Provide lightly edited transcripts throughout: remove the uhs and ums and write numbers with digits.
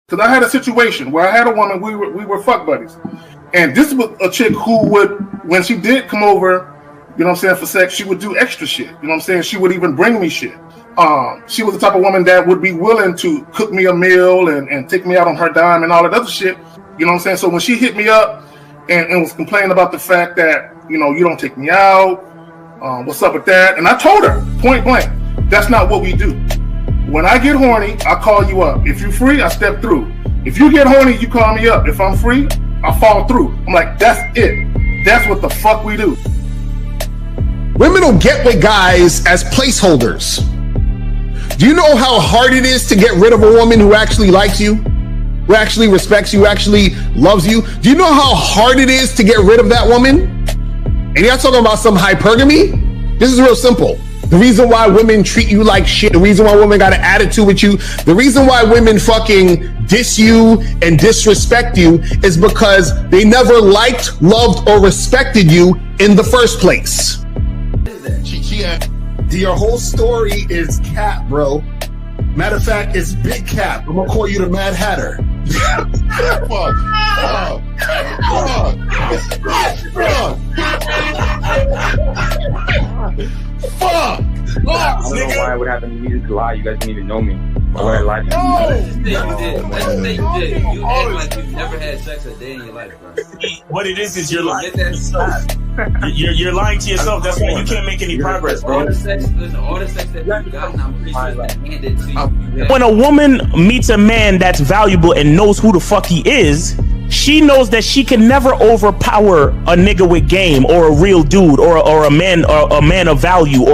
Because I had a situation where I had a woman, we were fuck buddies. And this was a chick who would, when she did come over, you know what I'm saying, for sex, she would do extra shit. You know what I'm saying? She would even bring me shit. She was the type of woman that would be willing to cook me a meal and take me out on her dime and all that other shit. You know what I'm saying? So when she hit me up and was complaining about the fact that, you know, you don't take me out, what's up with that? And I told her, point blank, that's not what we do. When I get horny, I call you up. If you're free, I step through. If you get horny, you call me up. If I'm free, I fall through. I'm like, that's it. That's what the fuck we do. Women will get with guys as placeholders. Do you know how hard it is to get rid of a woman who actually likes you, who actually respects you, who actually loves you? Do you know how hard it is to get rid of that woman? And you're not talking about some hypergamy? This is real simple. The reason why women treat you like shit, the reason why women got an attitude with you, the reason why women fucking diss you and disrespect you is because they never liked, loved, or respected you in the first place. Your whole story is cap, bro. Matter of fact, it's big cap. I'm gonna call you the Mad Hatter. Fuck! I don't know why it would happen to me to lie. You guys didn't even know me. Why would I lie to you? Let's just say you did. Let's just say you did. You act like you've never had sex a day in your life, bro. What it is you're lying to yourself. You're lying to yourself. That's why you can't make any progress, bro. All the sex that you've gotten, I'm pretty sure it's been handed to you. When a woman meets a man that's valuable and knows who the fuck he is, she knows that she can never overpower a nigga with game or a real dude or a man of value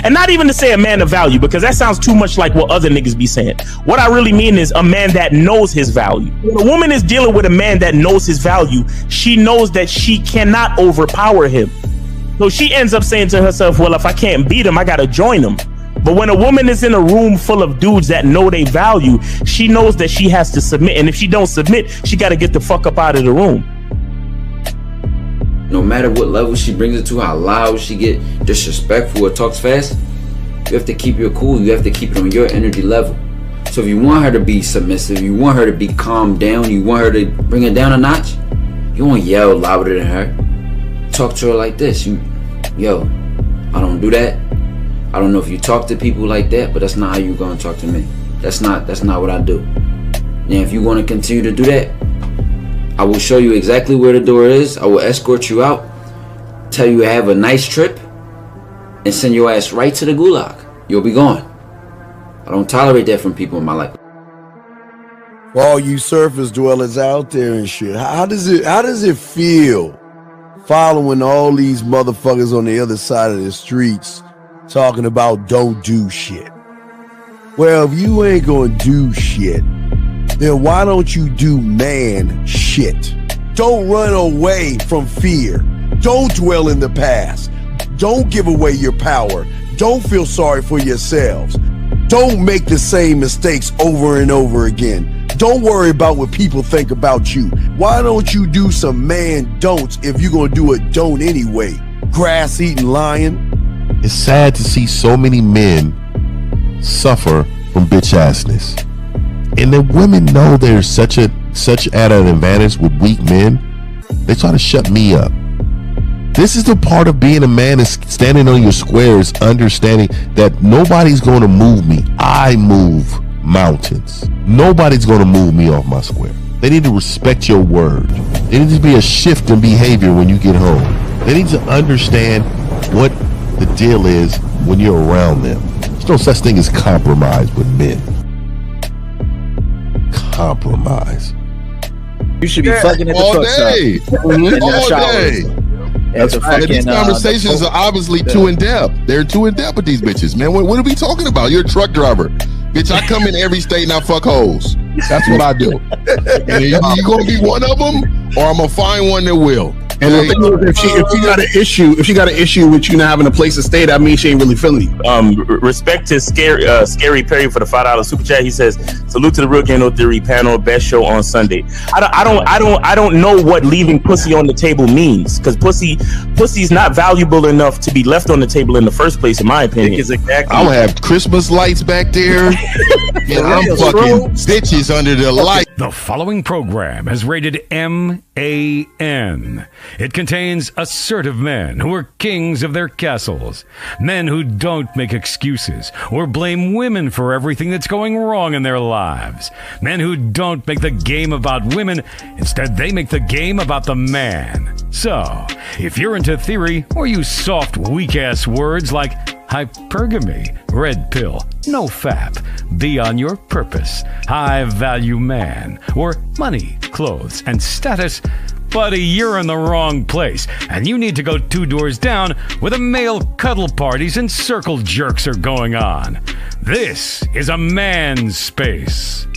and not even to say a man of value, because that sounds too much like what other niggas be saying. What I really mean is a man that knows his value. When a woman is dealing with a man that knows his value, she knows that she cannot overpower him. So she ends up saying to herself, well, if I can't beat him, I gotta join him. But when a woman is in a room full of dudes that know they value, she knows that she has to submit. And if she don't submit, she got to get the fuck up out of the room. No matter what level she brings it to, how loud she get disrespectful or talks fast, you have to keep your cool. You have to keep it on your energy level. So if you want her to be submissive, you want her to be calmed down, you want her to bring it down a notch, you won't yell louder than her. Talk to her like this. Yo, I don't do that. I don't know if you talk to people like that, but that's not how you're gonna talk to me. That's not what I do. And if you want to continue to do that, I will show you exactly where the door is. I will escort you out, tell you have a nice trip, and send your ass right to the gulag. You'll be gone. I don't tolerate that from people in my life. For all you surface dwellers out there and shit, how does it feel following all these motherfuckers on the other side of the streets talking about don't do shit? Well, if you ain't gonna do shit, then why don't you do man shit? Don't run away from fear. Don't dwell in the past. Don't give away your power. Don't feel sorry for yourselves. Don't make the same mistakes over and over again. Don't worry about what people think about you. Why don't you do some man don'ts if you're gonna do a don't anyway? Grass eating lion. It's sad to see so many men suffer from bitch assness, and the women know there's such at an advantage with weak men. They try to shut me up. This is the part of being a man, is standing on your squares, understanding that nobody's going to move me. I move mountains. Nobody's going to move me off my square. They need to respect your word. There needs to be a shift in behavior when you get home. They need to understand what the deal is when you're around them. There's no such thing as compromise with men. Compromise. You should be fucking at the truck stop. All day. That's right. These conversations are obviously too in depth. They're too in depth with these bitches, man. What are we talking about? You're a truck driver. Bitch, I come in every state and I fuck hoes. That's what I do. And you gonna be one of them, or I'm gonna find one that will. And the thing is, if she got an issue with you not having a place to stay, that means she ain't really feeling you. Respect to Scary Perry for the $5 super chat. He says, "Salute to the Real Game No Theory panel, best show on Sunday." I don't know what leaving pussy on the table means, because pussy's not valuable enough to be left on the table in the first place, in my opinion. Exactly. I'm gonna have Christmas lights back there, and I'm fucking bitches under the light. The following program is rated MAN. It contains assertive men who are kings of their castles, men who don't make excuses or blame women for everything that's going wrong in their lives, men who don't make the game about women, instead they make the game about the man. So, if you're into theory or use soft, weak-ass words like hypergamy, red pill, no fap, be on your purpose, high value man, or money, clothes, and status, buddy, you're in the wrong place, and you need to go 2 doors down where the male cuddle parties and circle jerks are going on. This is a man's space.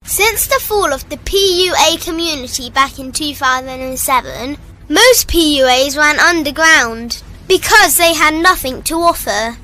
Since the fall of the PUA community back in 2007, most PUAs ran underground because they had nothing to offer.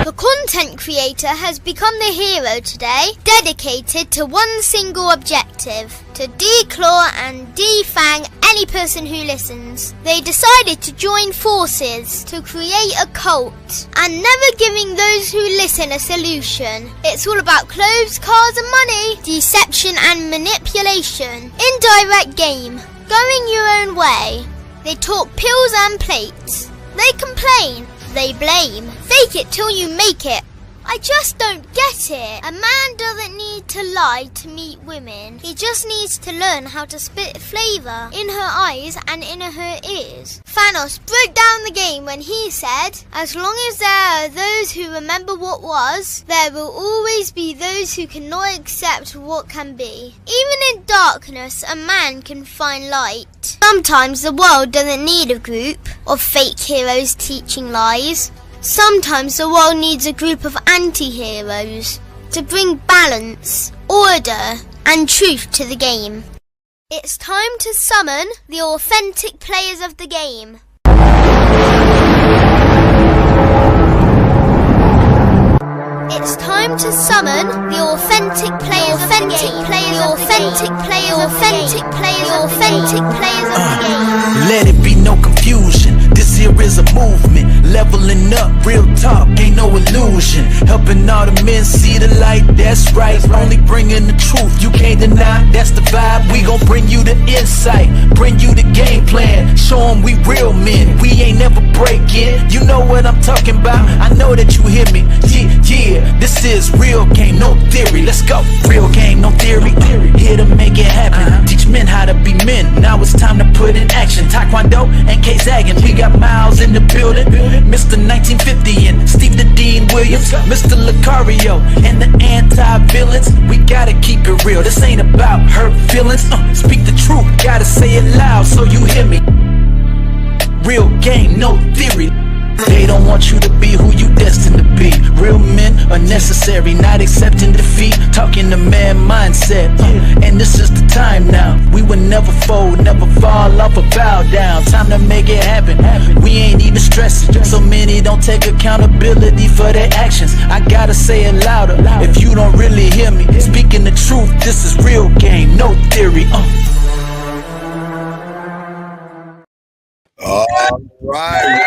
The content creator has become the hero today, dedicated to one single objective: to declaw and defang any person who listens. They decided to join forces to create a cult, and never giving those who listen a solution. It's all about clothes, cars and money, deception and manipulation, indirect game, going your own way. They talk pills and plates. They complain. They blame. Fake it till you make it. I just don't get it. A man doesn't need to lie to meet women. He just needs to learn how to spit flavour in her eyes and in her ears. Thanos broke down the game when he said, "As long as there are those who remember what was, there will always be those who cannot accept what can be." Even in darkness, a man can find light. Sometimes the world doesn't need a group of fake heroes teaching lies. Sometimes the world needs a group of anti-heroes to bring balance, order, and truth to the game. It's time to summon the authentic players of the game. It's time to summon the authentic players of the game. The authentic players of the game. Let it be no confusion. This here is a movement, leveling up, real talk, ain't no illusion. Helping all the men see the light, that's right. Only bringing the truth, you can't deny, that's the vibe. We gon' bring you the insight, bring you the game plan. Show them we real men, we ain't never breaking. You know what I'm talking about, I know that you hear me. Yeah, this is real game, no theory. Let's go, real game, no theory. Here to make it happen, teach men how to be men. Now it's time to put in action. Taekwondo and K-Zagging, we got Miles in the building, Mr. 1950 and Steve the Dean Williams, Mr. Lucario and the anti-villains. We gotta keep it real, this ain't about hurt feelings. Speak the truth, gotta say it loud so you hear me. Real game, no theory. They don't want you to be who you destined to be. Real men are necessary, not accepting defeat. Talking the man mindset, and this is the time now. We will never fold, never fall off or bow down. Time to make it happen. We ain't even stressing. So many don't take accountability for their actions. I gotta say it louder if you don't really hear me. Speaking the truth, this is real game, no theory. All right.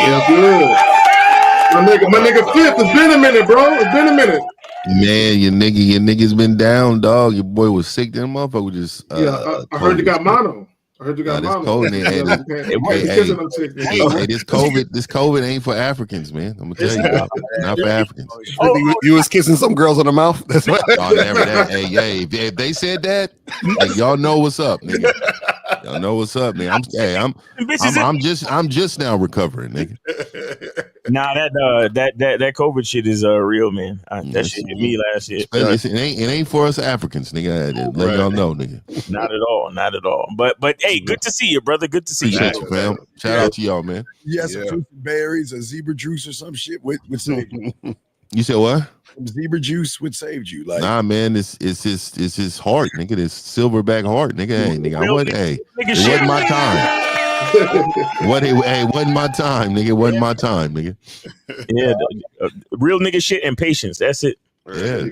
Yeah, good. My nigga Fifth, it's been a minute, bro. It's been a minute. Man, your nigga's been down, dog. Your boy was sick. That motherfucker just I heard you got mono. I heard you got mono. Hey, this COVID ain't for Africans, man. I'm gonna tell you, not for Africans. You was kissing some girls on the mouth. That's what. Hey, if they said that, like, y'all know what's up, nigga. Y'all know what's up, man. I'm just now recovering, nigga. Nah, that COVID shit is real, man. That shit hit me last year. It ain't for us Africans, nigga. Let y'all know, nigga. Not at all, not at all. But hey, good to see you, brother. Good to see you, fam. Shout out to y'all, man. Yeah, some fruits and berries, a zebra juice or some shit would save you. You said what? Zebra juice would save you. Like, nah, man, it's his heart, nigga. This silverback heart, nigga. Hey, nigga, it wasn't my time. Wasn't my time, nigga. It wasn't my time, nigga. Yeah, real nigga shit and patience. That's it. Yeah,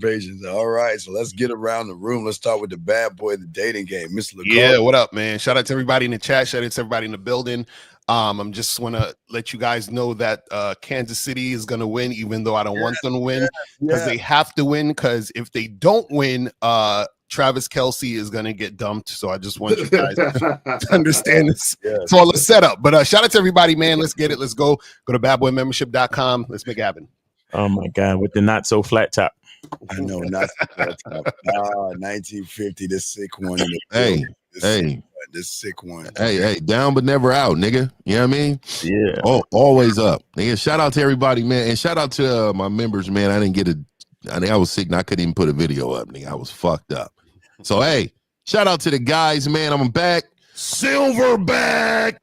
patience. All right, so let's get around the room. Let's start with the bad boy of the dating game, Mr. LaCar. Yeah, what up, man? Shout out to everybody in the chat. Shout out to everybody in the building. I'm just want to let you guys know that Kansas City is going to win, even though I don't want them to win, because they have to win. Because if they don't win, Travis Kelce is going to get dumped. So I just want you guys to understand this. It's all a setup. But shout out to everybody, man. Let's get it. Let's go. Go to badboymembership.com. Let's make it happen. Oh, my God. With the not so flat top. I know, not so flat top. 1950, the sick one. This sick one. Hey, down but never out, nigga. You know what I mean? Yeah. Oh, always up, nigga. Shout out to everybody, man, and shout out to my members, man. I was sick and I couldn't even put a video up, nigga. I was fucked up. So hey, shout out to the guys, man. I'm back, Silverback.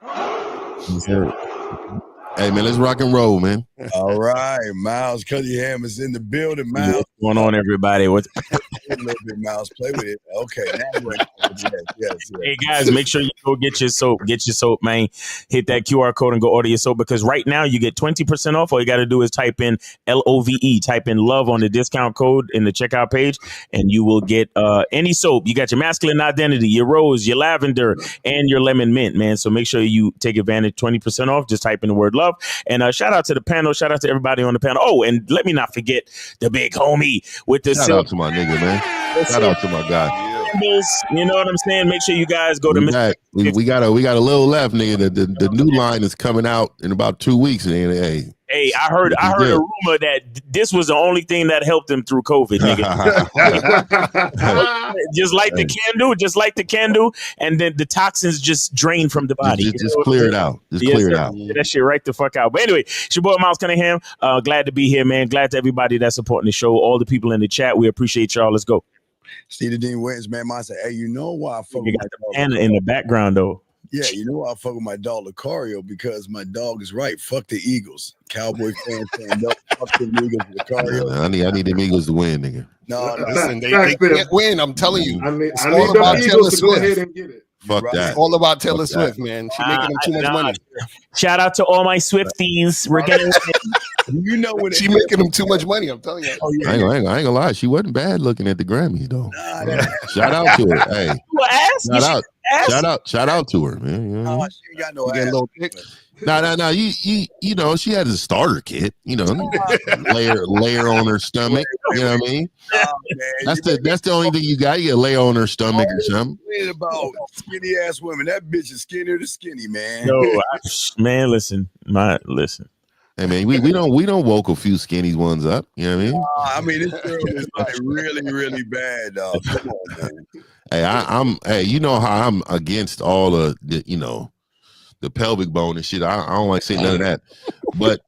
Hey, man, let's rock and roll, man. All right, Miles Cunningham is in the building. Miles, what's going on, everybody? What's a little bit, Miles? Play with it. Okay, now yes. Hey guys, make sure you go get your soap. Get your soap, man. Hit that QR code and go order your soap, because right now you get 20% off. All you got to do is type in LOVE, type in love on the discount code in the checkout page, and you will get any soap. You got your masculine identity, your rose, your lavender, and your lemon mint, man. So make sure you take advantage. 20% off. Just type in the word love. And shout out to the panel. Shout out to everybody on the panel. Oh, and let me not forget the big homie with the shout out to my nigga, man. Shout out to my guy. You know what I'm saying? Make sure you guys go to we got a little left, nigga. The new line is coming out in about 2 weeks. And hey, I heard a rumor that this was the only thing that helped him through COVID, nigga. just like the candle, and then the toxins just drain from the body. Just clear it out. Clear it out. Get that shit right the fuck out. But anyway, it's your boy Miles Cunningham. Glad to be here, man. Glad to everybody that's supporting the show. All the people in the chat, we appreciate y'all. Let's go. Steve Dean Wins, man. Mine said, hey, you know why I fuck with my dog? Anna in the background, though. Yeah, you know why I fuck with my dog Lucario? Because my dog is right. Fuck the Eagles. Cowboy fans stand up. Fuck the Eagles, Lucario. I need them Eagles to win, nigga. No, listen, they can't win. I'm telling you. It's all about Taylor Swift. Go ahead and get it. Fuck that. It's all about Taylor Swift, man. She's making them too much money. Shout out to all my Swifties. We're getting you know what she making them too much money. I'm telling you. Oh, yeah. I ain't gonna lie. She wasn't bad looking at the Grammys though. Shout out to her. Hey, shout out to her, man. No, she got no ass. No. You know, she had a starter kit. You know, layer on her stomach. You know what I mean? Oh, that's the only thing you got. You lay on her stomach or something. About skinny ass women. That bitch is skinnier than skinny, man. No, listen. Hey man, we don't woke a few skinny ones up. You know what I mean? I mean, this girl is like really, really bad, dog. Come on, man. Hey, you know how I'm against all the the pelvic bone and shit. I don't like saying none of that. But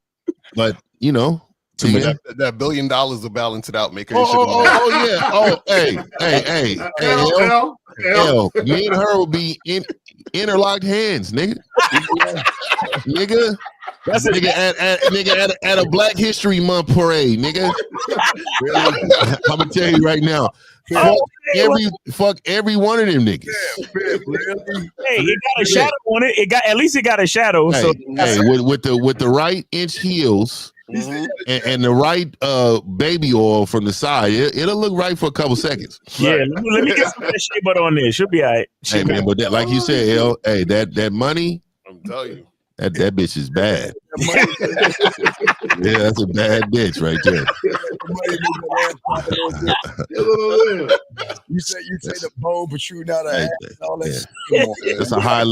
you know, that $1 billion will balance it out, make her. Hey, hell, me and her will be in interlocked hands, nigga. Nigga. That's nigga at a Black History Month parade, nigga. I'm gonna tell you right now. Fuck every one of them niggas. Hey, it got a shadow on it. At least it got a shadow. Hey, with the right inch heels. Mm-hmm. And the right baby oil from the side, it'll look right for a couple seconds. Yeah, let me get some of that shea butter on there. She'll be all right. Hey man, but like you said, L, hey, that money, I'm telling you. That bitch is bad. Yeah, that's a bad bitch right there. You say the bone protruding out of ass and all that. Yeah. That's a high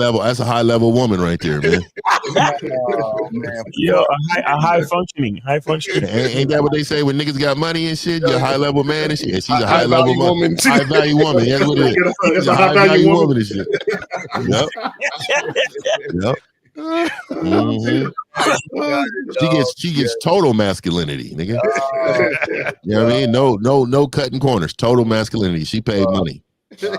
level woman right there, man. Oh man, yo, a high functioning. Ain't that what they say when niggas got money and shit? You're a high level man and shit. Yeah, she's a high level woman. High value woman. That's what it is. It's a high value woman and shit. Yep. Mm-hmm. She gets total masculinity, nigga. You know what I mean? No cutting corners. Total masculinity. She paid money. Zach,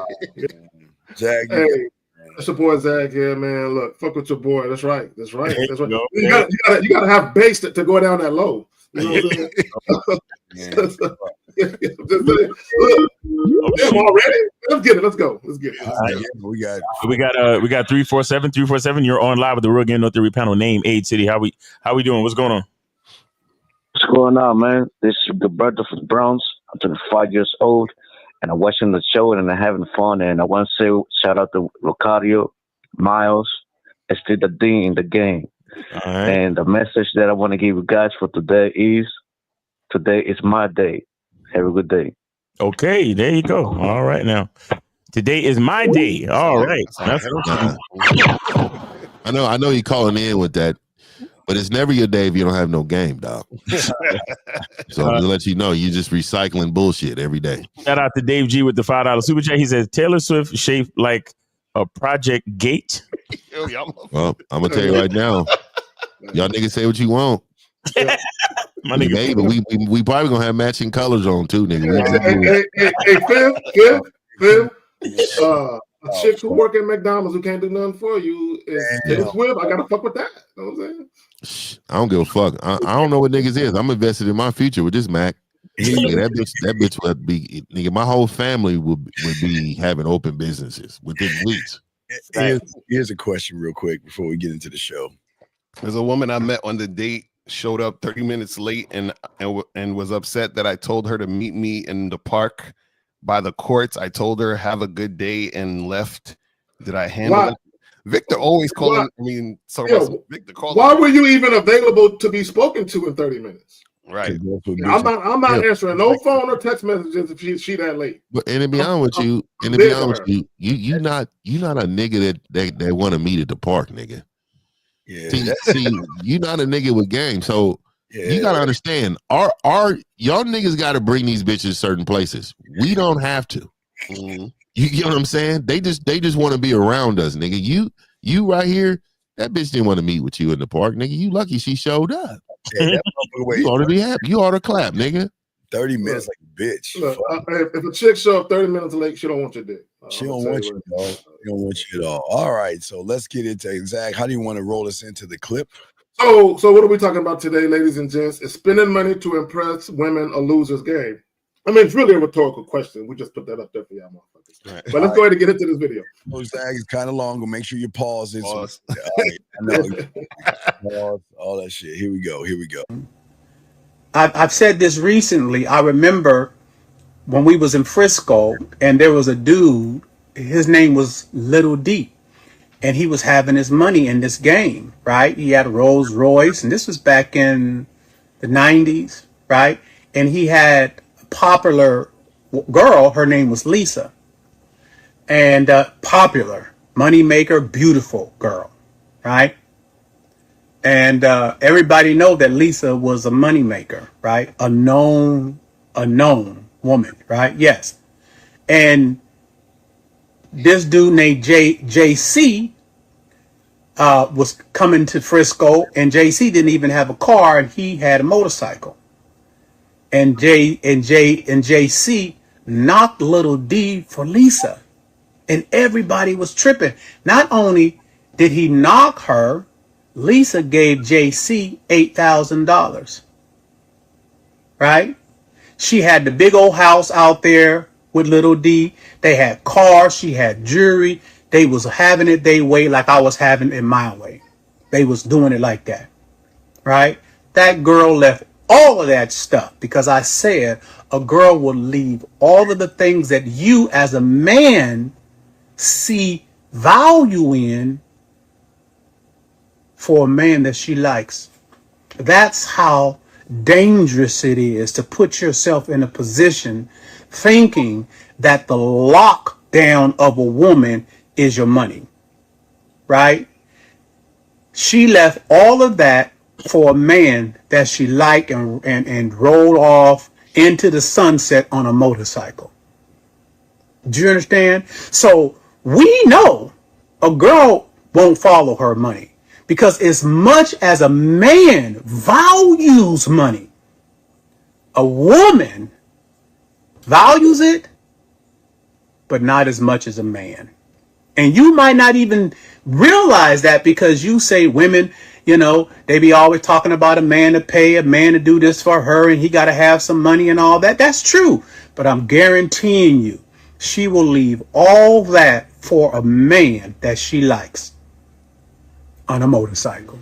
hey, that's your boy Zach here, man. Look, fuck with your boy. That's right. That's right. That's right. You gotta have base to go down that low. You know what I'm saying? Look, already. Let's get it. Let's go. Let's get it. We got 347. You're on live with the Real Game No Theory panel. Name, age, city. How we doing? What's going on? What's going on, man? This is the brother from the Bronx. I'm 25 years old, and I'm watching the show and I'm having fun. And I want to say shout out to Rocario, Miles, and still the Dean in the game. Right. And the message that I want to give you guys for today is my day. Have a good day. Okay, there you go. All right, now. Today is my day. All right. I know you're calling in with that, but it's never your day if you don't have no game, dog. So to let you know, you're just recycling bullshit every day. Shout out to Dave G with the $5 super chat. He says Taylor Swift shaped like a Project Gate. Well, I'm gonna tell you right now, y'all niggas say what you want. My nigga, hey, but we probably gonna have matching colors on too, nigga. Hey, Phil. A chick who work at McDonald's who can't do nothing for you is Taylor Swift. I gotta fuck with that. You know what I'm saying? I don't give a fuck. I don't know what niggas is. I'm invested in my future with this Mac. Nigga, that bitch would be, nigga, my whole family would be having open businesses within weeks. Here's a question real quick before we get into the show. There's a woman I met on the date, showed up 30 minutes late and was upset that I told her to meet me in the park by the courts. I told her have a good day and left. Did I handle it? Victor always calling. Victor calling. Why were you even available to be spoken to in 30 minutes? Right. I'm not answering no phone or text messages if she that late. But and to be honest with you, you not a nigga that want to meet at the park, nigga. Yeah. See, you not a nigga with game, so you gotta understand. Our y'all niggas gotta bring these bitches certain places. We don't have to. Mm-hmm. You get what I'm saying? They just want to be around us, nigga. You right here. That bitch didn't want to meet with you in the park, nigga. You lucky she showed up. You ought to be happy. You ought to clap, nigga. 30 minutes like a bitch. Look, if a chick show up 30 minutes late, she don't want your dick. She don't want you, dog. She don't want you at all. All right, so let's get into Zach. How do you want to roll us into the clip? So what are we talking about today, ladies and gents? Is spending money to impress women a loser's game? I mean, it's really a rhetorical question. We just put that up there for y'all motherfuckers. Right. But let's go ahead and get into this video. Zach is kind of long, but make sure you pause it. Pause. All that shit. Here we go. I've said this recently. I remember when we was in Frisco and there was a dude, his name was Little D, and he was having his money in this game, right? He had a Rolls Royce, and this was back in the 90s, right? And he had a popular girl, her name was Lisa, and popular, money maker, beautiful girl, right? And everybody know that Lisa was a money maker, right? A known woman, right? Yes. And this dude named JC was coming to Frisco, and JC didn't even have a car, and he had a motorcycle. And JC knocked Little D for Lisa, and everybody was tripping. Not only did he knock her, Lisa gave JC $8,000, right? She had the big old house out there with Little D. They had cars. She had jewelry. They was having it their way like I was having it my way. They was doing it like that, right? That girl left all of that stuff because I said a girl will leave all of the things that you as a man see value in for a man that she likes. That's how dangerous it is to put yourself in a position thinking that the lockdown of a woman is your money, right? She left all of that for a man that she liked and rolled off into the sunset on a motorcycle. Do you understand? So we know a girl won't follow her money, Because as much as a man values money, a woman values it, but not as much as a man. And you might not even realize that because you say women, you know, they be always talking about a man to pay, a man to do this for her, and he got to have some money and all that. That's true. But I'm guaranteeing you, she will leave all that for a man that she likes on a motorcycle.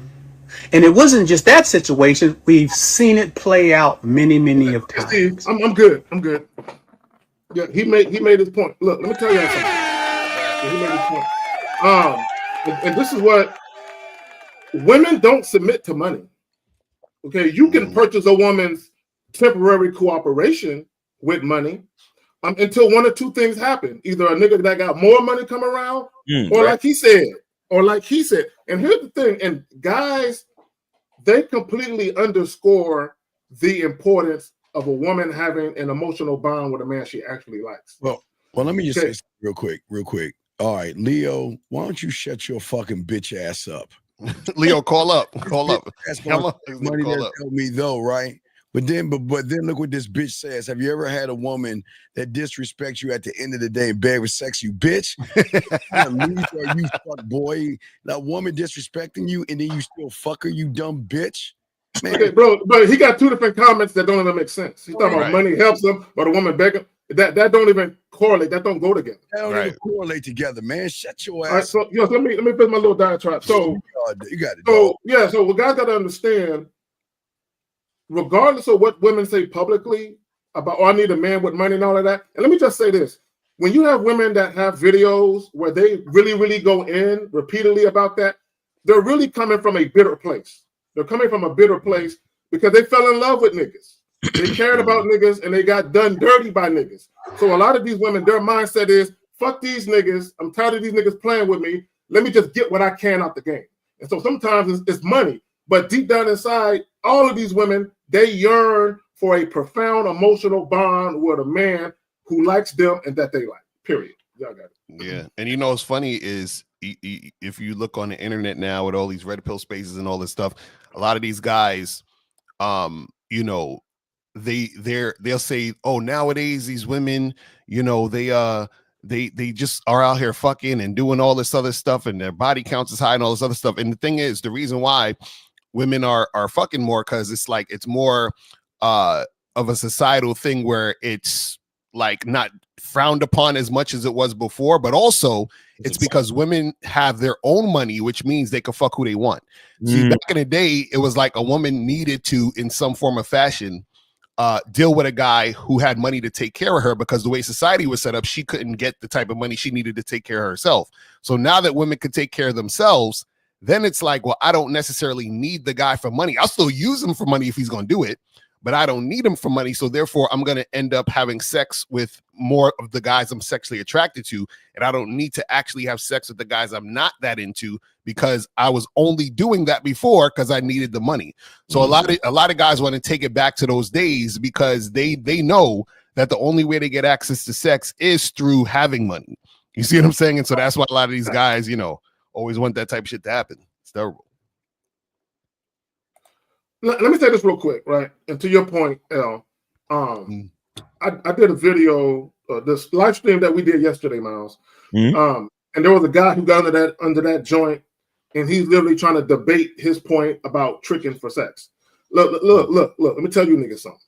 And it wasn't just that situation. We've seen it play out many, many of times. Steve, I'm good. I'm good. Yeah, he made his point. Look, let me tell you something. He made his point. And this is what women don't submit to money. Okay, you can purchase a woman's temporary cooperation with money until one or two things happen. Either a nigga that got more money come around, or like he said. And here's the thing, and guys, they completely underscore the importance of a woman having an emotional bond with a man she actually likes. Well, let me just say real quick. All right, Leo, why don't you shut your fucking bitch ass up? Leo, call up. That's money that help me though, right? But then look what this bitch says. Have you ever had a woman that disrespects you at the end of the day and beg for sex, you bitch? You fuck boy. That woman disrespecting you and then you still fuck her, you dumb bitch. Man. Okay, bro, but he got two different comments that don't even make sense. He's talking about money helps him, but a woman begging. That don't even correlate. That don't go together. That don't even correlate together, man. Shut your ass. All right, so let me finish my little diatribe. So you got it. So what guys got to understand, regardless of what women say publicly about, I need a man with money and all of that. And let me just say this: when you have women that have videos where they really, really go in repeatedly about that, they're really coming from a bitter place. They're coming from a bitter place because they fell in love with niggas. They cared about niggas and they got done dirty by niggas. So a lot of these women, their mindset is, fuck these niggas. I'm tired of these niggas playing with me. Let me just get what I can out the game. And so sometimes it's money. But deep down inside, all of these women, they yearn for a profound emotional bond with a man who likes them and that they like, period. Y'all got it. Yeah. And you know what's funny is if you look on the internet now with all these red pill spaces and all this stuff, a lot of these guys, you know, they'll say, oh, nowadays these women, you know, they just are out here fucking and doing all this other stuff and their body counts is high and all this other stuff. And the thing is, the reason why women are fucking more, because it's like it's more of a societal thing where it's like not frowned upon as much as it was before, but also it's because women have their own money, which means they can fuck who they want. See, back in the day, it was like a woman needed to, in some form of fashion, deal with a guy who had money to take care of her, because the way society was set up, she couldn't get the type of money she needed to take care of herself. So now that women could take care of themselves, then it's like, well, I don't necessarily need the guy for money. I'll still use him for money if he's going to do it, but I don't need him for money. So therefore, I'm going to end up having sex with more of the guys I'm sexually attracted to. And I don't need to actually have sex with the guys I'm not that into, because I was only doing that before because I needed the money. So a lot of guys want to take it back to those days because they know that the only way to get access to sex is through having money. You see what I'm saying? And so that's why a lot of these guys, you know, always want that type of shit to happen. It's terrible. Let me say this real quick, right? And to your point, L, I did a video, this live stream that we did yesterday, Miles. And there was a guy who got under that joint, and he's literally trying to debate his point about tricking for sex. Look, let me tell you niggas something.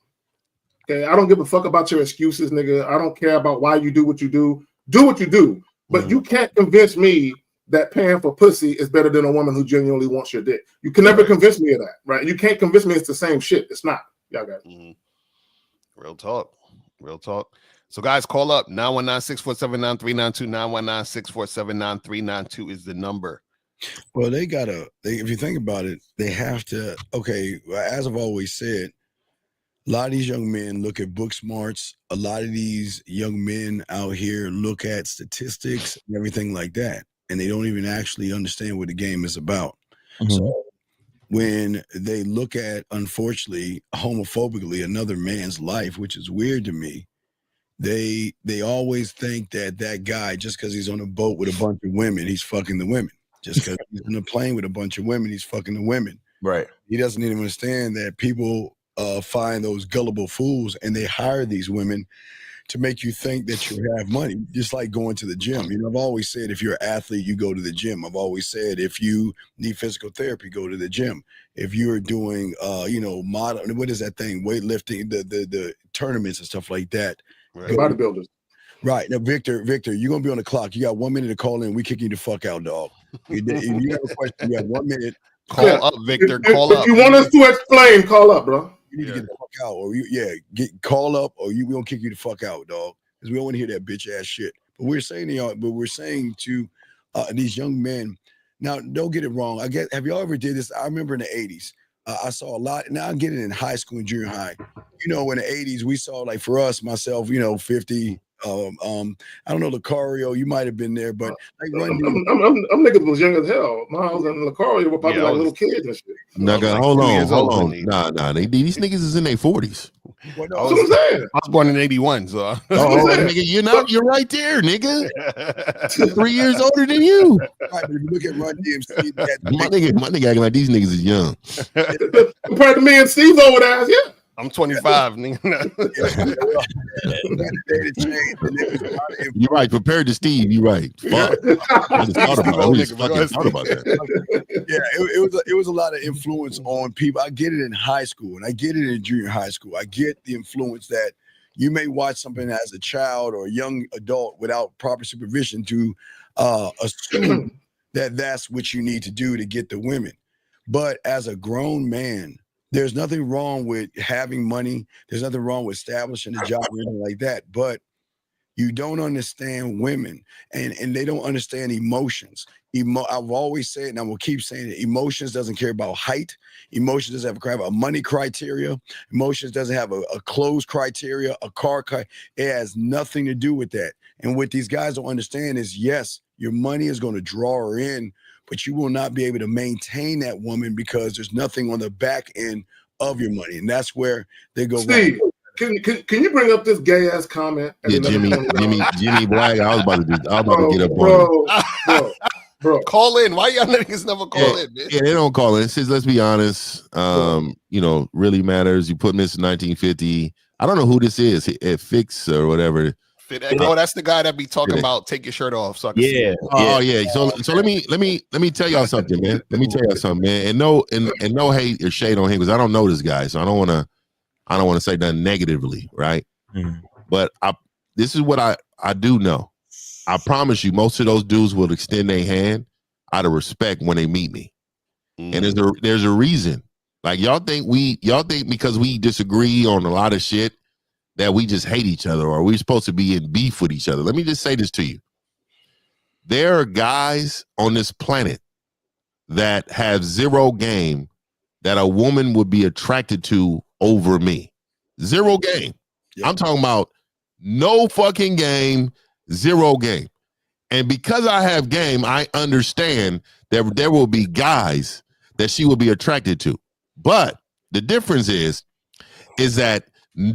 Okay, I don't give a fuck about your excuses, nigga. I don't care about why you do what you do. Do what you do. But you can't convince me that paying for pussy is better than a woman who genuinely wants your dick. You can never convince me of that, right? You can't convince me it's the same shit. It's not. Y'all got it. Real talk. So guys, call up 919-647-9392. 919-647-9392 is the number. Well, if you think about it, they have to, okay, as I've always said, a lot of these young men look at book smarts. A lot of these young men out here look at statistics and everything like that. And they don't even actually understand what the game is about. So when they look at, unfortunately, homophobically, another man's life, which is weird to me, they always think that guy, just because he's on a boat with a bunch of women, he's fucking the women. Just because he's in a plane with a bunch of women, he's fucking the women. Right. He doesn't even understand that people find those gullible fools and they hire these women to make you think that you have money, just like going to the gym. You know, I've always said if you're an athlete, you go to the gym. I've always said if you need physical therapy, go to the gym. If you're doing, model, what is that thing? Weightlifting, the tournaments and stuff like that. Right. Bodybuilders. Right. Now, Victor, you're going to be on the clock. You got 1 minute to call in. We kicking you the fuck out, dog. If you have a question, you have 1 minute. Call up, Victor. Call up. If you want us to explain, call up, bro. You need to get the fuck out, or call up, or we gonna kick you the fuck out, dog. Because we don't want to hear that bitch ass shit. But we're saying to y'all, to these young men. Now, don't get it wrong. Have y'all ever did this? I remember in the 80s, I saw a lot. Now I get it in high school and junior high. You know, in the 80s, we saw, like, for us, myself, 50. I don't know, Lucario, you might have been there, but like I'm niggas was young as hell. Miles and Lucario were probably like little kids and shit. Hold on. Nah. These niggas is in their 40s. Well, no, that's what I'm saying. I was born in 81, so nigga, you're right there, nigga. 3 years older than you. Right, but if you look at Run DMC, my nigga acting like these niggas is young. Compared to me and Steve's old ass, yeah. I'm 25, nigga. You're right. Compared to Steve, you're right. Fuck. I just thought about that. Yeah, it was a lot of influence on people. I get it in high school, and I get it in junior high school. I get the influence that you may watch something as a child or a young adult without proper supervision to assume that that's what you need to do to get the women. But as a grown man, there's nothing wrong with having money. There's nothing wrong with establishing a job or anything like that. But you don't understand women, and they don't understand emotions. I've always said, and I will keep saying it, emotions doesn't care about height. Emotions doesn't have a money criteria. Emotions doesn't have a clothes criteria, a car. It has nothing to do with that. And what these guys don't understand is, yes, your money is going to draw her in, but you will not be able to maintain that woman because there's nothing on the back end of your money. And that's where they go Steve, wrong. Can you bring up this gay ass comment? Yeah, Jimmy Black. I was about to get up on it. Bro. Call in. Why y'all niggas never call in, man? Yeah, they don't call in. It says, let's be honest. Really matters. You put Mr. 1950. I don't know who this is. It Fix or whatever. Oh, that's the guy that be talking about take your shirt off. So I can see it. Oh yeah. So let me tell y'all something, man. Let me tell y'all something, man. And no hate or shade on him because I don't know this guy, so I don't want to say nothing negatively, right? But this is what I do know. I promise you, most of those dudes will extend their hand out of respect when they meet me, and there's a reason. Like y'all think because we disagree on a lot of shit that we just hate each other or we're supposed to be in beef with each other. Let me just say this to you. There are guys on this planet that have zero game that a woman would be attracted to over me. Zero game. Yeah. I'm talking about no fucking game, zero game. And because I have game, I understand that there will be guys that she will be attracted to. But the difference is that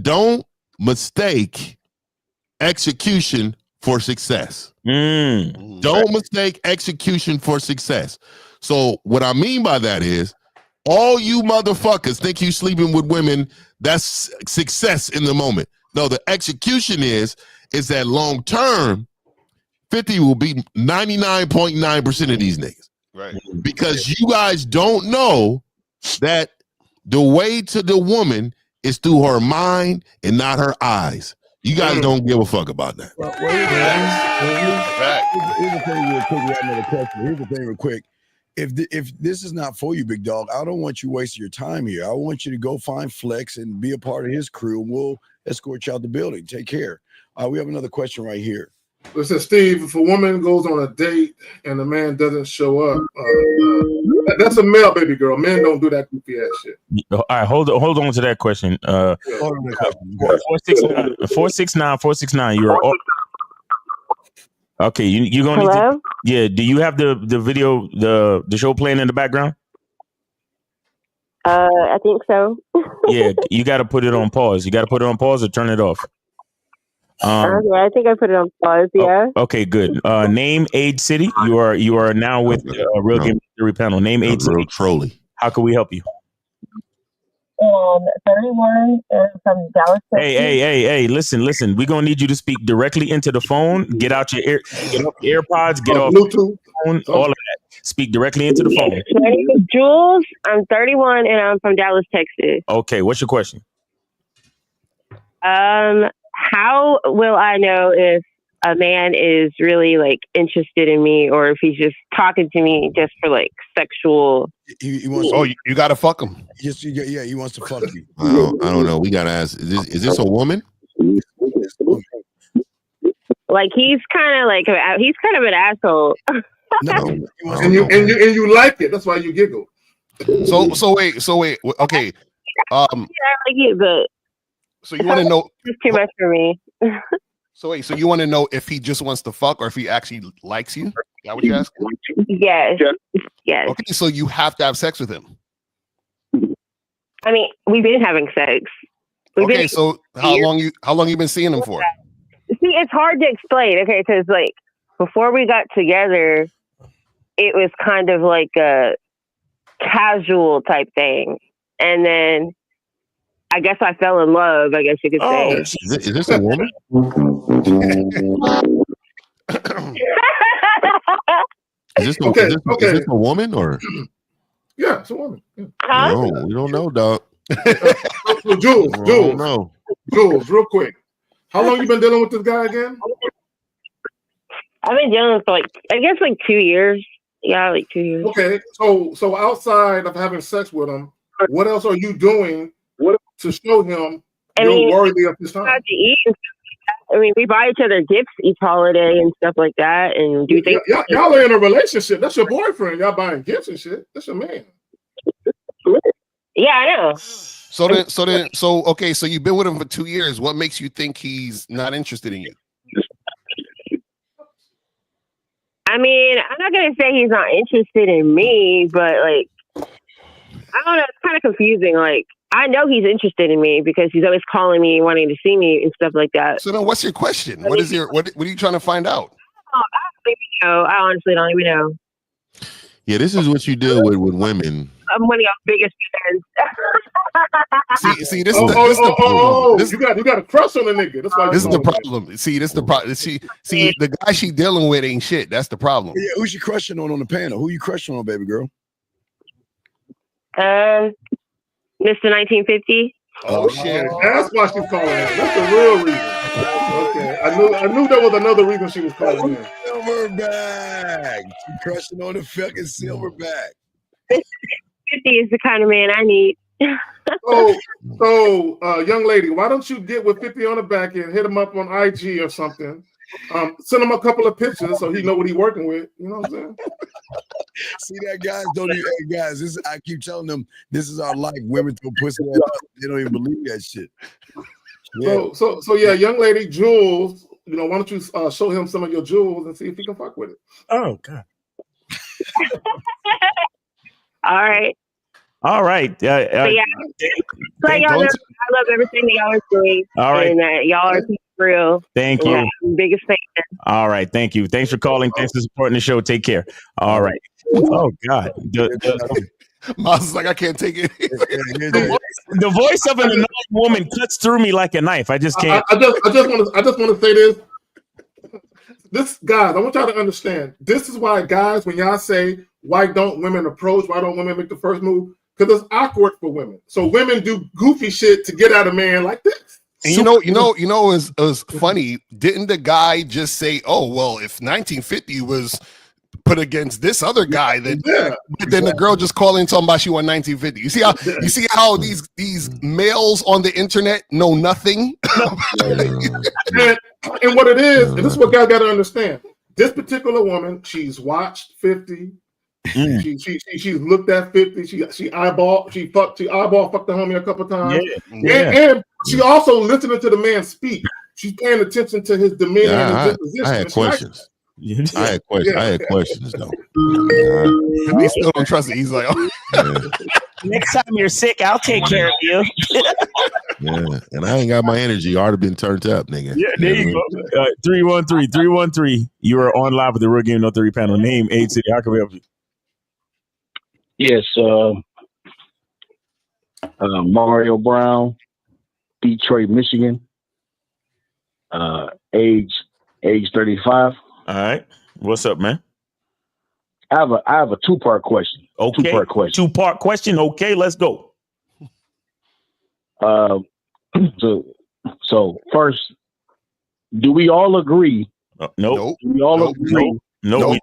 don't mistake execution for success. Don't mistake execution for success. So what I mean by that is all you motherfuckers think you sleeping with women, that's success in the moment. No, the execution is that long term, 50 will be 99.9% of these niggas. Right. Because you guys don't know that the way to the woman is through her mind and not her eyes. You guys don't give a fuck about that. Here's the thing real quick. If this is not for you, big dog, I don't want you wasting your time here. I want you to go find Flex and be a part of his crew. We'll escort you out the building. Take care. We have another question right here. Listen, Steve, if a woman goes on a date and the man doesn't show up, that's a male, baby girl. Men don't do that goofy ass shit. All right, hold on to that question. 469. You're okay. You're gonna need to. Yeah. Do you have the video, the show playing in the background? I think so. Yeah, you got to put it on pause. You got to put it on pause or turn it off. Okay, I think I put it on pause. Yeah. Okay, good. Name, age, city. You are now with Real Game Theory panel. Name, age, city. Real trolley. How can we help you? 31 from Dallas. Hey! Listen. We're gonna need you to speak directly into the phone. Get out your AirPods. Get off Bluetooth. Phone, all of that. Speak directly into the phone. My name is Jules. I'm 31 and I'm from Dallas, Texas. Okay, what's your question? How will I know if a man is really like interested in me or if he's just talking to me just for like sexual? He wants. Oh, you gotta fuck him. Yes, yeah, he wants to fuck you. I don't know. We gotta ask. Is this a woman? Like he's kind of an asshole. No, and you like it. That's why you giggle. So wait. Okay. I like it, but so you want to know? It's too much for me. So you want to know if he just wants to fuck or if he actually likes you? Is that what you ask? Yes. Okay, so you have to have sex with him. I mean, we've been having sex. So how long you been seeing him for? See, it's hard to explain. Okay, because like before we got together, it was kind of like a casual type thing, and then I guess I fell in love. I guess you could say. Is this a woman? Is this a woman or? Yeah, it's a woman. Yeah. No, we don't know, dog. So Jules, real quick. How long you been dealing with this guy again? I've been dealing for I guess 2 years. Yeah, 2 years. Okay, so outside of having sex with him, what else are you doing to show him you're worthy of his time? I mean, we buy each other gifts each holiday and stuff like that, and do things. Y'all are in a relationship. That's your boyfriend. Y'all buying gifts and shit. That's your man. Yeah, I know. So you've been with him for 2 years. What makes you think he's not interested in you? I mean, I'm not gonna say he's not interested in me, but I don't know. It's kind of confusing. I know he's interested in me because he's always calling me, wanting to see me and stuff like that. So then, what's your question? What are you trying to find out? I honestly don't even know. Yeah, this is what you deal with women. I'm one of your biggest fans. See, this is the problem. You got a crush on the nigga. That's why this is the problem. See, this is the problem. The guy she dealing with ain't shit. That's the problem. Yeah, who's you crushing on the panel? Who you crushing on, baby girl? Mr. 1950. Oh shit! That's why she's calling him. That's the real reason. Okay, I knew there was another reason she was calling him. Silverback. She crushing on the fucking silverback. 50 is the kind of man I need. So, young lady, why don't you get with 50 on the back end, hit him up on IG or something, send him a couple of pictures so he know what he's working with. You know what I'm saying? See that, guys? Guys, I keep telling them this is our life. Women throw pussy at us. They don't even believe that shit. Yeah. So yeah, young lady, Jules. Why don't you show him some of your jewels and see if he can fuck with it? Oh God. All right. I love everything that y'all are doing. All right. And y'all are real. Thank you. I'm the biggest fan. All right. Thank you. Thanks for calling. Thanks for supporting the show. Take care. All right. Oh God. Miles is like, I can't take it. The voice of an annoying woman cuts through me like a knife. I just can't. I just want to say this. Guys, I want y'all to understand. This is why, guys, when y'all say, why don't women approach? Why don't women make the first move? Because it's awkward for women. So women do goofy shit to get at a man like this. And it was funny. Didn't the guy just say, "Oh well, if 1950 was put against this other guy, then the girl just calling talking about she won 1950." You see how these males on the internet know nothing. and what it is, and this is what guys got to understand. This particular woman, she's watched 50. She's looked at 50. She eyeball fucked the homie a couple times. And she also listening to the man speak. She's paying attention to his demeanor and his disposition. I had questions. I had questions though. He still don't trust it. He's like, next time you're sick, I'll take care of you. Yeah, and I ain't got my energy. I already been turned up, nigga. Yeah, there you go. 313. You are on live with the Real Game No Theory panel. Name, age, city. How can we help you? Yes, Mario Brown, Detroit, Michigan. Age 35. All right. What's up, man? I have a two-part question. Okay. Two-part question. Okay, let's go. So first, do we all agree? Nope. Do we all agree? Nope.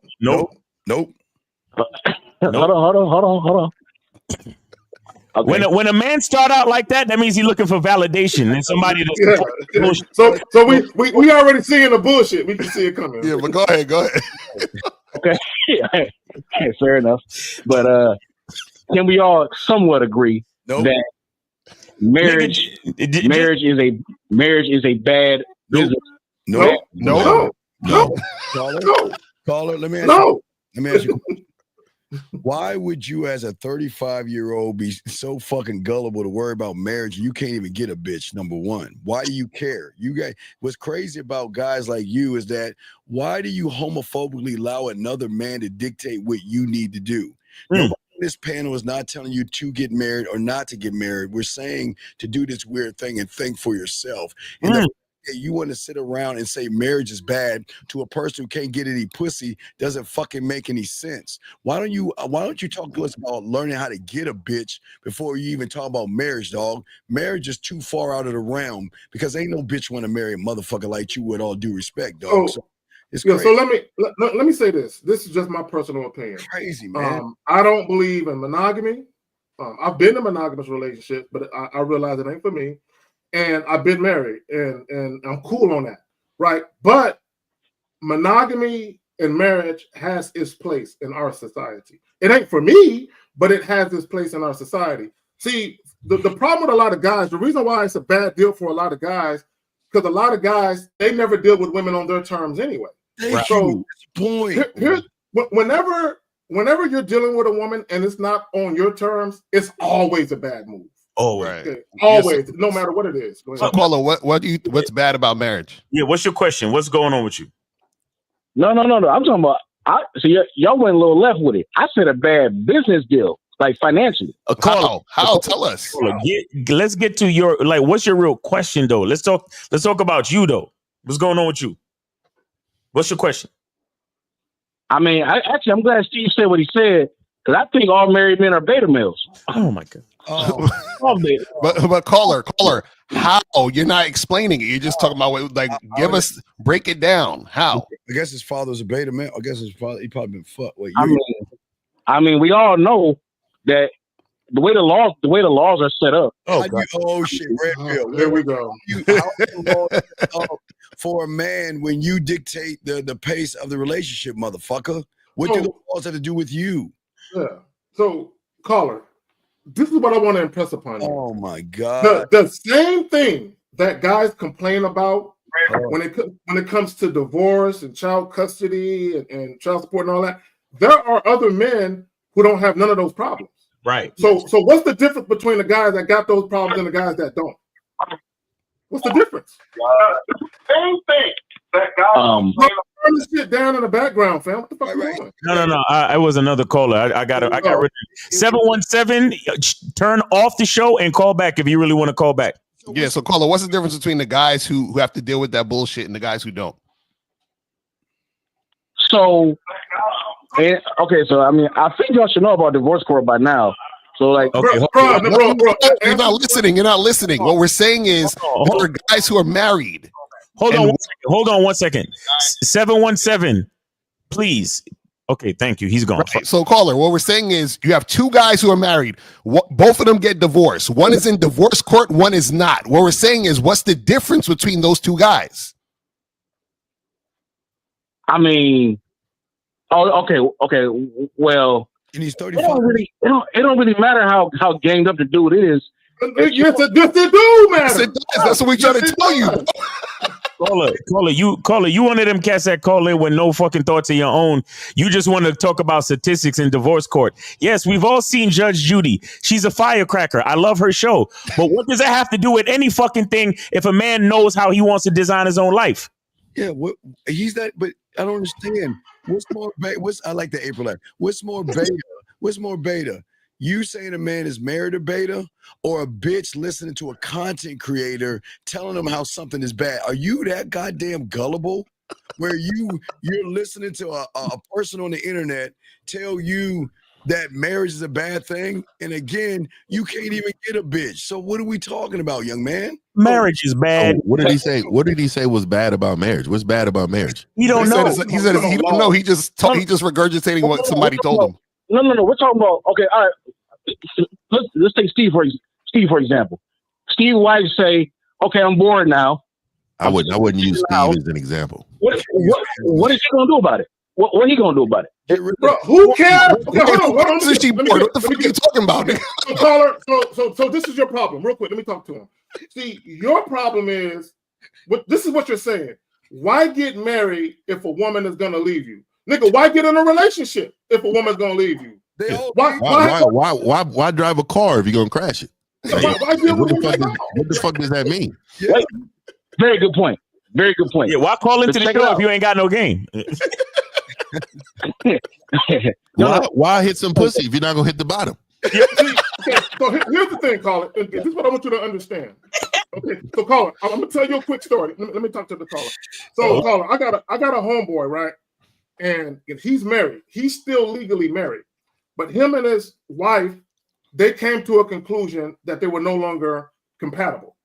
Hold on. Okay. When a man start out like that, that means he's looking for validation and somebody that's So we already seeing the bullshit. We can see it coming. Yeah, but go ahead. Okay. Fair enough. But can we all somewhat agree that marriage is a bad business? No. Caller, let me ask you. Why would you, as a 35-year-old, be so fucking gullible to worry about marriage? You can't even get a bitch. Number one, why do you care? What's crazy about guys like you is that why do you homophobically allow another man to dictate what you need to do? Nobody on this panel is not telling you to get married or not to get married. We're saying to do this weird thing and think for yourself. And the you want to sit around and say marriage is bad to a person who can't get any pussy doesn't fucking make any sense. Why don't you talk to us about learning how to get a bitch before you even talk about marriage, dog? Marriage is too far out of the realm because ain't no bitch want to marry a motherfucker like you, with all due respect, dog. So it's crazy. So let me say this. This is just my personal opinion. Crazy, man. I don't believe in monogamy. I've been in a monogamous relationship, but I realize it ain't for me. And I've been married, and I'm cool on that, right? But monogamy and marriage has its place in our society. It ain't for me, but it has its place in our society. See, the problem with a lot of guys, the reason why it's a bad deal for a lot of guys, because a lot of guys, they never deal with women on their terms anyway. So whenever you're dealing with a woman and it's not on your terms, it's always a bad move. Always. Okay. Always, no matter what it is. So, Paula, what's bad about marriage? Yeah, what's your question? What's going on with you? No. I'm talking about. Y'all went a little left with it. I said a bad business deal, like financially. How? Tell us. Let's get to your what's your real question though? Let's talk about you though. What's going on with you? What's your question? I mean, I'm glad Steve said what he said, because I think all married men are beta males. Oh my god. But caller, how? You're not explaining it. You're just talking about break it down. How? I guess his father's a beta male. I guess he probably been fucked. Wait, I mean, we all know that the way the laws are set up. Shit, Redfield. There we go. For a man, when you dictate the pace of the relationship, motherfucker, what do the laws have to do with you? Yeah. So, caller, this is what I want to impress upon you. Oh my God. The same thing that guys complain about when it comes to divorce and child custody and child support and all that, there are other men who don't have none of those problems. Right. So what's the difference between the guys that got those problems and the guys that don't? What's the difference? Same thing. That guy turn this shit down in the background, fam. What the fuck are you doing? No. I was another caller. I got rid of it. 717. Turn off the show and call back if you really want to call back. Yeah. So, caller, what's the difference between the guys who have to deal with that bullshit and the guys who don't? So, so I mean, I think y'all should know about divorce court by now. So, like, bro, you're not listening. You're not listening. What we're saying is there are guys who are married. Hold on 1 second. 717, please. Okay, thank you. He's gone. Right. So, caller, what we're saying is you have two guys who are married. Both of them get divorced. One is in divorce court. One is not. What we're saying is, what's the difference between those two guys? I mean, okay. Well, and he's 35. It don't really matter how ganged up the dude is. Yes, it do matter. Yes, it does. That's what we trying to tell you. Caller, you one of them cats that call in with no fucking thoughts of your own. You just want to talk about statistics in divorce court. Yes, we've all seen Judge Judy. She's a firecracker. I love her show. But what does that have to do with any fucking thing if a man knows how he wants to design his own life? Yeah, he's that, but I don't understand. What's more I like the April act. What's more beta? What's more beta? You saying a man is married to beta, or a bitch listening to a content creator telling them how something is bad? Are you that goddamn gullible where you're listening to a person on the internet tell you that marriage is a bad thing? And again, you can't even get a bitch. So what are we talking about, young man? Marriage is bad. So what did he say? What did he say was bad about marriage? What's bad about marriage? He don't know. He said he don't know. He just regurgitating what somebody told him. No. We're talking about, okay, all right. Let's take Steve for example. Steve White say, okay, I'm bored now. I wouldn't use Steve as an example. What is he gonna do about it? What are you gonna do about it? Bro, who cares? Okay, hold on. What the fuck are you talking about? So, caller, so this is your problem. Real quick, let me talk to him. See, your problem is, this is what you're saying. Why get married if a woman is gonna leave you? Nigga, why get in a relationship if a woman's gonna leave you? Why drive a car if you're gonna crash it? What the fuck does that mean? Yeah. Very good point. Very good point. Yeah, why call into the show if you ain't got no game? Why hit some pussy if you're not gonna hit the bottom? Yeah, so here's the thing, caller. This is what I want you to understand. Okay, so caller, I'm gonna tell you a quick story. Let me talk to the caller. So caller, I got a homeboy, right? And if he's married, he's still legally married. But him and his wife, they came to a conclusion that they were no longer compatible.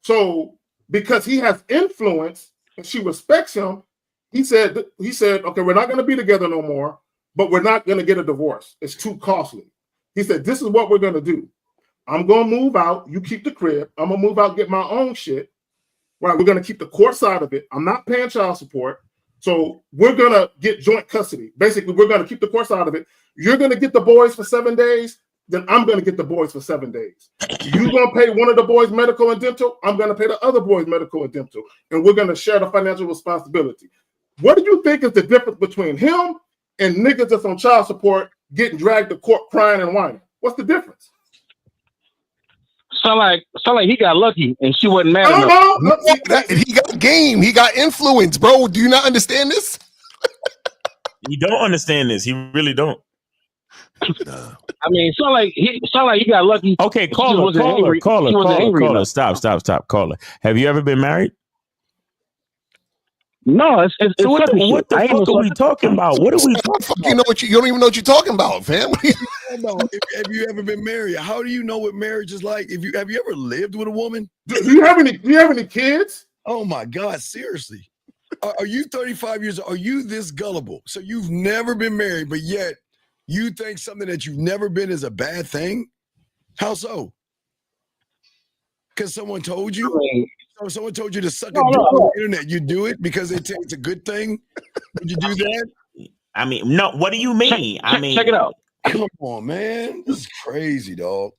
So because he has influence and she respects him, he said, okay, we're not going to be together no more, but we're not going to get a divorce. It's too costly. He said, this is what we're going to do. I'm going to move out. You keep the crib. I'm going to move out, get my own shit. Right? We're going to keep the court side of it. I'm not paying child support. So we're going to get joint custody. Basically, we're going to keep the court side of it. You're going to get the boys for 7 days. Then I'm going to get the boys for 7 days. You're going to pay one of the boys medical and dental. I'm going to pay the other boys medical and dental. And we're going to share the financial responsibility. What do you think is the difference between him and niggas that's on child support getting dragged to court crying and whining? What's the difference? Sound like he got lucky and she wasn't mad enough. He got game. He got influence, bro. Do you not understand this? You don't understand this. He really don't. I mean, sound like he got lucky. Okay, caller. Stop, caller. Have you ever been married? No, it's so what the fuck are we talking about? What are we talking about? You don't even know what you're talking about, fam. Have you ever been married? How do you know what marriage is like? Have you ever lived with a woman? Do you have any kids? Oh my God, seriously. Are you 35 years old? Are you this gullible? So you've never been married, but yet you think something that you've never been is a bad thing? How so? Because someone told you? Someone told you to suck a dick on the internet. You do it because it's a good thing? Would you do that? I mean, no. What do you mean? Check it out. Come on, man. This is crazy, dog.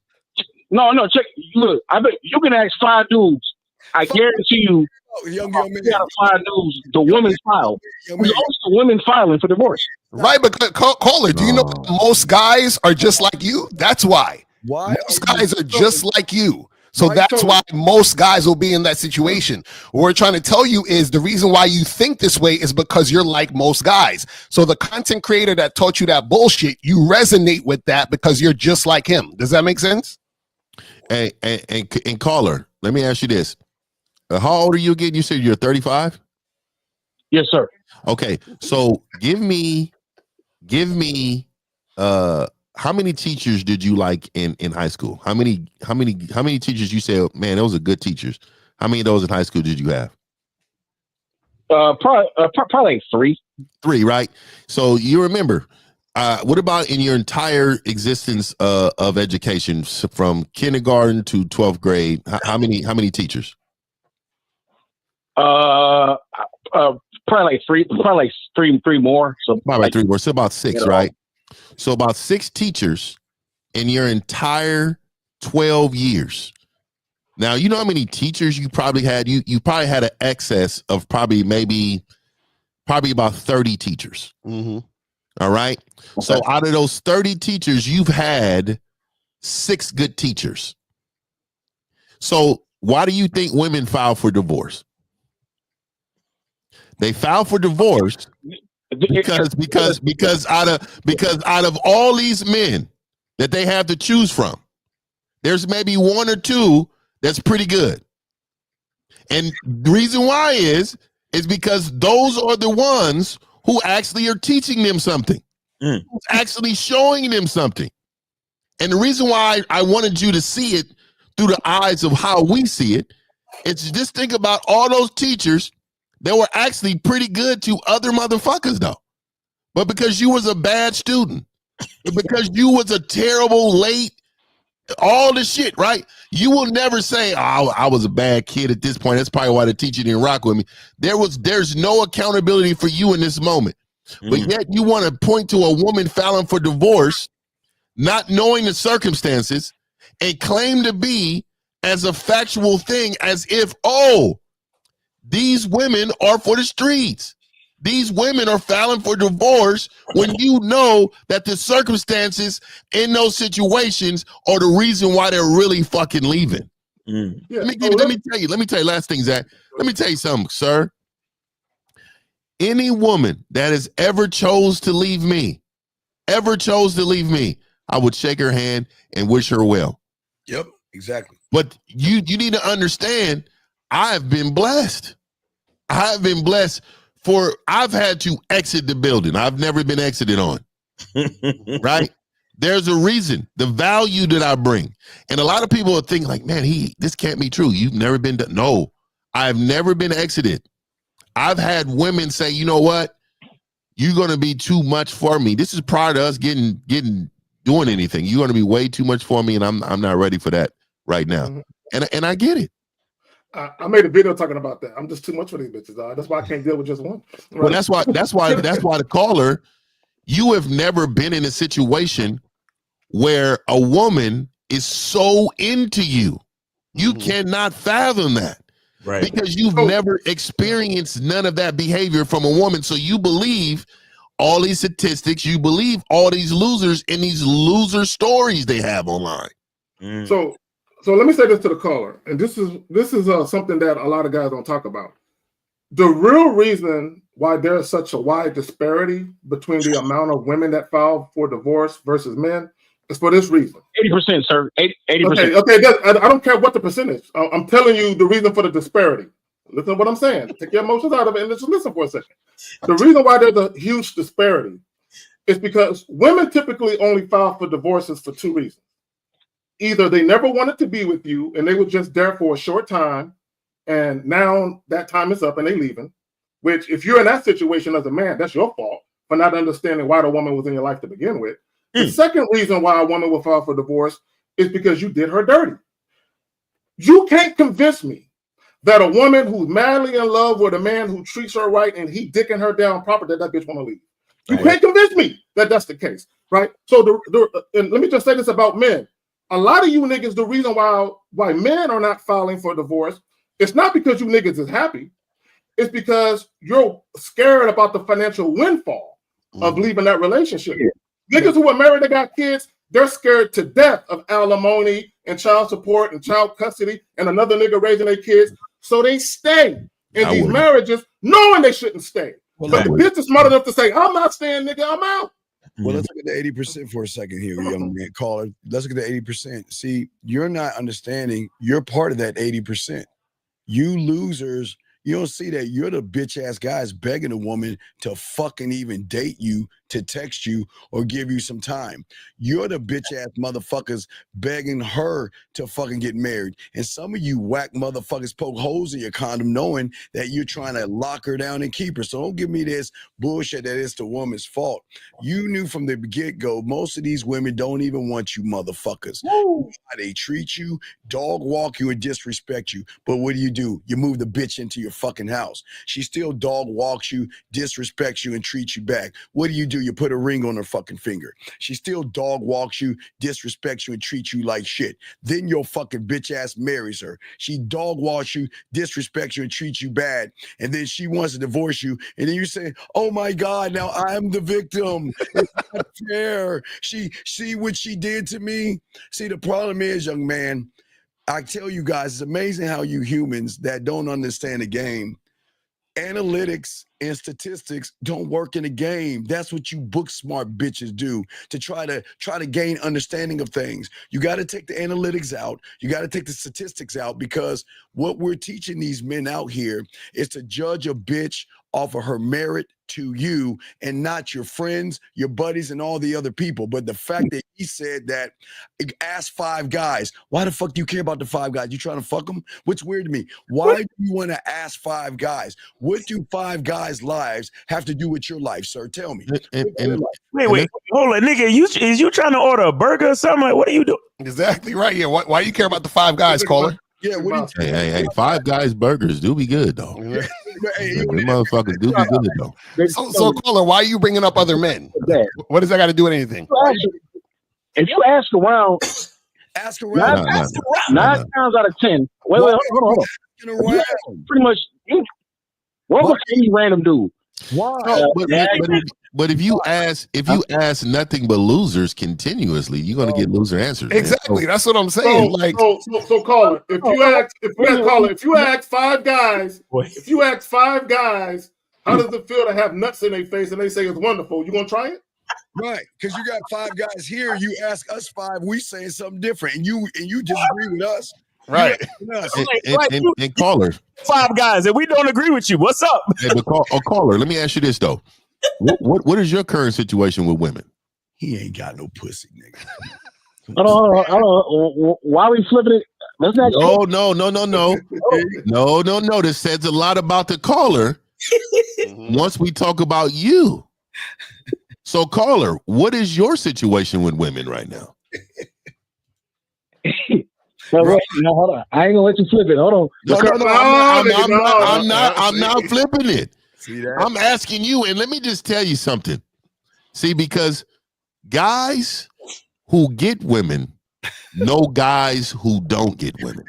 No. Check. Look, I bet you can ask 5 dudes. I guarantee you. Young man. You got 5 dudes. The women file. The women filing for divorce. Right, but caller, do you know most guys are just like you? That's why. Why? Most guys are just like you. So that's why most guys will be in that situation. What we're trying to tell you is the reason why you think this way is because you're like most guys. So the content creator that taught you that bullshit, you resonate with that because you're just like him. Does that make sense? Hey, and caller, let me ask you this. How old are you again? You said you're 35? Yes, sir. Okay. So give me how many teachers did you like in high school? How many teachers you said, man, those are good teachers? How many of those in high school did you have? Probably like 3. 3, right? So you remember, what about in your entire existence of education from kindergarten to 12th grade? How many teachers? Probably like 3. Probably like 3 more. So probably like 3 more. So about 6, right? So about 6 teachers in your entire 12 years. Now, you know how many teachers you probably had? You probably had an excess of probably about 30 teachers. Mm-hmm. All right. Okay. So out of those 30 teachers, you've had 6 good teachers. So why do you think women file for divorce? They file for divorce because out of all these men that they have to choose from, there's maybe 1 or 2 that's pretty good. And the reason why is because those are the ones who actually are teaching them something, who's actually showing them something. And the reason why I wanted you to see it through the eyes of how we see it, it's just think about all those teachers that were actually pretty good to other motherfuckers though. But because you was a bad student, because you was a terrible late, all the shit, right? You will never say, oh, I was a bad kid at this point. That's probably why the teacher didn't rock with me. There's no accountability for you in this moment. But yet you want to point to a woman filing for divorce, not knowing the circumstances, and claim to be as a factual thing as if, oh, these women are for the streets. These women are filing for divorce when you know that the circumstances in those situations are the reason why they're really fucking leaving. Yeah. Let me tell you last thing, Zach. Let me tell you something, sir. Any woman that has ever chose to leave me, I would shake her hand and wish her well. Yep, exactly. But you need to understand, I've been blessed. I've been blessed. I've had to exit the building. I've never been exited on. Right? There's a reason, the value that I bring. And a lot of people are thinking like, man, this can't be true. You've never been done. No, I've never been exited. I've had women say, you know what? You're going to be too much for me. This is prior to us doing anything. You're going to be way too much for me. And I'm not ready for that right now. Mm-hmm. And I get it. I made a video talking about that. I'm just too much for these bitches. That's why I can't deal with just one. Right? Well, that's why the caller, you have never been in a situation where a woman is so into you. You cannot fathom that. Right. Because you've never experienced none of that behavior from a woman. So you believe all these statistics, you believe all these losers and these loser stories they have online. So let me say this to the caller, and this is something that a lot of guys don't talk about. The real reason why there's such a wide disparity between the amount of women that file for divorce versus men is for this reason. 80%, sir. 80%. Okay. I don't care what the percentage. I'm telling you the reason for the disparity. Listen to what I'm saying. Take your emotions out of it and just listen for a second. The reason why there's a huge disparity is because women typically only file for divorces for 2 reasons. Either they never wanted to be with you and they were just there for a short time, and now that time is up and they leaving, which if you're in that situation as a man, that's your fault for not understanding why the woman was in your life to begin with. The second reason why a woman will file for divorce is because you did her dirty. You can't convince me that a woman who's madly in love with a man who treats her right and he dicking her down proper, that bitch want to leave. You can't convince me that that's the case, right? So and let me just say this about men. A lot of you niggas, the reason why men are not filing for divorce, it's not because you niggas is happy. It's because you're scared about the financial windfall of leaving that relationship. Niggas who are married, they got kids, they're scared to death of alimony and child support and child custody and another nigga raising their kids. So they stay in these marriages knowing they shouldn't stay. But the bitch is smart enough to say, I'm not staying, nigga, I'm out. Well, let's look at the 80% for a second here, young man caller. Let's look at the 80%. See, you're not understanding. You're part of that 80%. You losers, you don't see that you're the bitch ass guys begging a woman to fucking even date you, to text you, or give you some time. You're the bitch ass motherfuckers begging her to fucking get married. And some of you whack motherfuckers poke holes in your condom knowing that you're trying to lock her down and keep her. So don't give me this bullshit that it's the woman's fault. You knew from the get-go, most of these women don't even want you motherfuckers. They treat you, dog walk you, and disrespect you. But what do? You move the bitch into your fucking house. She still dog walks you, disrespects you, and treats you back. What do? do? You put a ring on her fucking finger. She still dog walks you, disrespects you, and treats you like shit. Then your fucking bitch ass marries her. She dog walks you, disrespects you, and treats you bad. And then she wants to divorce you. And then you say, oh my God, now I'm the victim. It's not fair. She see what she did to me. See, the problem is, young man, I tell you guys, it's amazing how you humans that don't understand the game, analytics and statistics don't work in a game. That's what you book smart bitches do to try to gain understanding of things. You got to take the analytics out. You got to take the statistics out, because what we're teaching these men out here is to judge a bitch off of her merit to you and not your friends, your buddies, and all the other people. But the fact that he said that, ask 5 guys. Why the fuck do you care about the 5 guys? You trying to fuck them? What's weird to me? Why do you want to ask 5 guys? What do 5 guys' lives have to do with your life, sir? Tell me. Wait, hold on, nigga. Is you trying to order a burger or something? Like, what are you doing? Exactly right. Yeah. Why you care about the 5 guys, caller? Yeah. What do you Hey, 5 Guys burgers do be good though. Them motherfuckers do be good though. So caller, why are you bringing up other men? What does that got to do with anything? If you ask around, ask around. 9 times out of 10. Wait, hold on. Pretty much, what was any random dude? Why? No, but if you ask nothing but losers continuously, you're gonna get loser answers. Exactly. That's what I'm saying. So caller, if you ask 5 guys, how does it feel to have nuts in their face and they say it's wonderful? You gonna try it? Right, because you got 5 guys here. You ask us 5, we saying something different, and you disagree with us. Right. And caller, 5 guys, and we don't agree with you. What's up? Hey, but caller, let me ask you this though. What is your current situation with women? He ain't got no pussy, nigga. Hold on. Why are we flipping it? Let's not. No. This says a lot about the caller. Once we talk about you. So, caller, what is your situation with women right now? No, hold on. I ain't gonna let you flip it. Hold on. I'm not flipping it. See that? I'm asking you, and let me just tell you something. See, because guys who get women know guys who don't get women.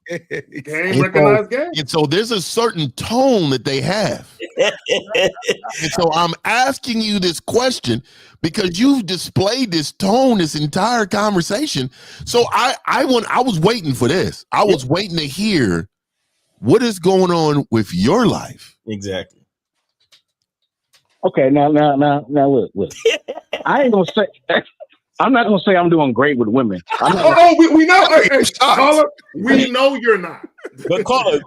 Game recognized game. And so there's a certain tone that they have. And so I'm asking you this question because you've displayed this tone this entire conversation. So I was waiting for this. I was waiting to hear what is going on with your life. Exactly. Okay, now look. I ain't gonna say. I'm not gonna say I'm doing great with women. We know. Hey, caller, we know you're not. But caller, you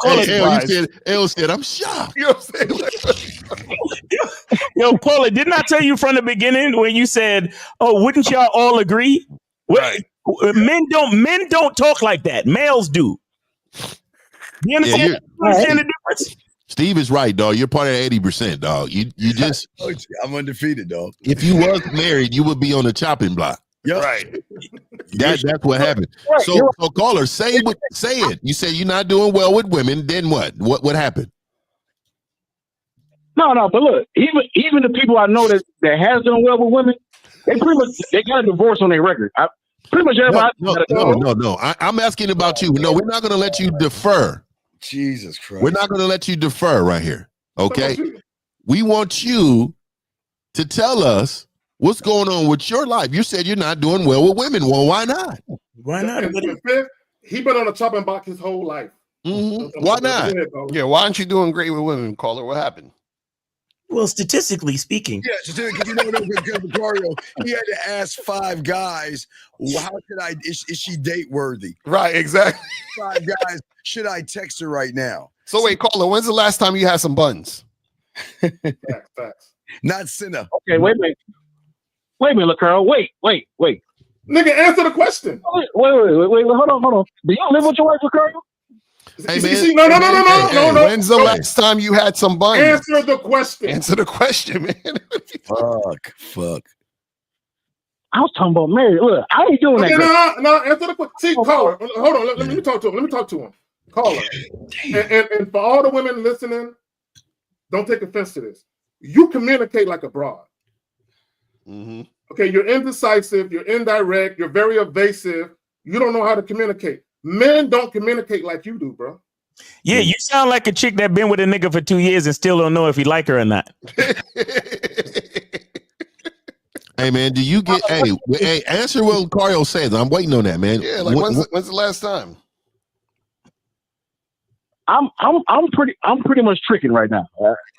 said I'm shocked. You know what I'm saying? Yo, caller, didn't I tell you from the beginning when you said, "Oh, wouldn't y'all all agree?" Right. Men don't talk like that. Males do. You understand? Understand the difference? Steve is right, dog. You're part of 80%, dog. You just. I'm undefeated, dog. If you was married, you would be on the chopping block. Yep. Right. That's what happened. So caller, say it. You say you're not doing well with women. Then what? What happened? No. But look, even the people I know that has done well with women, they got a divorce on their record. Pretty much everybody. No. I'm asking about you. No, we're not going to let you defer. Jesus Christ. We're not going to let you defer right here. Okay. We want you to tell us what's going on with your life. You said you're not doing well with women. Well, why not? Why not? He been on a chopping block his whole life. Mm-hmm. Why not? Yeah, why aren't you doing great with women, caller? What happened? Well, statistically speaking. Yeah, statistically, because Mario, he had to ask 5 guys, how should is she date worthy? Right, exactly. 5 guys, should I text her right now? So wait, caller, when's the last time you had some buns? Facts. Not Cinna. Okay, wait a minute, look, Carl. Wait. Nigga, answer the question. Wait, hold on. Do you live with your wife, Carl? Hey, man. No. When's the last time you had some buns? Answer the question. Answer the question, man. Fuck. I was talking about marriage. Look, I ain't doing that. No, answer the question. See, caller, hold on. Let me talk to him. Caller. And for all the women listening, don't take offense to this. You communicate like a broad. Mm-hmm. Okay, you're indecisive, you're indirect, you're very evasive. You don't know how to communicate. Men don't communicate like you do, bro. Yeah, you sound like a chick that been with a nigga for 2 years and still don't know if he like her or not. Hey man, do you get? Hey, answer what Cario says. I'm waiting on that, man. Yeah, like when's the last time? I'm pretty much tricking right now.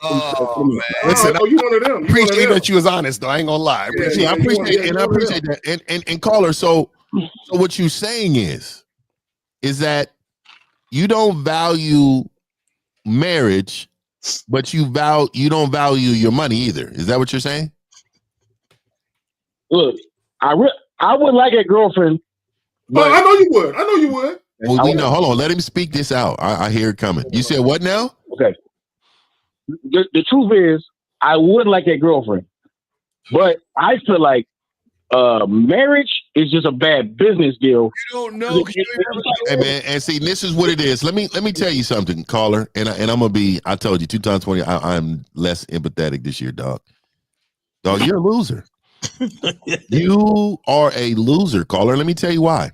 Oh man! Listen, you one of them? Appreciate that you was honest though. I ain't gonna lie. I appreciate that. And caller. So what you saying is that you don't value marriage, but you don't value your money either. Is that what you're saying? Look, I would like a girlfriend. But I know you would. I know you would. Well, we know. Hold on. Let him speak this out. I hear it coming. You said what now? Okay. The truth is, I would like a girlfriend, but I feel like marriage is just a bad business deal. You don't know. Hey man, and see, this is what it is. Let me tell you something, caller. And I'm gonna be. I told you 2 times 20. I'm less empathetic this year, dog. Dog, you're a loser. You are a loser, caller. Let me tell you why.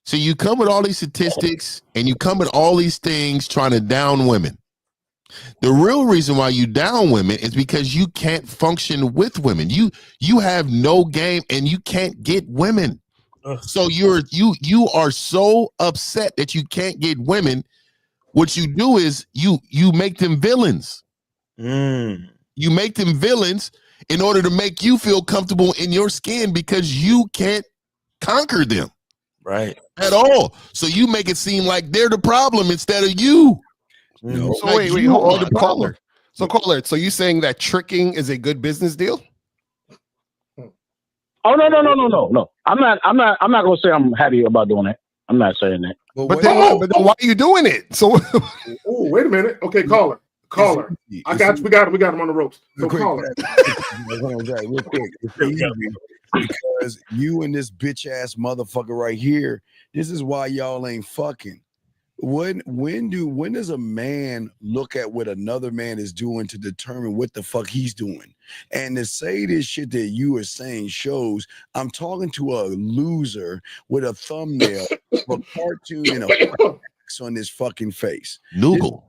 So you come with all these statistics and you come with all these things trying to down women. The real reason why you down women is because you can't function with women. You have no game and you can't get women. So you are so upset that you can't get women. What you do is you make them villains. You make them villains in order to make you feel comfortable in your skin because you can't conquer them. Right. At all. So you make it seem like they're the problem instead of you. No. So wait, hold on, caller. So caller, so you saying that tricking is a good business deal? Oh no. I'm not gonna say I'm happy about doing that. I'm not saying that. But then why are you doing it? So wait a minute. Okay, caller. I got you. We got him on the ropes. So caller. Real quick. It's easy because you and this bitch ass motherfucker right here. This is why y'all ain't fucking. When does a man look at what another man is doing to determine what the fuck he's doing? And to say this shit that you are saying shows I'm talking to a loser with a thumbnail of a cartoon and a on his fucking face. Noogle.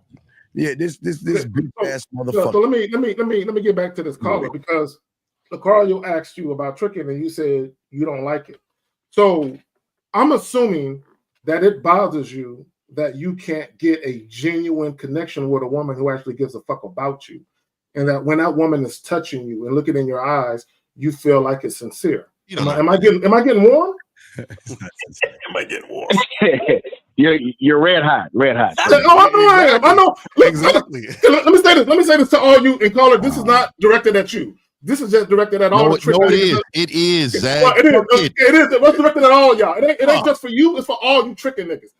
This bitch ass motherfucker. So let me get back to this caller because Lucario asked you about tricking and you said you don't like it. So I'm assuming that it bothers you that you can't get a genuine connection with a woman who actually gives a fuck about you, and that when that woman is touching you and looking in your eyes, you feel like it's sincere. Am I getting warm? Am I getting warm? You're red hot. I know. Exactly. Let me say this to all you and caller. This is not directed at you. This is just directed at all the trick. It is. Zach. Well, it is. It's directed at all y'all. It ain't just for you. It's for all you tricking niggas.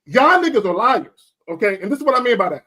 Y'all niggas are liars. Okay, and this is what I mean by that.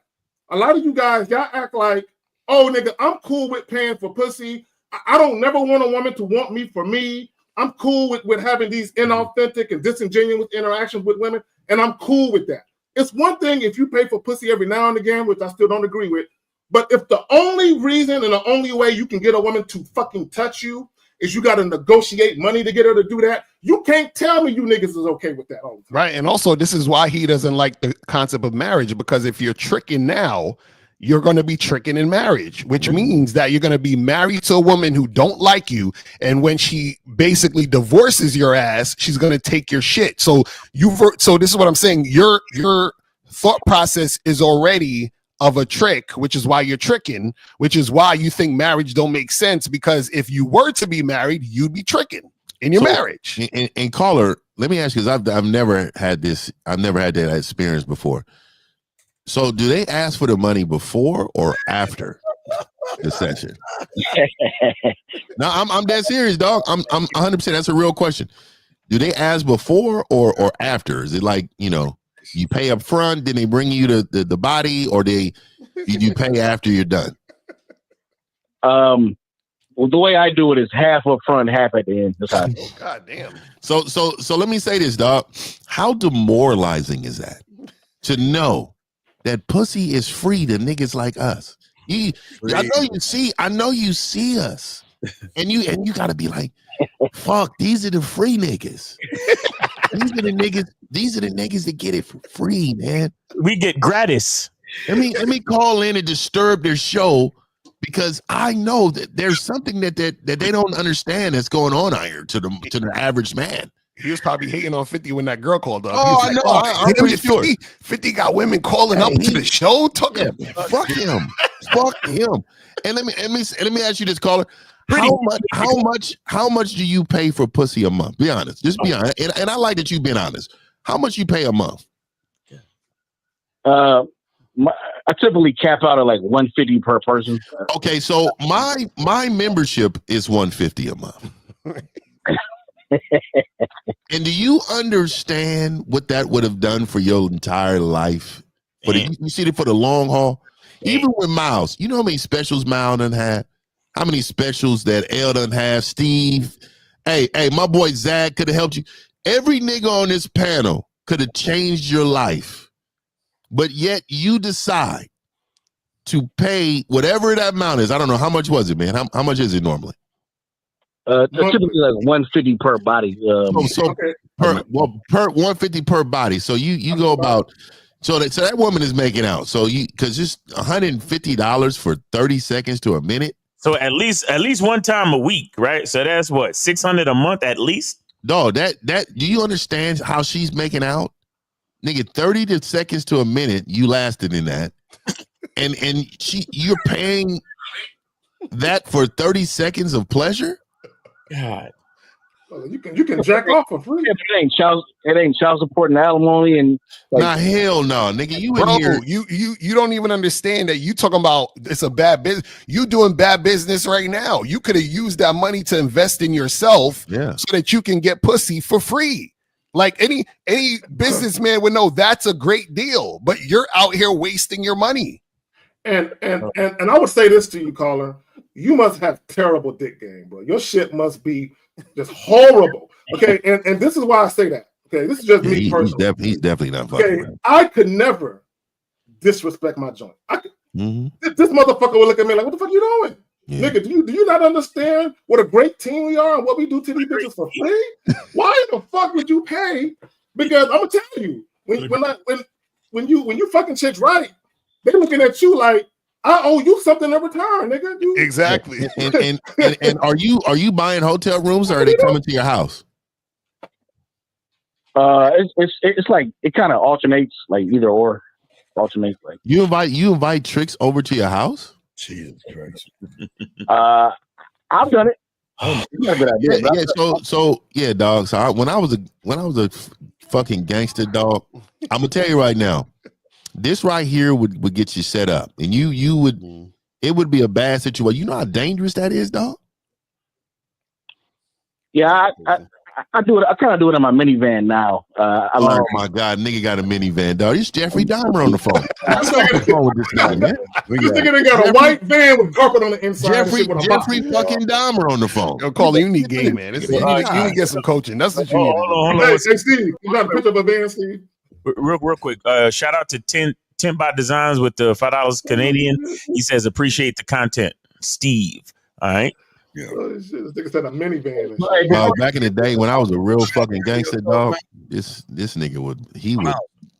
A lot of you guys, y'all act like, oh nigga, I'm cool with paying for pussy. I don't never want a woman to want me for me. I'm cool with having these inauthentic and disingenuous interactions with women, and I'm cool with that. It's one thing if you pay for pussy every now and again, which I still don't agree with. But if the only reason and the only way you can get a woman to fucking touch you is you got to negotiate money to get her to do that, you can't tell me you niggas is okay with that all the time. Right. And also, this is why he doesn't like the concept of marriage, because if you're tricking now, you're going to be tricking in marriage, which means that you're going to be married to a woman who don't like you. And when she basically divorces your ass, she's going to take your shit. So this is what I'm saying. Your thought process is already of a trick, which is why you're tricking, which is why you think marriage don't make sense, because if you were to be married, you'd be tricking in your marriage. And caller, let me ask you, because I've never had this, I've never had that experience before. So do they ask for the money before or after the session? No, I'm dead serious, dog. I'm 100%. That's a real question. Do they ask before or after? Is it like, you pay up front, then they bring you the body, or you pay after you're done? Well, the way I do it is half up front, half at the end. Oh, God damn. So let me say this, dog. How demoralizing is that to know that pussy is free to niggas like us? I know you see us. And you gotta be like, fuck, these are the free niggas. These are the niggas that get it for free, man. We get gratis. Let me call in and disturb their show because I know that there's something that they don't understand that's going on out here to the average man. He was probably hating on 50 when that girl called up. Oh, I know. I'm pretty sure. 50 got women calling up to the show talking. Fuck him. Fuck him. And let me ask you this, caller. How much do you pay for pussy a month? Be honest. Just be honest. And I like that you've been honest. How much you pay a month? I typically cap out at like $150 per person. Okay, so my membership is $150 a month. And do you understand what that would have done for your entire life? For you see it for the long haul? Even with Miles, you know how many specials Miles done had? How many specials that L done have? Steve, hey, my boy Zach could have helped you. Every nigga on this panel could have changed your life, but yet you decide to pay whatever that amount is. I don't know, how much was it, man? How much is it normally? Typically like $150 per body. Per $150 per body. So you go about so that woman is making out. So because just $150 for 30 seconds to a minute. So at least one time a week, right? So that's what, $600 a month at least? No, that do you understand how she's making out? Nigga, 30 seconds to a minute, you lasted in that. And you're paying that for 30 seconds of pleasure? God. Well, you can jack off for free. It ain't child support and alimony and nah, hell no, nigga. You don't even understand that you talking about it's a bad business. You doing bad business right now. You could have used that money to invest in yourself so that you can get pussy for free. Like any businessman would know that's a great deal, but you're out here wasting your money. And I would say this to you, caller. You must have terrible dick game, bro. Your shit must be just horrible. Okay, and this is why I say that. Okay, this is just me personally. He's definitely not fucking. Okay, I could never disrespect my joint. This motherfucker would look at me like, "What the fuck you doing, nigga? Do you not understand what a great team we are and what we do to these bitches for free? Why the fuck would you pay? Because I'm gonna tell you, when you fucking chicks right, they looking at you like, I owe you something in return, nigga. Exactly. And are you buying hotel rooms or are they coming to your house? It's like it kind of alternates, like either or alternates. Like you invite tricks over to your house? Jesus Christ. I've done it. It's not a good idea. So yeah, dog. So when I was a fucking gangster, dog, I'm gonna tell you right now. This right here would get you set up, and you would it would be a bad situation. You know how dangerous that is, dog. Yeah, I do it. I kind of do it in my minivan now. Oh my God, nigga got a minivan, dog. It's Jeffrey Dahmer on the phone. What's wrong with this guy, man? This nigga got a white van with carpet on the inside. Jeffrey fucking Dahmer on the phone. Yo, Colin, you need game, man. You need to get some coaching. That's what you need. Hold on. Hey, Steve, you got a picture of a van, Steve? Real quick. Shout out to 10 Bot Designs with the $5 Canadian. He says appreciate the content, Steve. All right. Yeah. Oh, shit, this nigga said a minivan. Back in the day when I was a real fucking gangster, dog, this nigga would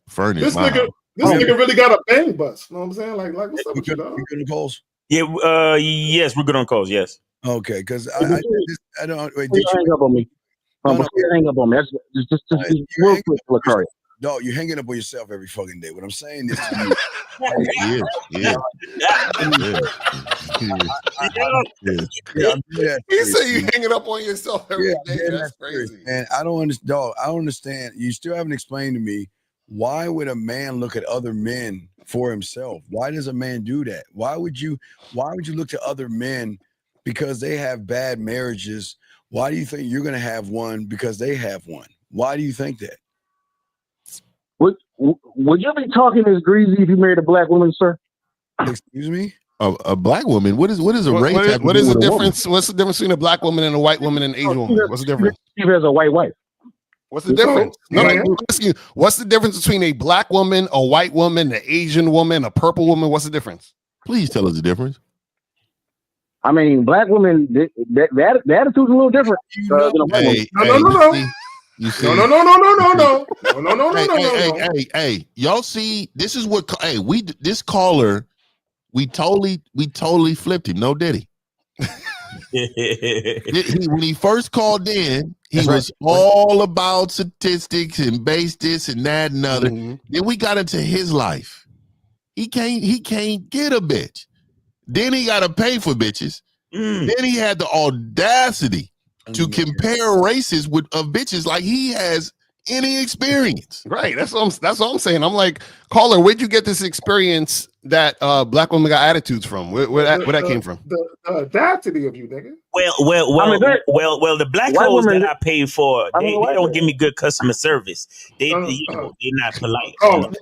furnish this my nigga. house. This nigga really got a bang bust. You know what I'm saying? Like what's up with you, dog? You good on calls? Yeah. Yes, we're good on calls. Yes. Okay, because I don't wait. Did you hang up on me? Hang up on me. That's just real quick, Lacari. No, you're hanging up on yourself every fucking day. What I'm saying is to you. He said you hanging up on yourself every day. That's crazy. And I don't understand. Dog, I don't understand. You still haven't explained to me why would a man look at other men for himself? Why does a man do that? Why would you look to other men because they have bad marriages? Why do you think you're going to have one because they have one? Why do you think that? Would you be talking as greasy if you married a black woman, sir? Excuse me? A black woman? What is a race? What is the difference? What's the difference between a black woman and a white woman and an Asian woman? What's the difference? Steve has a white wife. What's the difference? No, I'm asking you, what's the difference between a black woman, a white woman, an Asian woman, a purple woman? What's the difference? Please tell us the difference. I mean, black women, the attitude's a little different. You see? No. Hey, y'all see? This is what. Hey, this caller, we totally flipped him. No, did he? When he first called in, he was all about statistics and base this and that and other. Then we got into his life. He can't get a bitch. Then he got to pay for bitches. Then he had the audacity to compare races of bitches like he has any experience. Right. That's what I'm saying. I'm like, caller, where'd you get this experience that black women got attitudes from? Where that came from? The audacity of you, nigga. Well, the black hoes that I pay for, they don't give me good customer service. They're not polite.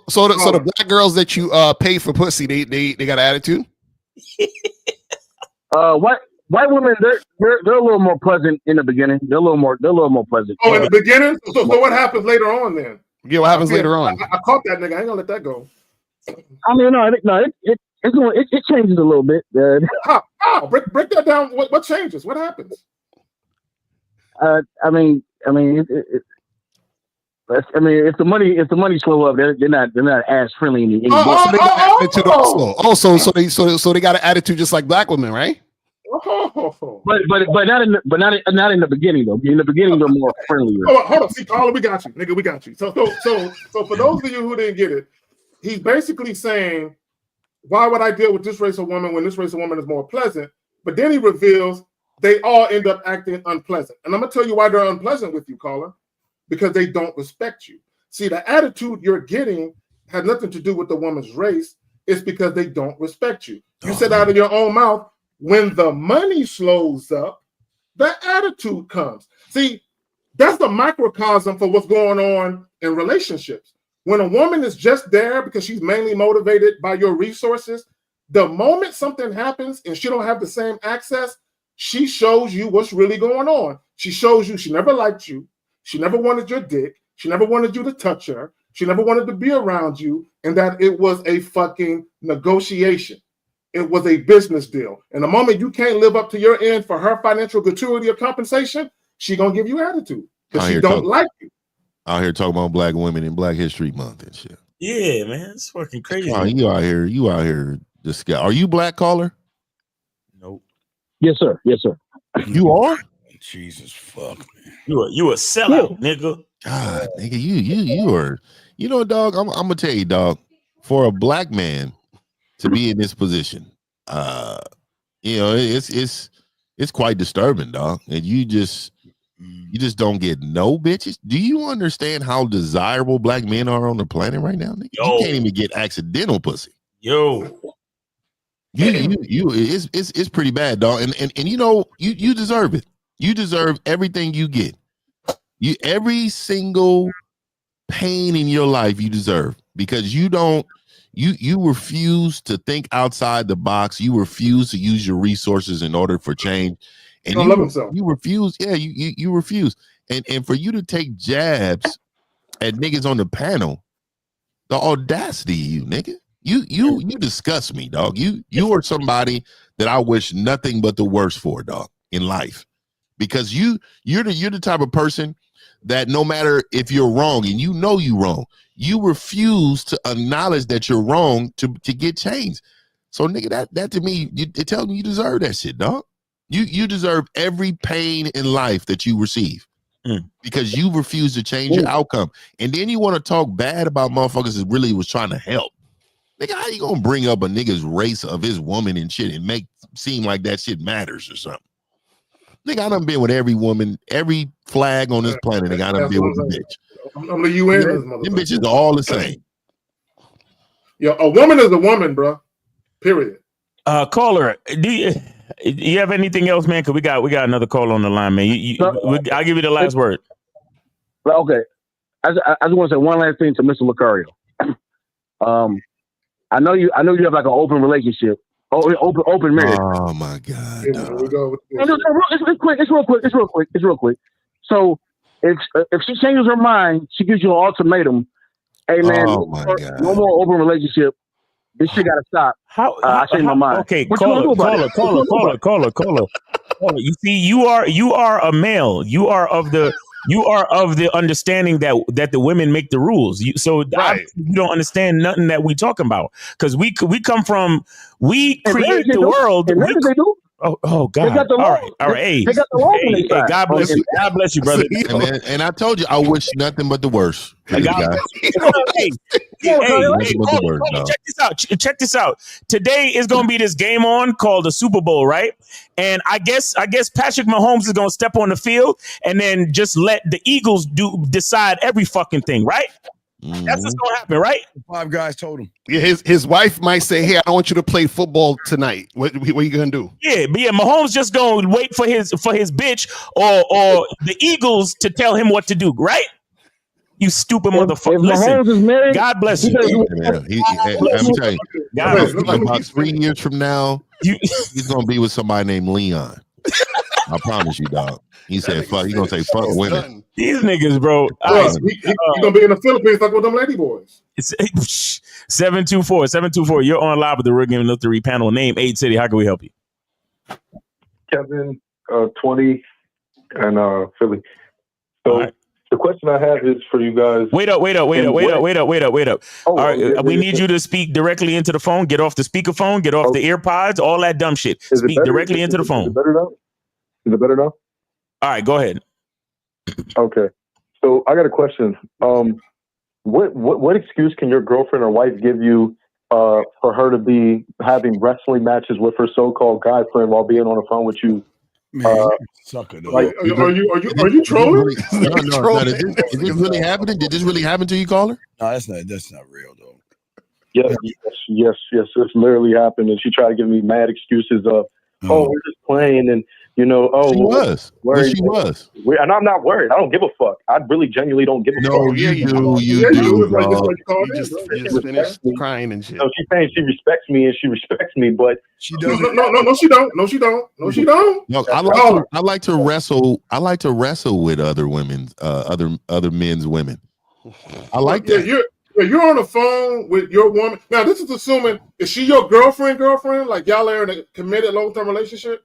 So the black girls that you pay for pussy, they got an attitude? White women, they're a little more pleasant in the beginning. They're a little more pleasant. Oh, in the beginning? So what happens later on then? Yeah, what happens later on? I caught that nigga. I ain't gonna let that go. I mean, it changes a little bit. How? Break that down. What changes? What happens? I mean, if the money slow up, they're not as friendly anymore. So they got an attitude just like black women, right? But not in the beginning though. In the beginning, they're more friendlier. Hold on, see, caller, we got you, nigga, we got you. So for those of you who didn't get it, he's basically saying, why would I deal with this race of woman when this race of woman is more pleasant? But then he reveals they all end up acting unpleasant, and I'm gonna tell you why they're unpleasant with you, caller, because they don't respect you. See, the attitude you're getting had nothing to do with the woman's race. It's because they don't respect you. You said out of your own mouth, when the money slows up, the attitude comes. See, that's the microcosm for what's going on in relationships. When a woman is just there because she's mainly motivated by your resources, the moment something happens and she don't have the same access, she shows you what's really going on. She shows you she never liked you. She never wanted your dick. She never wanted you to touch her. She never wanted to be around you, and that it was a fucking negotiation. It was a business deal. And the moment you can't live up to your end for her financial gratuity or compensation, she gonna give you attitude because she don't like you. Out here talking about black women in Black History Month and shit. Yeah, man, it's fucking crazy. You out here. This guy. Are you black, caller? Nope. Yes, sir. You are? Jesus fuck, man. You a sellout, nigga. God, nigga, you are. You know, dog. I'm gonna tell you, dog. For a black man to be in this position, it's quite disturbing, dog. And you just don't get no bitches. Do you understand how desirable black men are on the planet right now? Nigga? You can't even get accidental pussy. It's pretty bad, dog. And you know, you deserve it. You deserve everything you get. Every single pain in your life you deserve, because you refuse to think outside the box. You refuse to use your resources in order for change. And you refuse. Yeah, you refuse. And for you to take jabs at niggas on the panel, the audacity of you, nigga. You disgust me, dog. You are somebody that I wish nothing but the worst for, dog, in life. Because you're the type of person that no matter if you're wrong and you know you're wrong, you refuse to acknowledge that you're wrong to get change. So nigga, that to me, it tells me you deserve that shit, dog. You deserve every pain in life that you receive because you refuse to change your outcome. And then you want to talk bad about motherfuckers that really was trying to help. Nigga, how you gonna bring up a nigga's race of his woman and shit and make seem like that shit matters or something? Nigga, I done been with every woman, every flag on this planet. Nigga, I done been with the bitch. I'm the UN. Them bitches are all the same. Yo, a woman is a woman, bro. Period. Caller, do you have anything else, man? Cause we got another call on the line, man. I'll give you the last word. Okay, I just want to say one last thing to Mr. Lucario. I know you have like an open relationship, open marriage. Oh my God! Here we go. It's real quick. So if she changes her mind, she gives you an ultimatum. Hey man, no more open relationship. This shit gotta stop. I changed my mind. Okay, What you gonna do about it? caller. You see, you are a male. You are of the understanding that the women make the rules. You don't understand nothing that we talking about, because we come from, we create the world. They do. Oh God! They got the All law. right. They got the law on their Hey, side. God bless you. God bless you, brother. And I told you, I wish nothing but the worst for this God guy. bless you. Hey, caller, check this out. Today is going to be this game on called the Super Bowl, right? And I guess Patrick Mahomes is going to step on the field and then just let the Eagles decide every fucking thing, right? That's what's going to happen, right? 5 guys told him. Yeah, his wife might say, "Hey, I don't want you to play football tonight. What are you gonna do?" Yeah, Mahomes just gonna wait for his bitch or the Eagles to tell him what to do, right? You stupid motherfucker! Listen, married, God bless you. I'm telling you, about 3 years from now, he's gonna be with somebody named Leon. I promise you, dog. He said, "Fuck." He's gonna say, "Fuck women." These niggas, bro. He gonna be in the Philippines like with them lady boys. 724. You're on live with the Real Game No 3 panel. Name 8 City. How can we help you? Kevin, 20, and Philly. So the question I have is for you guys. Wait up. All right, we need you to speak directly into the phone. Get off the speakerphone. Get off the earpods. All that dumb shit. Speak directly into the phone. Is it better now? Is it better now? All right, go ahead. Okay. So I got a question. What excuse can your girlfriend or wife give you for her to be having wrestling matches with her so-called guy friend while being on the phone with you? Sucker. Like, are you trolling? No. Is this really happening? Did this really happen to you, caller? No, that's not real though. Yes. It's literally happened, and she tried to give me mad excuses of, we're just playing, and she was. Worried. She was. And I'm not worried. I don't give a fuck. I really genuinely don't give a fuck. No, you do, bro. You just finished crying and shit. No, she's saying she respects me and she respects me, but she doesn't. No, she don't. No, she don't. No, I like to wrestle. I like to wrestle with other women's, other men's women. I like that. You're on the phone with your woman. Now, this is assuming, is she your girlfriend? Like y'all are in a committed long-term relationship?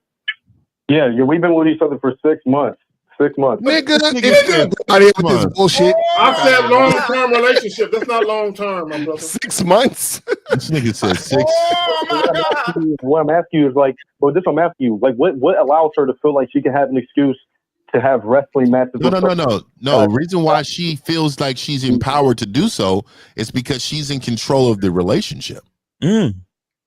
Yeah, we've been with each other for 6 months. 6 months. Nigga, with this bullshit. I said long-term relationship. That's not long-term, my brother. 6 months. This nigga said 6. Oh my God. What I'm asking you is what allows her to feel like she can have an excuse to have wrestling matches? No. The reason why she feels like she's empowered to do so is because she's in control of the relationship.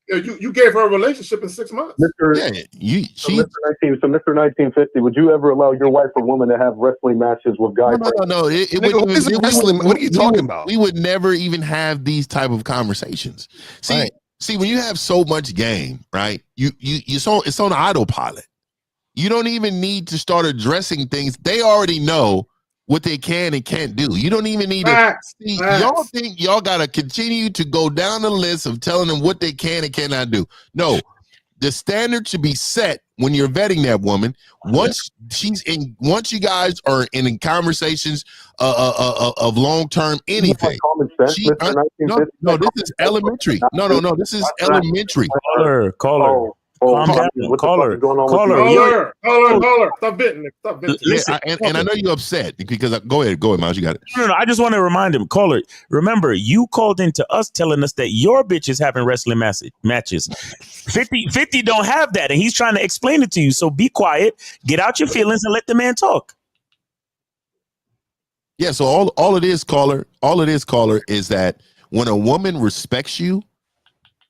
Yeah, you gave her a relationship in 6 months. Mr. 1950, would you ever allow your wife or woman to have wrestling matches with guys? No. What are you talking about? We would never even have these type of conversations. See, when you have so much game, right? It's on autopilot. You don't even need to start addressing things. They already know what they can and can't do. You don't even need to see. Y'all think y'all gotta continue to go down the list of telling them what they can and cannot do. No, the standard should be set when you're vetting that woman. Once you guys are in conversations of long term anything. This is elementary. No, this is elementary. Caller. Calm down, caller. Stop bitting. Yeah, and I know you're upset because go ahead, Miles. You got it. No. I just want to remind him, caller. Remember, you called into us telling us that your bitch is having wrestling matches. 50 don't have that, and he's trying to explain it to you. So be quiet, get out your feelings, and let the man talk. Yeah. So all it is, caller, is that when a woman respects you,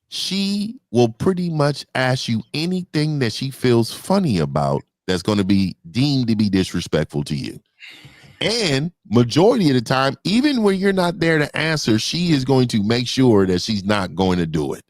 she will pretty much ask you anything that she feels funny about that's going to be deemed to be disrespectful to you. And majority of the time, even when you're not there to answer, she is going to make sure that she's not going to do it.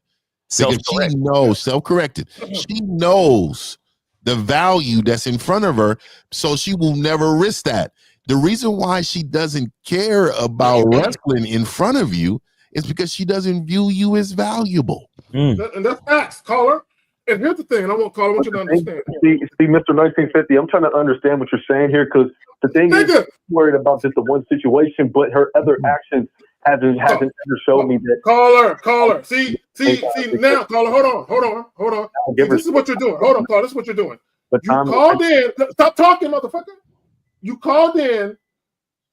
Because she knows, self-corrected, she knows the value that's in front of her, so she will never risk that. The reason why she doesn't care about wrestling in front of you is because she doesn't view you as valuable. And that's facts, caller. And here's the thing, and I want caller, I want you to understand. See, Mr. 1950, I'm trying to understand what you're saying here, because the thing is, I'm worried about just the one situation, but her other actions hasn't ever showed me that. Caller. See now, caller. Hold on. See, this is what you're doing. Hold on, caller. This is what you're doing. You called in. Stop talking, motherfucker. You called in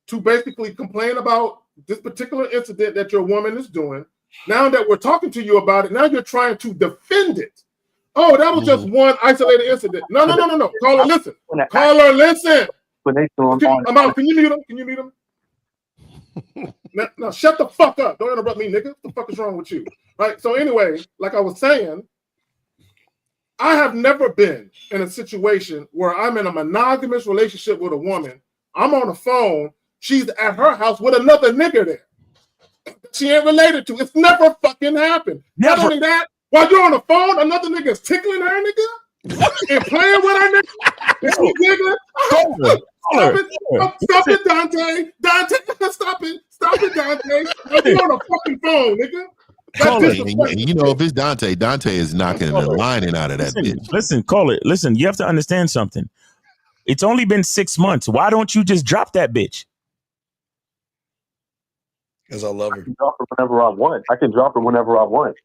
to basically complain about this particular incident that your woman is doing. Now that we're talking to you about it, now you're trying to defend it. Oh, that was just one isolated incident. No. Caller, listen. I'm out. Can you mute him? Now, shut the fuck up. Don't interrupt me, nigga. What the fuck is wrong with you? Right? So anyway, like I was saying, I have never been in a situation where I'm in a monogamous relationship with a woman. I'm on the phone. She's at her house with another nigga there. She ain't related to. It's never fucking happened. Never. Not only that, while you're on the phone, another nigga is tickling her nigga and playing with her nigga. And she giggling. Stop it, Dante. Stop it, Dante. You're on a fucking phone, nigga. And you know, if it's Dante is knocking the lining out of that bitch. Listen, listen, you have to understand something. It's only been 6 months. Why don't you just drop that bitch? Because I love her. I can drop her whenever I want.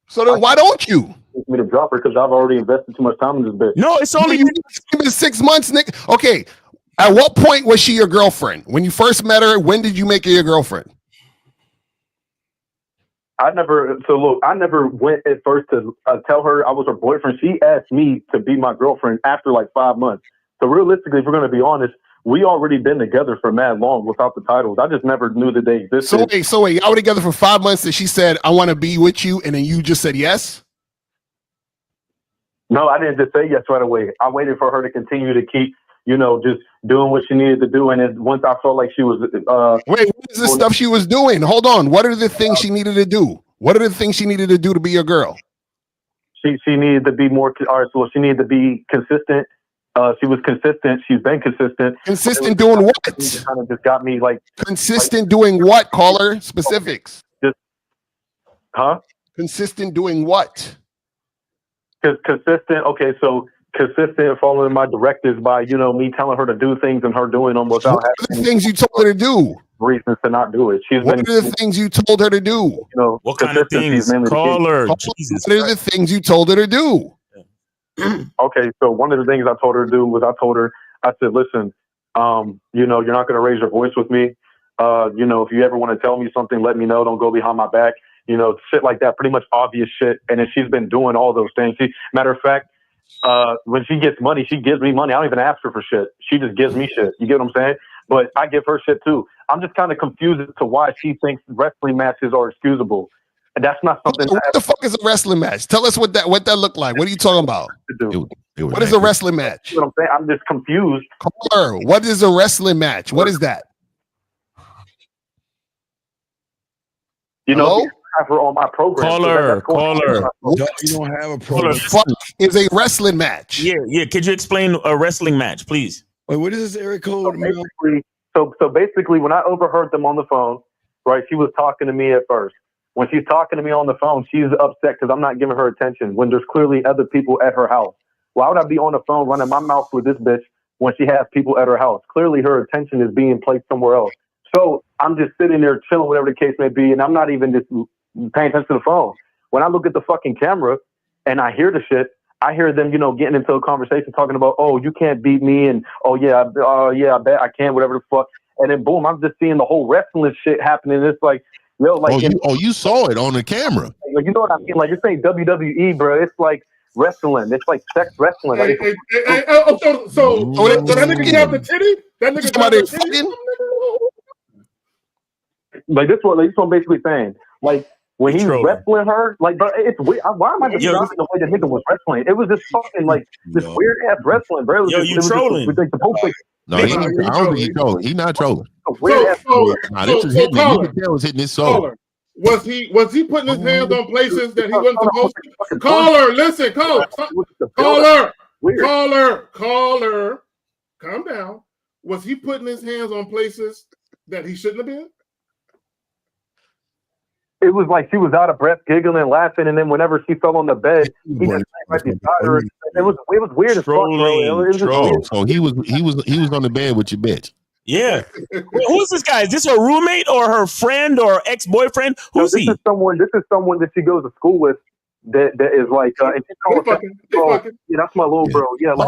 So then why don't you? Me to drop her because I've already invested too much time in this bitch. No, it's only been 6 months, Nick. Okay, at what point was she your girlfriend? When you first met her, when did you make her your girlfriend? I never went at first to tell her I was her boyfriend. She asked me to be my girlfriend after like 5 months. So realistically, if we're going to be honest, we already been together for mad long without the titles. I just never knew that they existed. So wait, y'all were together for 5 months and she said, I want to be with you, and then you just said yes? No, I didn't just say yes right away. I waited for her to continue to keep, just doing what she needed to do. And then once I felt like she was... Wait, what is the stuff she was doing? Hold on. What are the things she needed to do? What are the things she needed to do to be your girl? She needed to be more... All right, so she needed to be consistent. She was consistent. She's been consistent. Consistent doing what? Kind of just got me like... Consistent doing what, caller? Specifics. Consistent doing what? Consistent. Okay, so consistent following my directives by, me telling her to do things and her doing them without what are the things you told her to do? Reasons to not do it. What are the things you told her to do? What kind of things? Caller. Jesus. What are the things you told her to do? Okay, so one of the things I told her to do was I said, listen, you're not going to raise your voice with me. If you ever want to tell me something, let me know. Don't go behind my back. Shit like that, pretty much obvious shit. And then she's been doing all those things. Matter of fact, when she gets money, she gives me money. I don't even ask her for shit. She just gives me shit. You get what I'm saying? But I give her shit too. I'm just kind of confused as to why she thinks wrestling matches are excusable. And that's not something. What the fuck is a wrestling match? Tell us what that looked like. What are you talking about? What is a wrestling match? You know what I'm saying? I'm just confused. Caller, what is a wrestling match? What is that? I have her on my program. Caller. You don't have a program. Fuck is a wrestling match. Yeah. Could you explain a wrestling match, please? Wait, what is this area code? So basically, when I overheard them on the phone, right, she was talking to me at first. When she's talking to me on the phone, she's upset because I'm not giving her attention when there's clearly other people at her house. Why would I be on the phone running my mouth with this bitch when she has people at her house? Clearly her attention is being placed somewhere else. So I'm just sitting there chilling, whatever the case may be, and I'm not even just paying attention to the phone. When I look at the fucking camera and I hear the shit, I hear them, getting into a conversation talking about, oh, you can't beat me, and I bet I can, whatever the fuck. And then boom, I'm just seeing the whole wrestling shit happening. It's like, you saw it on the camera. Like, you know what I mean? Like, this ain't WWE, bro. It's like wrestling. It's like sex wrestling. So that nigga got the titty? That nigga got the titty? Like, this one basically saying, like, when he's wrestling her, like, bro, it's weird. Why am I describing the way the nigga was wrestling? It was just fucking, like, this weird-ass wrestling, bro. You trolling. No, I don't think he's trolling. He's not trolling. This is hitting. You can tell it's hitting his soul. Was he putting his hands on places that he wasn't supposed to? Caller, listen, caller, calm down. Was he putting his hands on places that he shouldn't have been? It was like she was out of breath, giggling, laughing, and then whenever she fell on the bed, he just right beside her. It was weird as fuck, bro. So he was on the bed with your bitch. Yeah. Who's this guy? Is this her roommate or her friend or ex-boyfriend? Who's he? This is someone that she goes to school with. That is like, and she's called, yeah, that's my little bro. Yeah, like,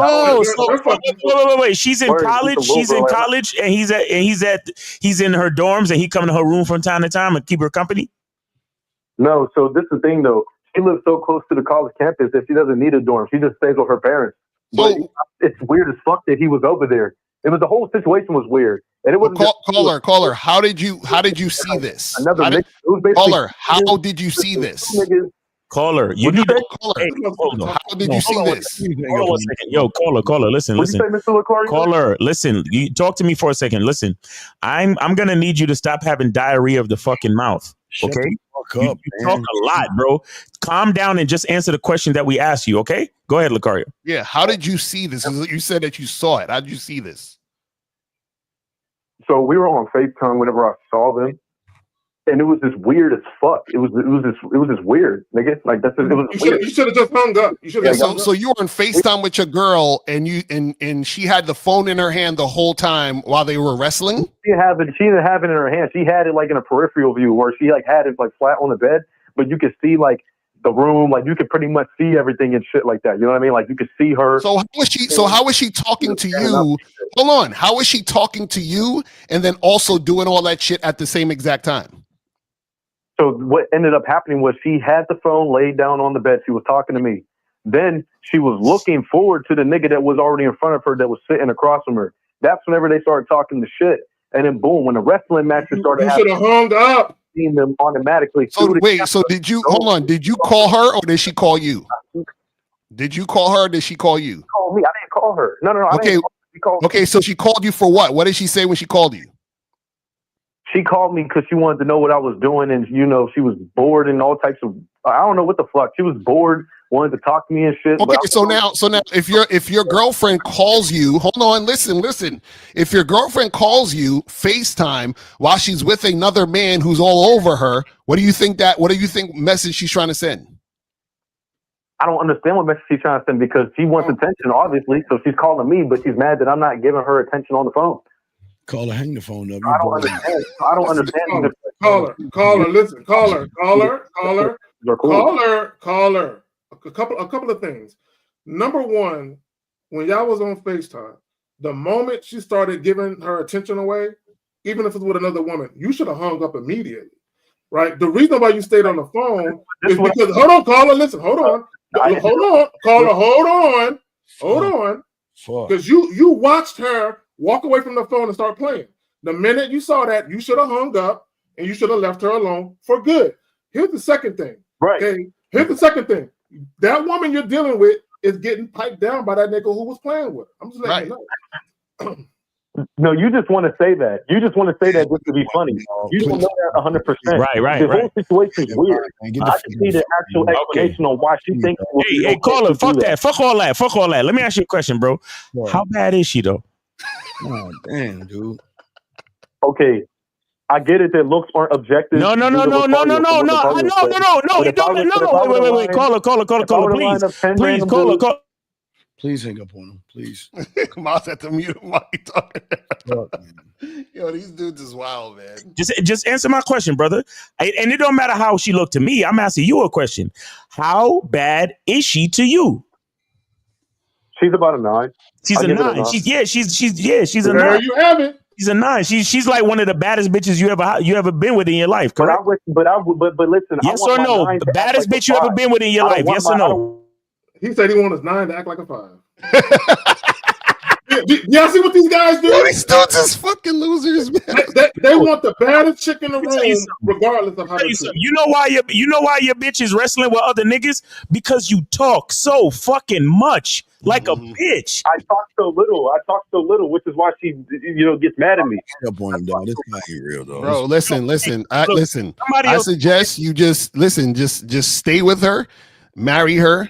Wait. She's in college. She's in college, and he's in her dorms, and he come to her room from time to time and keep her company. No, so this is the thing though. She lives so close to the college campus that she doesn't need a dorm. She just stays with her parents. But it's weird as fuck that he was over there. The whole situation was weird, and it wasn't. Caller. How did you see this? How did you see this? Caller, you need to. Hey, how did you see this? Hold on 1 second. Yo, caller, listen. Caller, listen. You talk to me for a second. Listen, I'm gonna need you to stop having diarrhea of the fucking mouth. Okay, you talk a lot, bro. Calm down and just answer the question that we asked you. Okay, go ahead, Lucario. Yeah, how did you see this? You said that you saw it. How did you see this? So we were on FaceTime whenever I saw them. And it was just weird as fuck. It was just weird, nigga. Like that's it was. You should have just hung up. You should have. So you were on FaceTime with your girl, and she had the phone in her hand the whole time while they were wrestling. She didn't have it in her hand. She had it like in a peripheral view where she like had it like flat on the bed, but you could see like the room, like you could pretty much see everything and shit like that. You know what I mean? Like you could see her. So how was she talking to you? Hold on. How was she talking to you and then also doing all that shit at the same exact time? So what ended up happening was she had the phone laid down on the bed. She was talking to me. Then she was looking forward to the nigga that was already in front of her that was sitting across from her. That's whenever they started talking the shit. And then boom, when the wrestling matches started happening, you should have hung up. Seen them automatically. So wait, so did you hold on? Did you call her or did she call you? Did you call her or did she call you? She called me. I didn't call her. No. Okay. Okay, so she called you for what? What did she say when she called you? She called me because she wanted to know what I was doing, and she was bored and all types of. I don't know what the fuck. She was bored, wanted to talk to me and shit. Okay, so now, if your girlfriend calls you, hold on, listen. If your girlfriend calls you FaceTime while she's with another man who's all over her, what do you think message she's trying to send? I don't understand what message she's trying to send because she wants attention, obviously. So she's calling me, but she's mad that I'm not giving her attention on the phone. Call her, hang the phone up. I don't understand. Caller, listen, caller. A couple of things. Number one, when y'all was on FaceTime, the moment she started giving her attention away, even if it's with another woman, you should have hung up immediately, right? The reason why you stayed on the phone is because hold on, caller, listen, hold on, caller, hold on, because you watched her walk away from the phone and start playing. The minute you saw that, you should have hung up and you should have left her alone for good. Here's the second thing. Right. Okay. Here's the second thing. That woman you're dealing with is getting piped down by that nigga who was playing with her. I'm just letting you know. No, you just want to say that. You just want to say that just to be funny. You don't know that 100%. Right. The whole situation is weird. I just need an actual explanation on why she thinks. Hey, caller, fuck that. Fuck all that. Let me ask you a question, bro. How bad is she though? Oh, damn, dude. Okay, I get it that looks aren't objective. No. Wait. Caller. Please hang up on him, please. Miles at the mute while he talking. Yo, these dudes is wild, man. Just answer my question, brother. And it don't matter how she looked to me. I'm asking you a question. How bad is she to you? She's about a 9. She's a 9. She's a 9. There you have it. She's a 9. She's like one of the baddest bitches you ever been with in your life, correct? But listen. Yes or no? The baddest bitch you ever been with in your life. Yes or no? He said he wants his 9 to act like a 5. Y'all see what these guys do? Yo, these dudes is fucking losers, man. They want the baddest chick in the room, regardless of how they feel. You know why your bitch is wrestling with other niggas? Because you talk so fucking much, like a bitch. I talk so little, which is why she, gets mad at me. Up on him, dog. This not real, though. Bro, listen. I suggest you just stay with her, marry her.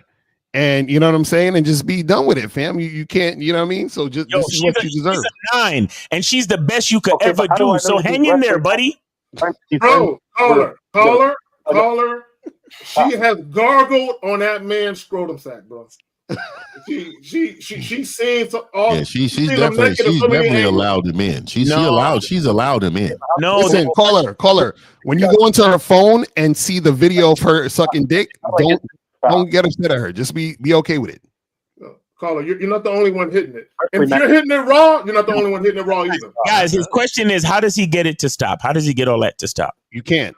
And you know what I'm saying? And just be done with it, fam. You can't, you know what I mean? So this is what you deserve. She's a 9, and she's the best you could ever do. So hang in there, buddy. Bro, caller. She has gargled on that man's scrotum sack, bro. She's seen all. Yeah, she's definitely allowed him in. She's allowed him in. No, listen, caller. When you go into her phone and see the video of her sucking dick, don't get upset at her. Just be okay with it. Caller, you're not the only one hitting it. And if you're hitting it raw, you're not the only one hitting it raw either. Guys, his question is, how does he get it to stop? How does he get all that to stop? You can't.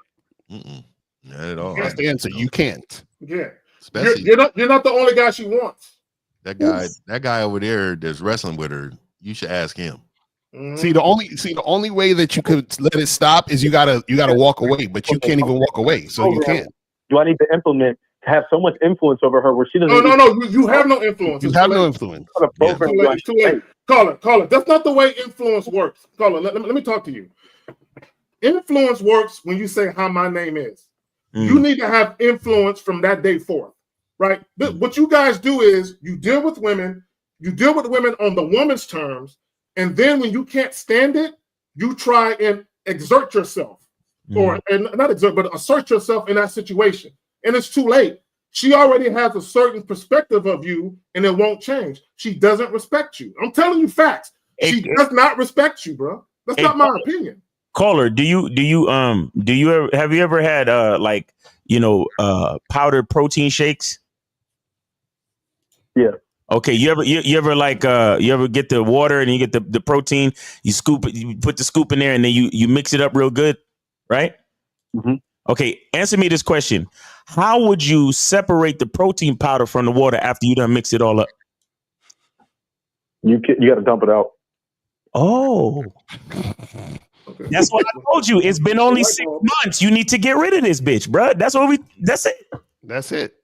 Not at all. That's the answer. You can't. Yeah. Especially You're not the only guy she wants. that guy over there that's wrestling with her. You should ask him. See the only way that you could let it stop is you gotta walk away, but you can't even walk away, so you can't. Do I need to implement to have so much influence over her where she doesn't? No. You have no influence. You have no influence. It's too late. Caller. That's not the way influence works. Caller, let me talk to you. Influence works when you say how my name is. You need to have influence from that day forth, right? What you guys do is you deal with women on the woman's terms, and then when you can't stand it, you try and exert yourself, not exert, but assert yourself in that situation. And it's too late. She already has a certain perspective of you, and it won't change. She doesn't respect you. I'm telling you facts. She does not respect you, bro. That's not my opinion. Caller, have you ever had powdered protein shakes? Yeah. Okay, you ever get the water and you get the protein, you scoop it, you put the scoop in there, and then you mix it up real good, right? Mm-hmm. Okay, answer me this question. How would you separate the protein powder from the water after you done mix it all up? You got to dump it out. Oh. That's what I told you. It's been only 6 months. You need to get rid of this bitch, bro. That's it. That's it.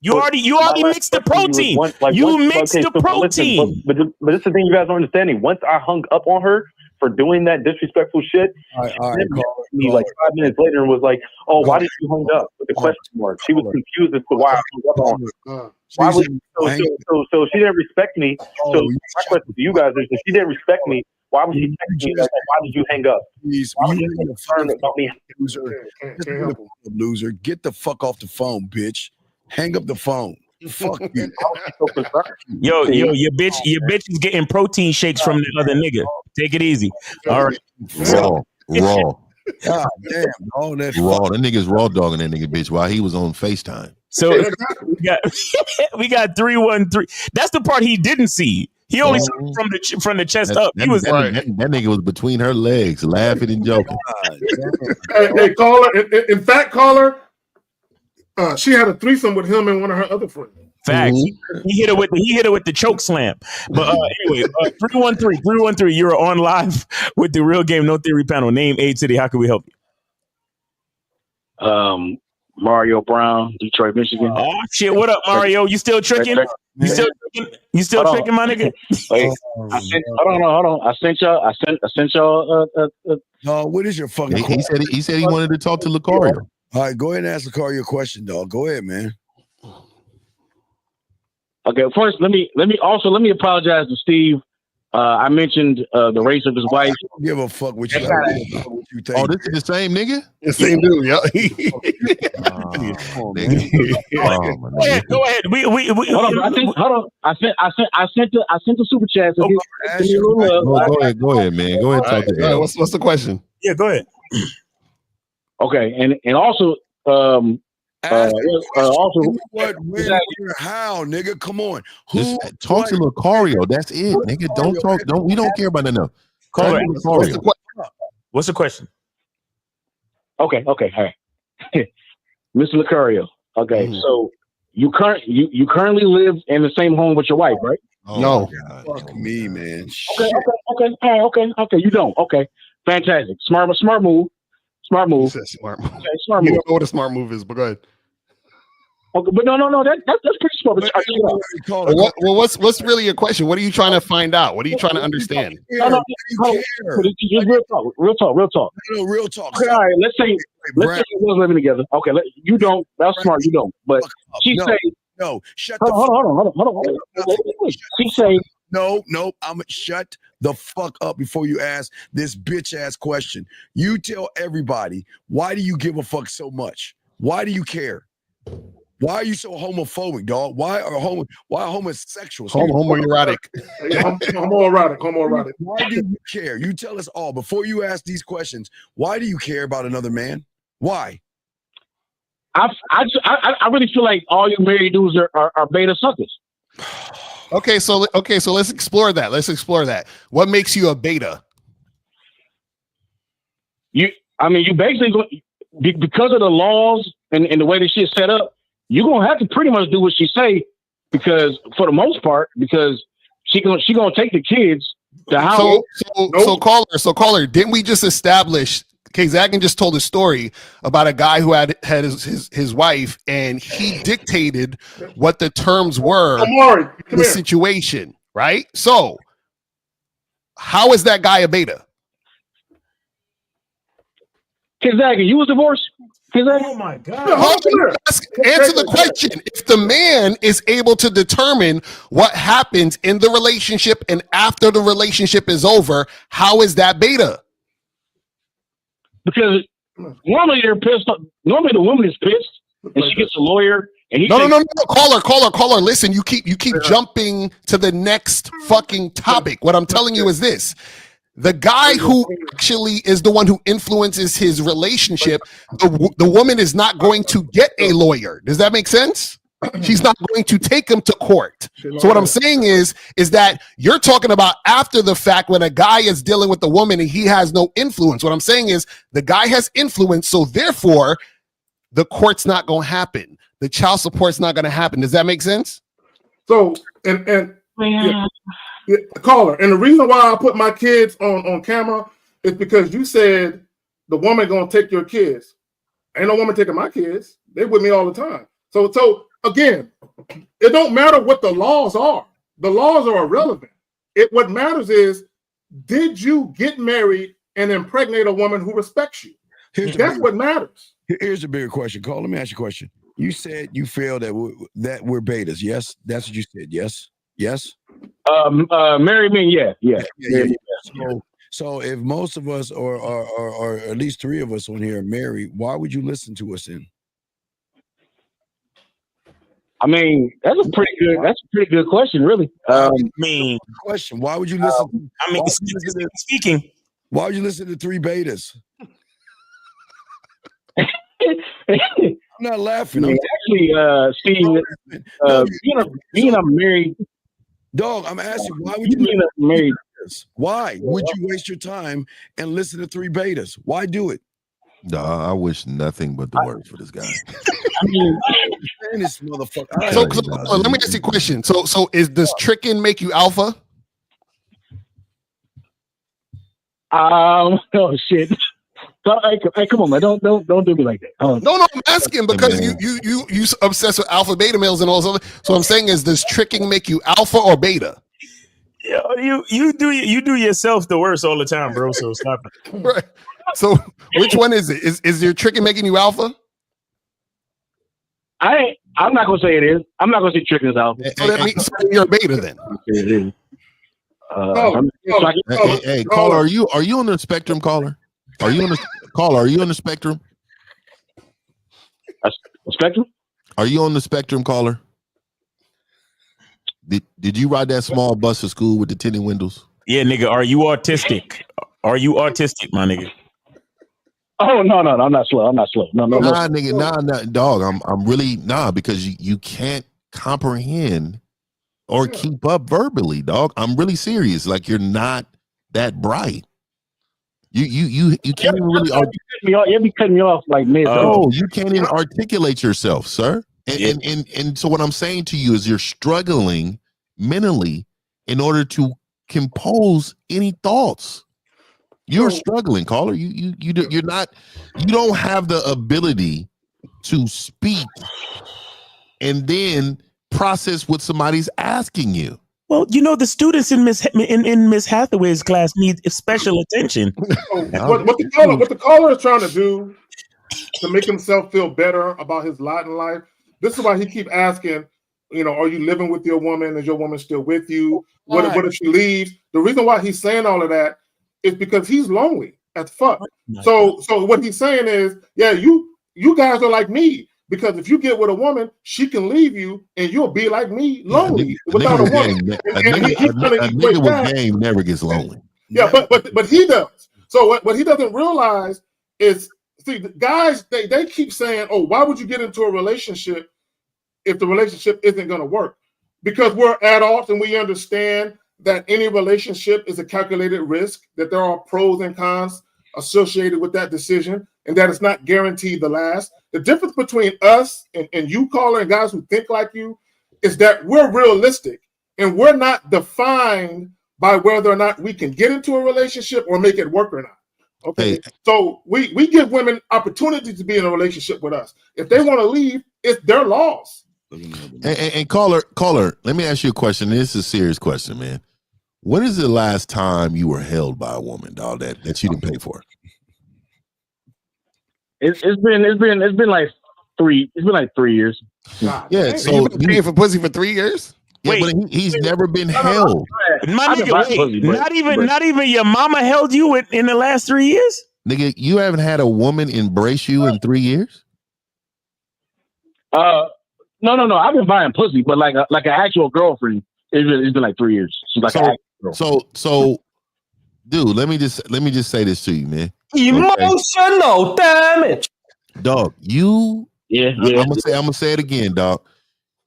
You already mixed the protein. You mixed the protein. But this is the thing you guys are understanding. Once I hung up on her for doing that disrespectful shit, me like 5 minutes later and was like, "Oh, why did you hung up?" With the question mark. She was confused as to why I hung up on her. Why was so she didn't respect me? So my question to you guys is, if she didn't respect me, why was she texting me? Like, why did you hang up? Why was you concerned about me? Loser, get the fuck off the phone, bitch. Hang up the phone. Fuck you. Yo, your bitch is getting protein shakes from the other nigga. Take it easy. All right. Raw. God damn, all that raw. That nigga's raw dogging that nigga bitch while he was on FaceTime. So we got 313. That's the part he didn't see. He only saw from the chest up. He was that nigga was between her legs, laughing and joking. Hey, caller. In fact, caller, she had a threesome with him and one of her other friends. Facts. He hit it with the choke slam. But anyway, 313, you're on live with the Real Game No Theory panel. Name, age, city. How can we help you? Mario Brown, Detroit, Michigan. Oh shit! What up, Mario? You still tricking? You still tricking, my nigga? Wait, hold on. I sent y'all. No, what is your fucking? He said he wanted to talk to Lucario. All right, go ahead and ask Lucario a question, dog. Go ahead, man. Okay, first let me apologize to Steve. I mentioned the race of his wife. I don't give a fuck what you think. Oh, this is the same nigga? The same dude, yeah. Go ahead. Hold on. I sent the super chat. So go ahead, man. Go ahead and talk to him. What's the question? Yeah, go ahead. Okay, and also what, when, where, how, nigga? Come on. Just talk to Lucario. That's it, nigga. Don't talk. We don't care about nothing. Call Lucario. What's the question? Okay. All right. Mr. Lucario. Okay, so you currently live in the same home with your wife, right? Oh, no. Fuck me, man. Okay. You don't. Okay. Fantastic. Smart move. Smart move. Smart move. Okay, smart move. You don't know what a smart move is, but go ahead. Okay, but no. That's pretty smart. Well, what's really your question? What are you trying to find out? What are you trying to understand? No. Just real talk. No, real talk. Okay, all right. Let's say we're living together. Okay, you don't. That's smart. You don't. But she say no. Shut the. Hold on. She say no. I'm shut the fuck up before you ask this bitch ass question. You tell everybody, why do you give a fuck so much? Why do you care? Why are you so homophobic, dog? Why are homosexuals? Homoerotic. Homoerotic. Why do you care? You tell us all before you ask these questions. Why do you care about another man? Why? I really feel like all you married dudes are beta suckers. Okay, so let's explore that. What makes you a beta? You basically because of the laws and the way this shit's set up, you're gonna have to pretty much do what she say, because for the most part, because she gonna take the kids to house. So caller, didn't we just establish? Okay, Zagan just told a story about a guy who had his wife, and he dictated what the terms were in the situation, right? So, how is that guy a beta? Zagan, you was divorced? Oh my God! Answer the question. If the man is able to determine what happens in the relationship and after the relationship is over, how is that beta? Because normally they're pissed. Normally the woman is pissed, and she gets a lawyer. And No. Caller. Listen, you keep jumping to the next fucking topic. What I'm telling you is this: the guy who actually is the one who influences his relationship, the woman is not going to get a lawyer. Does that make sense? She's not going to take him to court. So what I'm saying is that you're talking about after the fact when a guy is dealing with the woman and he has no influence. What I'm saying is the guy has influence, so therefore the court's not going to happen. The child support's not going to happen. Does that make sense? So caller, and the reason why I put my kids on camera is because you said the woman gonna take your kids. Ain't no woman taking my kids. They with me all the time. So again, it don't matter what the laws are. The laws are irrelevant. What matters is, did you get married and impregnate a woman who respects you? That's what matters. Here's a bigger question. Carl, let me ask you a question. You said you feel that we're betas. Yes, that's what you said. Yes. Married men, yeah. So if most of us or at least three of us on here are married, why would you listen to us then? I mean, that's a pretty good question, really. Question: why would you listen? Speaking. Why would you listen to three betas? I'm not laughing. Actually, Steve, being a married dog, I'm asking, why would you listen to married? Why would you waste your time and listen to three betas? Why do it? No, I wish nothing but the worst for this guy. I mean, this motherfucker. So let me ask you a question. So does tricking make you alpha? Oh shit. Hey, come on, man! Don't do me like that. No, I'm asking because you obsessed with alpha beta males and all this other. So I'm saying is, does tricking make you alpha or beta? Yeah, you do yourself the worst all the time, bro. So stop it. Right. So which one is it? Is your tricking making you alpha? I'm not gonna say it is. I'm not gonna say tricking is alpha. So that means you're a beta then. Hey, caller, are you on the spectrum, caller? Are you on the spectrum? A spectrum? Are you on the spectrum, caller? Did you ride that small bus to school with the tinted windows? Yeah, nigga. Are you autistic? Are you autistic, my nigga? Oh no, I'm not slow. No. Nigga, nah, dog. I'm really because you can't comprehend or keep up verbally, dog. I'm really serious. Like, you're not that bright. You can't even really. You'll be cutting me off like mid. Oh, you can't even articulate yourself, sir. And so what I'm saying to you is you're struggling mentally in order to compose any thoughts. You're struggling, caller. You don't have the ability to speak and then process what somebody's asking you. Well, the students in Miss Hathaway's class need special attention. What the caller is trying to do to make himself feel better about his lot in life. This is why he keep asking, are you living with your woman? Is your woman still with you? What if she leaves? The reason why he's saying all of that is because he's lonely as fuck. So what he's saying is, yeah, you guys are like me. Because if you get with a woman, she can leave you, and you'll be like me, Yeah, lonely without a woman. a nigga with game never gets lonely. Yeah, but he does. So what he doesn't realize is, see, the guys they keep saying, "Oh, why would you get into a relationship if the relationship isn't going to work?" Because we're adults and we understand that any relationship is a calculated risk, that there are pros and cons associated with that decision, and that it's not guaranteed to last. The difference between us and you, caller, and guys who think like you is that we're realistic and we're not defined by whether or not we can get into a relationship or make it work or not. Okay, so we give women opportunity to be in a relationship with us. If they want to leave, it's their loss. And caller, let me ask you a question. This is a serious question, man. When is the last time you were held by a woman, dog, that you didn't pay for? It's been like 3 years. Yeah, so you've been paying for pussy for 3 years? Yeah, but he's never been held. My nigga, wait, not even your mama held you in the last 3 years? Nigga, you haven't had a woman embrace you in 3 years? No. I've been buying pussy, but like an actual girlfriend, it's been like 3 years. She's like so, dude, let me just say this to you, man. Emotional damage. Dog, I'm Yeah. gonna say it again, dog.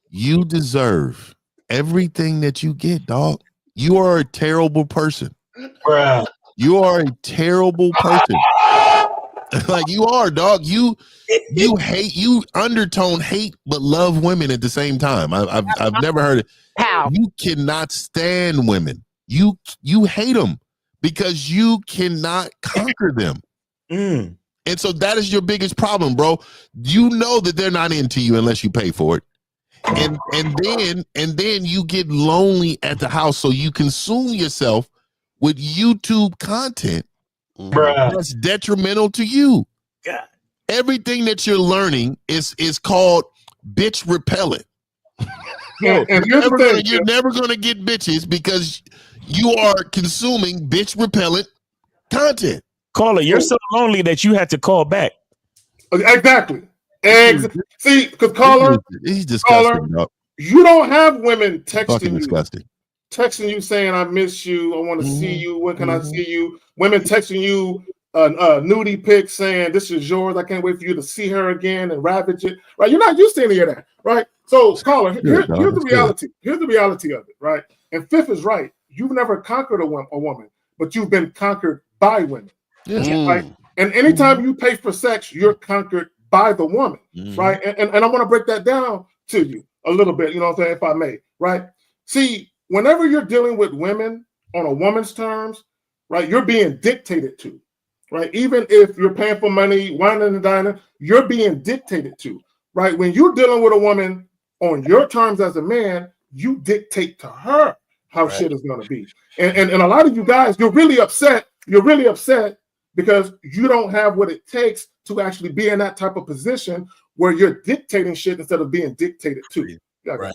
You deserve everything that you get, dog. You are a terrible person. Bruh. You are a terrible person. Like you are, dog. You hate, you undertone hate but love women at the same time. I've never heard it. How? You cannot stand women. You hate them because you cannot conquer them. And so that is your biggest problem, bro. You know that they're not into you unless you pay for it. And then you get lonely at the house, so you consume yourself with YouTube content that's detrimental to you. God. Everything that you're learning is called bitch repellent. Yeah, and here's the thing, You're never gonna get bitches because you are consuming bitch repellent content. Caller, you're so lonely that you had to call back. Exactly. See, because caller, he's disgusting. Caller, you don't have women texting disgusting. Texting you saying, "I miss you. I want to see you. When can I see you?" Women texting you nudie pics saying, "This is yours. I can't wait for you to see her again and ravage it." Right? You're not used to any of that, right? So, caller, here's the reality. Here's the reality of it, right? And Fifth is right. You've never conquered a woman, but you've been conquered by women. Right? And anytime you pay for sex, you're conquered by the woman, right? And I want to break that down to you a little bit, you know what I'm saying, if I may, right? See, whenever you're dealing with women on a woman's terms, right, you're being dictated to, right? Even if you're paying for money, whining and dining, you're being dictated to, right? When you're dealing with a woman on your terms as a man, you dictate to her how shit is going to be. And a lot of you guys, you're really upset because you don't have what it takes to actually be in that type of position where you're dictating shit instead of being dictated to. Right.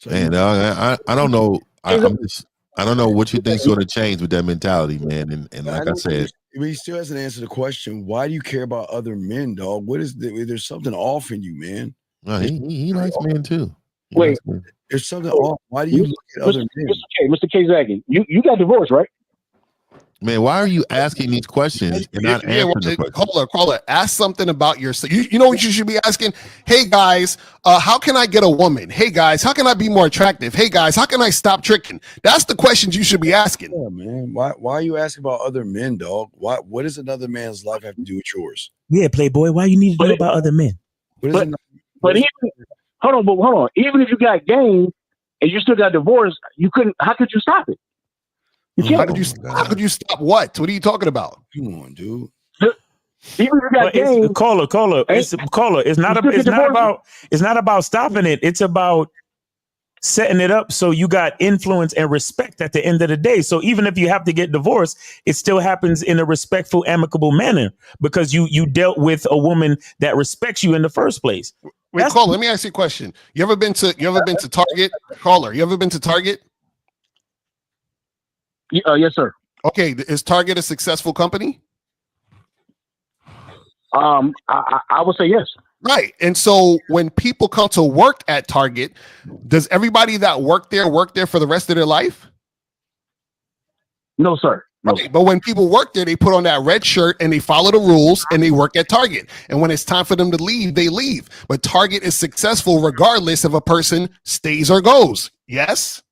Man, I don't know. I don't know what you think's going to change with that mentality, man. And like I said, he still hasn't answered the question. Why do you care about other men, dog? What is there's something off in you, man? No, he likes men too. Wait, there's something off. Why do you look at other men? Mr. K. Zaggy, you got divorced, right? Man, why are you asking these questions and not answering the question? Caller, ask something about yourself. You know what you should be asking? Hey guys, how can I get a woman? Hey guys, how can I be more attractive? Hey guys, how can I stop tricking? That's the questions you should be asking. Yeah, man. Why are you asking about other men, dog? What does another man's life have to do with yours? Yeah, Playboy, why you need to know about other men? But even hold on. Even if you got game and you still got divorced, you couldn't. How could you stop it? How could you stop what? What are you talking about? Come on, dude. Even if you got game, caller. It's not about stopping it. It's about setting it up so you got influence and respect at the end of the day. So even if you have to get divorced, it still happens in a respectful, amicable manner because you dealt with a woman that respects you in the first place. Wait, caller, let me ask you a question. You ever been to Target? Caller, you ever been to Target? Yes, sir. Okay, is Target a successful company? I would say yes. Right. And so when people come to work at Target, does everybody that work there for the rest of their life? No, sir. No. Right. But when people work there, they put on that red shirt and they follow the rules and they work at Target. And when it's time for them to leave, they leave. But Target is successful regardless if a person stays or goes. Yes?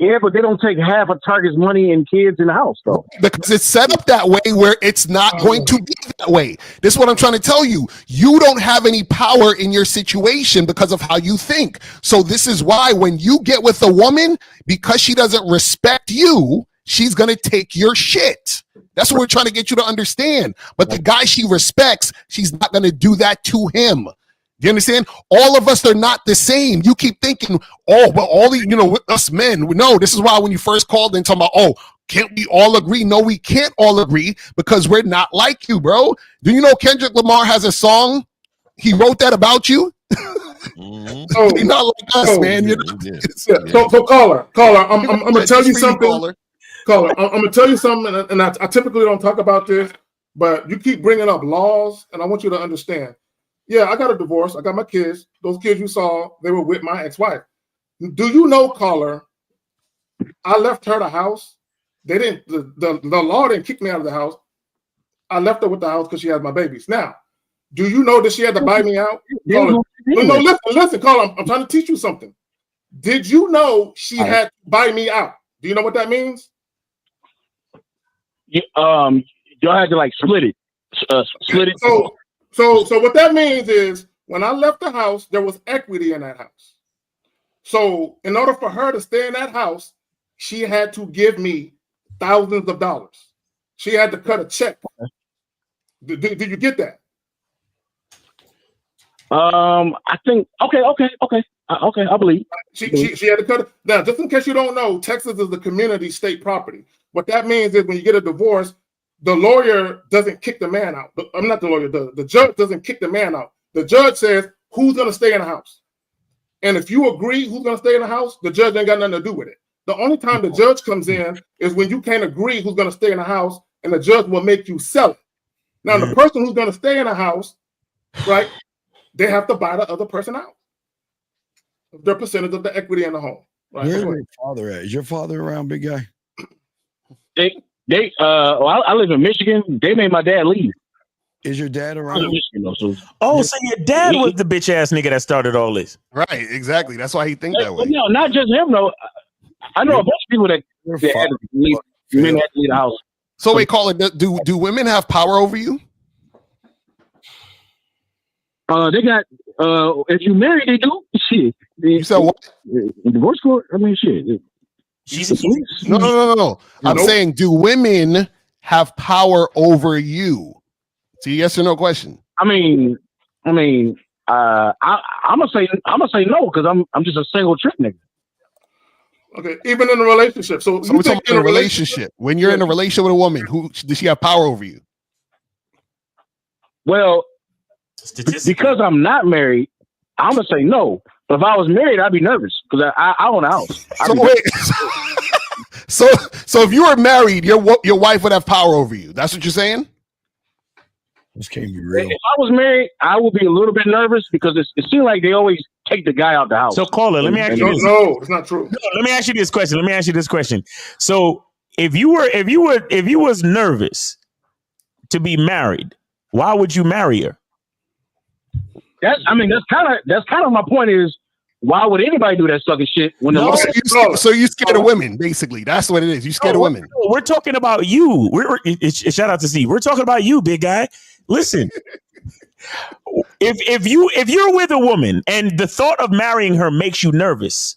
Yeah, but they don't take half of Target's money and kids in the house, though. Because it's set up that way where it's not going to be that way. This is what I'm trying to tell you. You don't have any power in your situation because of how you think. So this is why when you get with a woman, because she doesn't respect you, she's going to take your shit. That's what we're trying to get you to understand. But the guy she respects, she's not going to do that to him. You understand? All of us are not the same. You keep thinking, oh, but all the, us men, no, this is why when you first called in talking about, oh, can't we all agree? No, we can't all agree because we're not like you, bro. Do you know Kendrick Lamar has a song? He wrote that about you. So, you're not like us, man. So caller, I'm gonna tell you something. Caller, I'm gonna tell you something, and I typically don't talk about this, but you keep bringing up laws, and I want you to understand. Yeah, I got a divorce. I got my kids. Those kids you saw, they were with my ex-wife. Do you know, caller? I left her the house. They didn't. The law didn't kick me out of the house. I left her with the house because she had my babies. Now, do you know that she had to buy me out? Caller, no, listen, caller. I'm trying to teach you something. Did you know she had to buy me out? Do you know what that means? Y'all had to like split it. Split it. So what that means is when I left the house, there was equity in that house. So in order for her to stay in that house, she had to give me thousands of dollars. She had to cut a check. Did you get that? I think okay. I believe. She had to cut it. Now, just in case you don't know, Texas is a community state property. What that means is when you get a divorce, the lawyer doesn't kick the man out. I'm not the lawyer. The judge doesn't kick the man out. The judge says who's going to stay in the house. And if you agree who's going to stay in the house, the judge ain't got nothing to do with it. The only time the judge comes in is when you can't agree who's going to stay in the house, and the judge will make you sell it. Now, the person who's going to stay in the house, right, they have to buy the other person out. Their percentage of the equity in the home. Right? Where's your father at? Is your father around, big guy? I live in Michigan. They made my dad leave. Is your dad around? So your dad was the bitch ass nigga that started all this. Right, exactly. That's why he think that way. No, not just him though. I know a bunch of people that had to leave the house. So wait, call it. Do women have power over you? They got. If you marry, they do. Shit. You said what? In divorce court. I mean, shit. No. I'm saying, do women have power over you? It's a yes or no question. I'm gonna say no because I'm just a single trick nigga. Okay, even in a relationship. So we're talking about a relationship. When you're in a relationship with a woman, who does she have power over you? Well, because I'm not married, I'm gonna say no. But if I was married, I'd be nervous because I own a house. So if you were married, your wife would have power over you. That's what you're saying? This can't be real. If I was married, I would be a little bit nervous because it seems like they always take the guy out the house. So caller, let me ask you this. No, it's not true. No, let me ask you this question. So if you was nervous to be married, why would you marry her? That's kind of my point is, why would anybody do that sucking shit when so you scared of women, basically. That's what it is. You scared of women. We're talking about you. Shout out to C. We're talking about you, big guy. Listen, if you're with a woman and the thought of marrying her makes you nervous,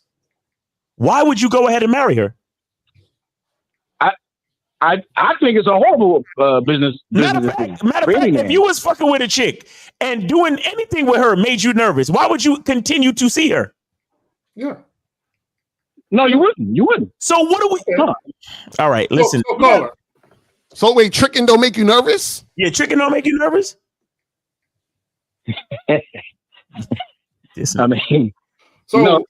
why would you go ahead and marry her? I think it's a horrible business. Matter of fact, if you was fucking with a chick and doing anything with her made you nervous, why would you continue to see her? Yeah. No, you wouldn't. You wouldn't. So what do we? Huh. All right, listen. So wait, tricking don't make you nervous? Yeah, tricking don't make you nervous. I mean, no.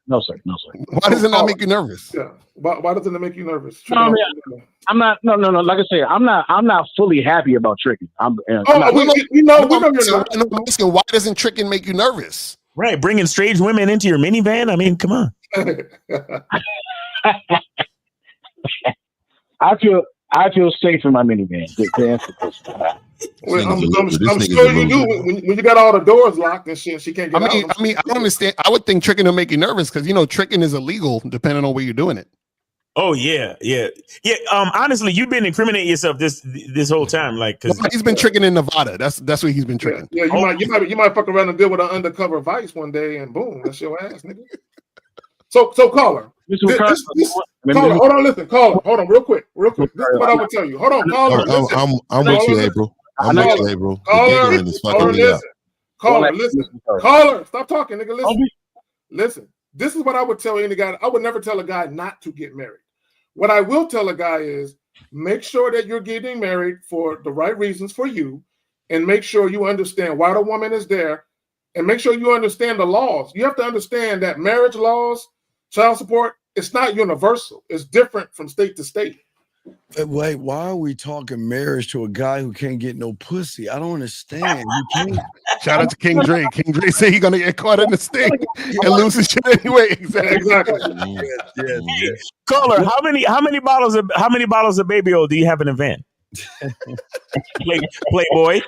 No, sir. No, sir. Why does it not make you nervous? Yeah. Why doesn't it make you nervous? No, I mean, I'm not. No. Like I said, I'm not fully happy about tricking. I'm not, we know you're not. I'm asking, why doesn't tricking make you nervous? Right, bringing strange women into your minivan. I mean, come on. I feel safe in my minivan. To answer the question. Well, I'm sure you do. When you got all the doors locked and shit, she can't get out. I mean, I don't understand. I would think tricking will make you nervous because tricking is illegal depending on where you're doing it. Oh yeah. Honestly, you've been incriminating yourself this whole time, like because he's been tricking in Nevada. That's where he's been tricking. Yeah, you might fuck around and deal with an undercover vice one day, and boom, that's your ass, nigga. So caller, caller, hold on, listen, caller, hold on, real quick. This is what I would tell you. Hold on, caller. I'm with you, April. I'm with you, April. Caller, listen. Caller, stop talking, nigga. Listen. This is what I would tell any guy. I would never tell a guy not to get married. What I will tell a guy is make sure that you're getting married for the right reasons for you, and make sure you understand why the woman is there, and make sure you understand the laws. You have to understand that marriage laws, child support, it's not universal. It's different from state to state. Wait, why are we talking marriage to a guy who can't get no pussy? I don't understand. You can't. Shout out to King Dre. King Dre say he's gonna get caught in the sting and lose his shit anyway. Exactly. Yes. Caller, how many bottles of baby oil do you have in a van? Playboy.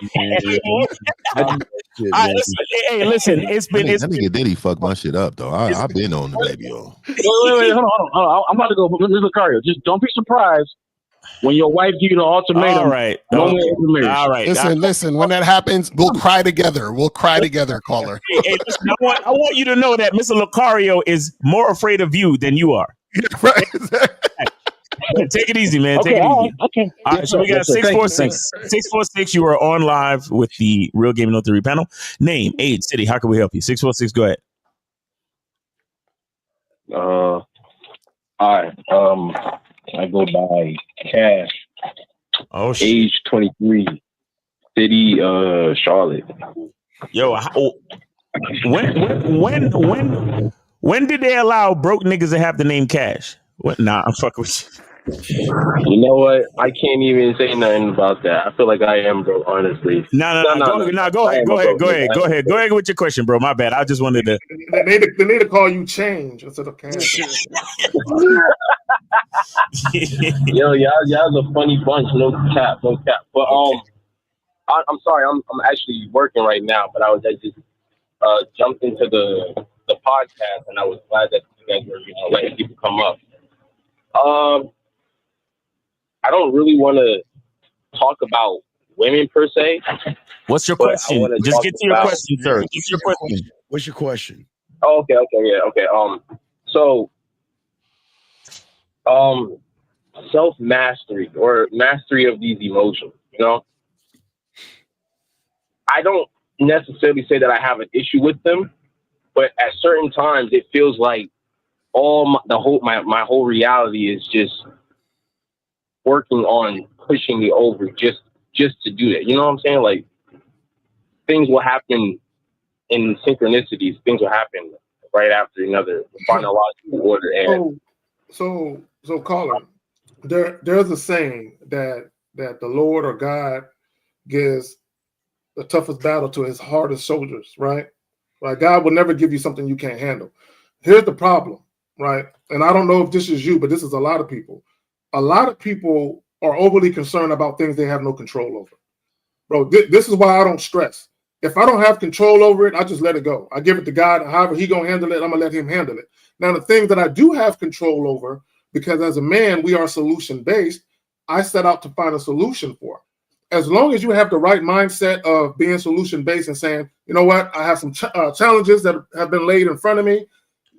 Listen, it's been. I think Diddy fucked my shit up though. I've been on the baby oil. Wait, hold on. I'm about to go, Mr. Cario. Just don't be surprised when your wife give you the ultimatum. All right. All right. Listen. When that happens, we'll cry together. Caller. Hey, listen, I want you to know that Mr. Lucario is more afraid of you than you are. Right. Take it easy, man. Take it easy. Okay. All right, so we got 646. You are on live with the Real Gaming No Theory panel. Name, age, city. How can we help you? 646. Go ahead. All right. I go by Cash. Oh, shit. Age 23. City, Charlotte. Yo, when did they allow broke niggas to have the name Cash? What? Nah, I'm fucking with you. You know what? I can't even say nothing about that. I feel like I am, bro. Honestly. No. Go ahead with your question, bro. My bad. I just wanted to. They need to call you Change instead of Cash. Yo, y'all's a funny bunch. No cap. But I'm sorry. I'm actually working right now. But I just jumped into the podcast, and I was glad that you guys were letting people come up. I don't really want to talk about women per se. What's your question? Just get to your question, sir. What's your question? What's your question? Oh, okay. So, self-mastery or mastery of these emotions, I don't necessarily say that I have an issue with them, but at certain times it feels like my whole reality is just working on pushing me over just to do that. You know what I'm saying? Like things will happen in synchronicities. Things will happen right after another chronological order. And so caller, there's a saying that the Lord or God gives the toughest battle to his hardest soldiers, right? Like God will never give you something you can't handle. Here's the problem, right? And I don't know if this is you, but this is a lot of people. A lot of people are overly concerned about things they have no control over. Bro, this is why I don't stress. If I don't have control over it, I just let it go. I give it to God. However he gonna handle it, I'm gonna let him handle it. Now, the things that I do have control over, because as a man, we are solution-based, I set out to find a solution for. As long as you have the right mindset of being solution-based and saying, you know what, I have some challenges that have been laid in front of me.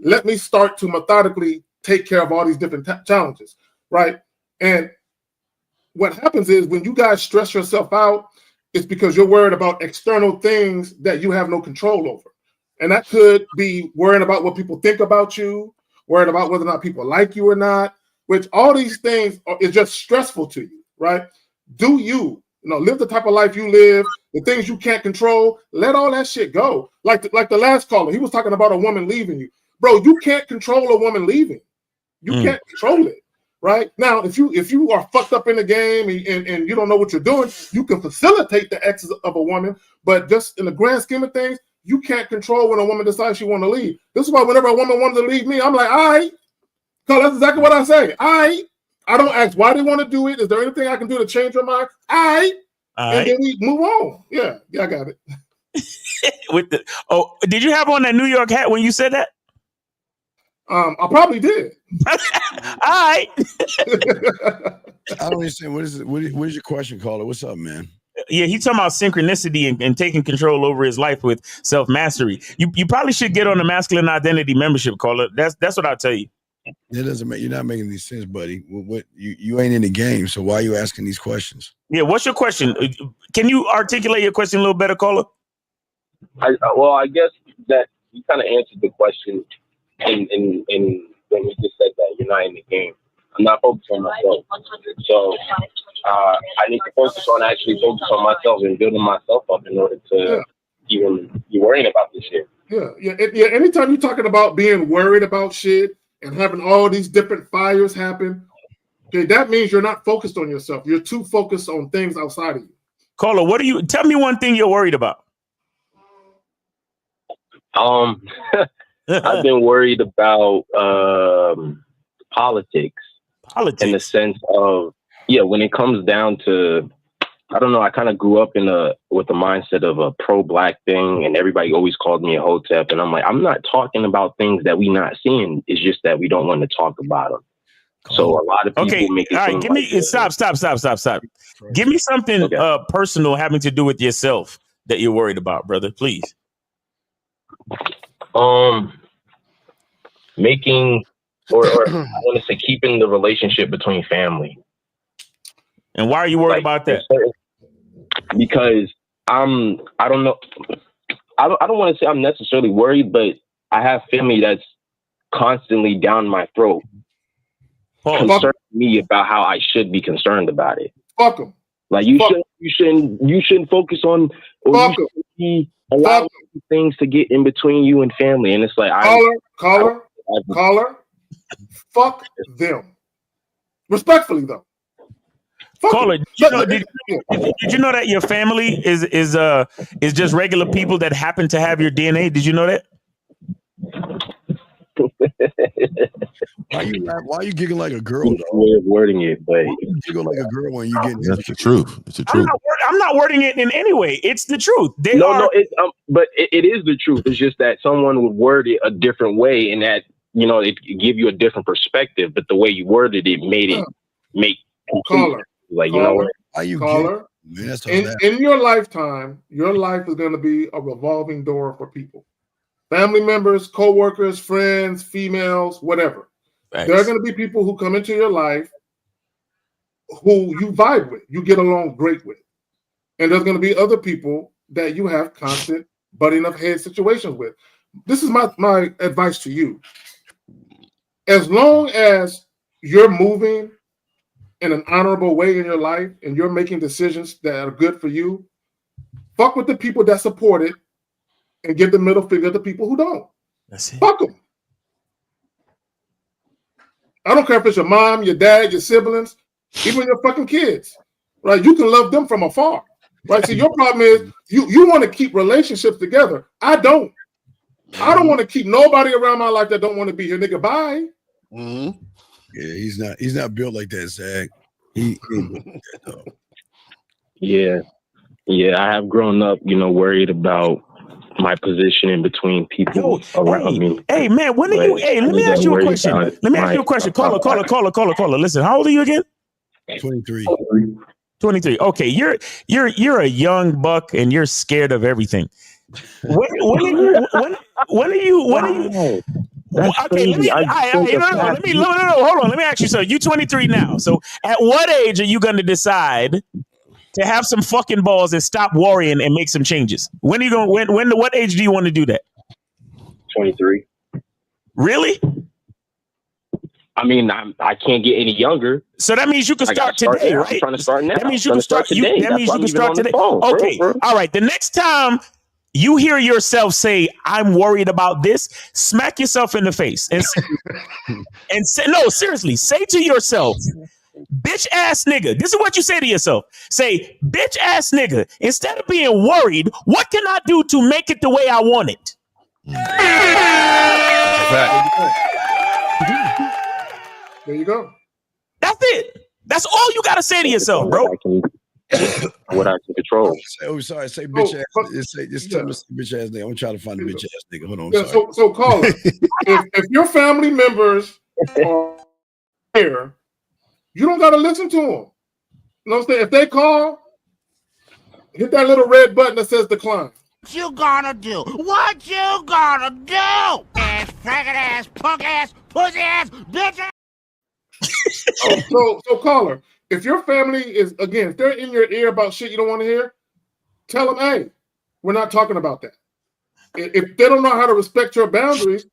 Let me start to methodically take care of all these different challenges, right? And what happens is when you guys stress yourself out, it's because you're worried about external things that you have no control over. And that could be worrying about what people think about you, worried about whether or not people like you or not, which all these things is just stressful to you, right? Do you live the type of life you live, the things you can't control, let all that shit go. Like the last caller, he was talking about a woman leaving you. bro, you can't control a woman leaving. You can't control it. Right now, if you are fucked up in the game and you don't know what you're doing, you can facilitate the exit of a woman, but just in the grand scheme of things, you can't control when a woman decides she want to leave. This is why whenever a woman wanted to leave me, I'm like, all right, because that's exactly what I say. All right, I don't ask why they want to do it. Is there anything I can do to change your mind? All right, and then we move on. Yeah, I got it. Did you have on that New York hat when you said that? I probably did. All right. I don't understand. What is it? What is your question, caller? What's up, man? Yeah, he's talking about synchronicity and taking control over his life with self-mastery. You probably should get on the masculine identity membership, caller. That's what I'll tell you. It doesn't make, you're not making any sense, buddy. What you ain't in the game, so why are you asking these questions? Yeah, what's your question? Can you articulate your question a little better, caller? I guess that you kind of answered the question in when you just said that you're not in the game. I'm not focused on myself. So I need to focus on myself and building myself up in order to even be worrying about this shit. Yeah. Anytime you're talking about being worried about shit and having all these different fires happen, okay, that means you're not focused on yourself. You're too focused on things outside of you. Caller, tell me one thing you're worried about. I've been worried about politics in the sense of, when it comes down to, I don't know, I kind of grew up with the mindset of a pro-black thing, and everybody always called me a hotep, and I'm like, I'm not talking about things that we not seeing. It's just that we don't want to talk about them. So a lot of people make it. All right, give me stop. Give me something personal having to do with yourself that you're worried about, brother, please. Making or I want to say keeping the relationship between family. And why are you worried about that? Because I don't know. I don't want to say I'm necessarily worried, but I have family that's constantly down my throat, concerning me about how I should be concerned about it. Fuck them. Like you shouldn't focus on, or you shouldn't be allowing things to get in between you and family. And it's like caller. Fuck them. Respectfully though. Caller, did you know that your family is just regular people that happen to have your DNA? Did you know that? Why are you giggling like a girl? Way of wording it, but you giggle like a girl when you get. That's the truth. It's the truth. I'm not wording it in any way. It's the truth. But it is the truth. It's just that someone would word it a different way, and that it give you a different perspective. But the way you worded it made it make caller. Like you know what? Are you caller? In your lifetime, your life is going to be a revolving door for people. Family members, co-workers, friends, females, whatever. Thanks. There are going to be people who come into your life who you vibe with, you get along great with. And there's going to be other people that you have constant butting up head situations with. This is my advice to you. As long as you're moving in an honorable way in your life and you're making decisions that are good for you, fuck with the people that support it and give the middle finger to people who don't. That's it. Fuck them. I don't care if it's your mom, your dad, your siblings, even your fucking kids. Right? You can love them from afar. Right? See, your problem is you want to keep relationships together. I don't. I don't want to keep nobody around my life that don't want to be here. Nigga, bye. Mm-hmm. Yeah, he's not built like that, Zach. Yeah, I have grown up, worried about my position in between people around me. Hey, man, when are you? Hey, let me ask you a question. Caller. Listen, how old are you again? 23. 23. Okay, you're a young buck and you're scared of everything. When are you? That's okay, crazy. hold on. Let me ask you something. You 23 now. So at what age are you going to decide to have some fucking balls and stop worrying and make some changes? When are you going? What age do you want to do that? 23. Really? I mean, I can't get any younger. So that means you can start today, right? I'm trying to start now. That means you can start today. That means you can start today. Okay. All right. The next time you hear yourself say, I'm worried about this, smack yourself in the face and say, no, seriously, say to yourself, bitch ass nigga. This is what you say to yourself. Say, bitch ass nigga, instead of being worried, what can I do to make it the way I want it? There you go. That's it. That's all you got to say to yourself, bro. What I can control. Say bitch ass. Just tell me bitch ass nigga. I'm trying to find a bitch ass nigga. Hold on. Yeah, so caller, if your family members are here, you don't got to listen to them. You know what I'm saying? If they call, hit that little red button that says decline. What you gonna do? What you gonna do? Ass, faggot ass, punk ass, pussy ass, bitch ass. So caller, if your family is, again, if they're in your ear about shit you don't want to hear, tell them, hey, we're not talking about that. If they don't know how to respect your boundaries,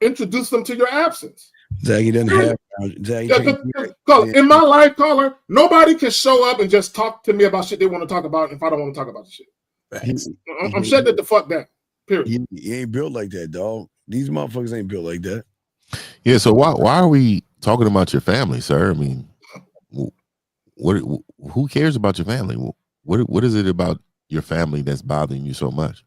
introduce them to your absence. Zach, he doesn't have. In my life, caller, nobody can show up and just talk to me about shit they want to talk about if I don't want to talk about the shit. I'm shutting it the fuck down. Period. He ain't built like that, dog. These motherfuckers ain't built like that. Yeah, so why are we talking about your family, sir? I mean, who cares about your family? What is it about your family that's bothering you so much?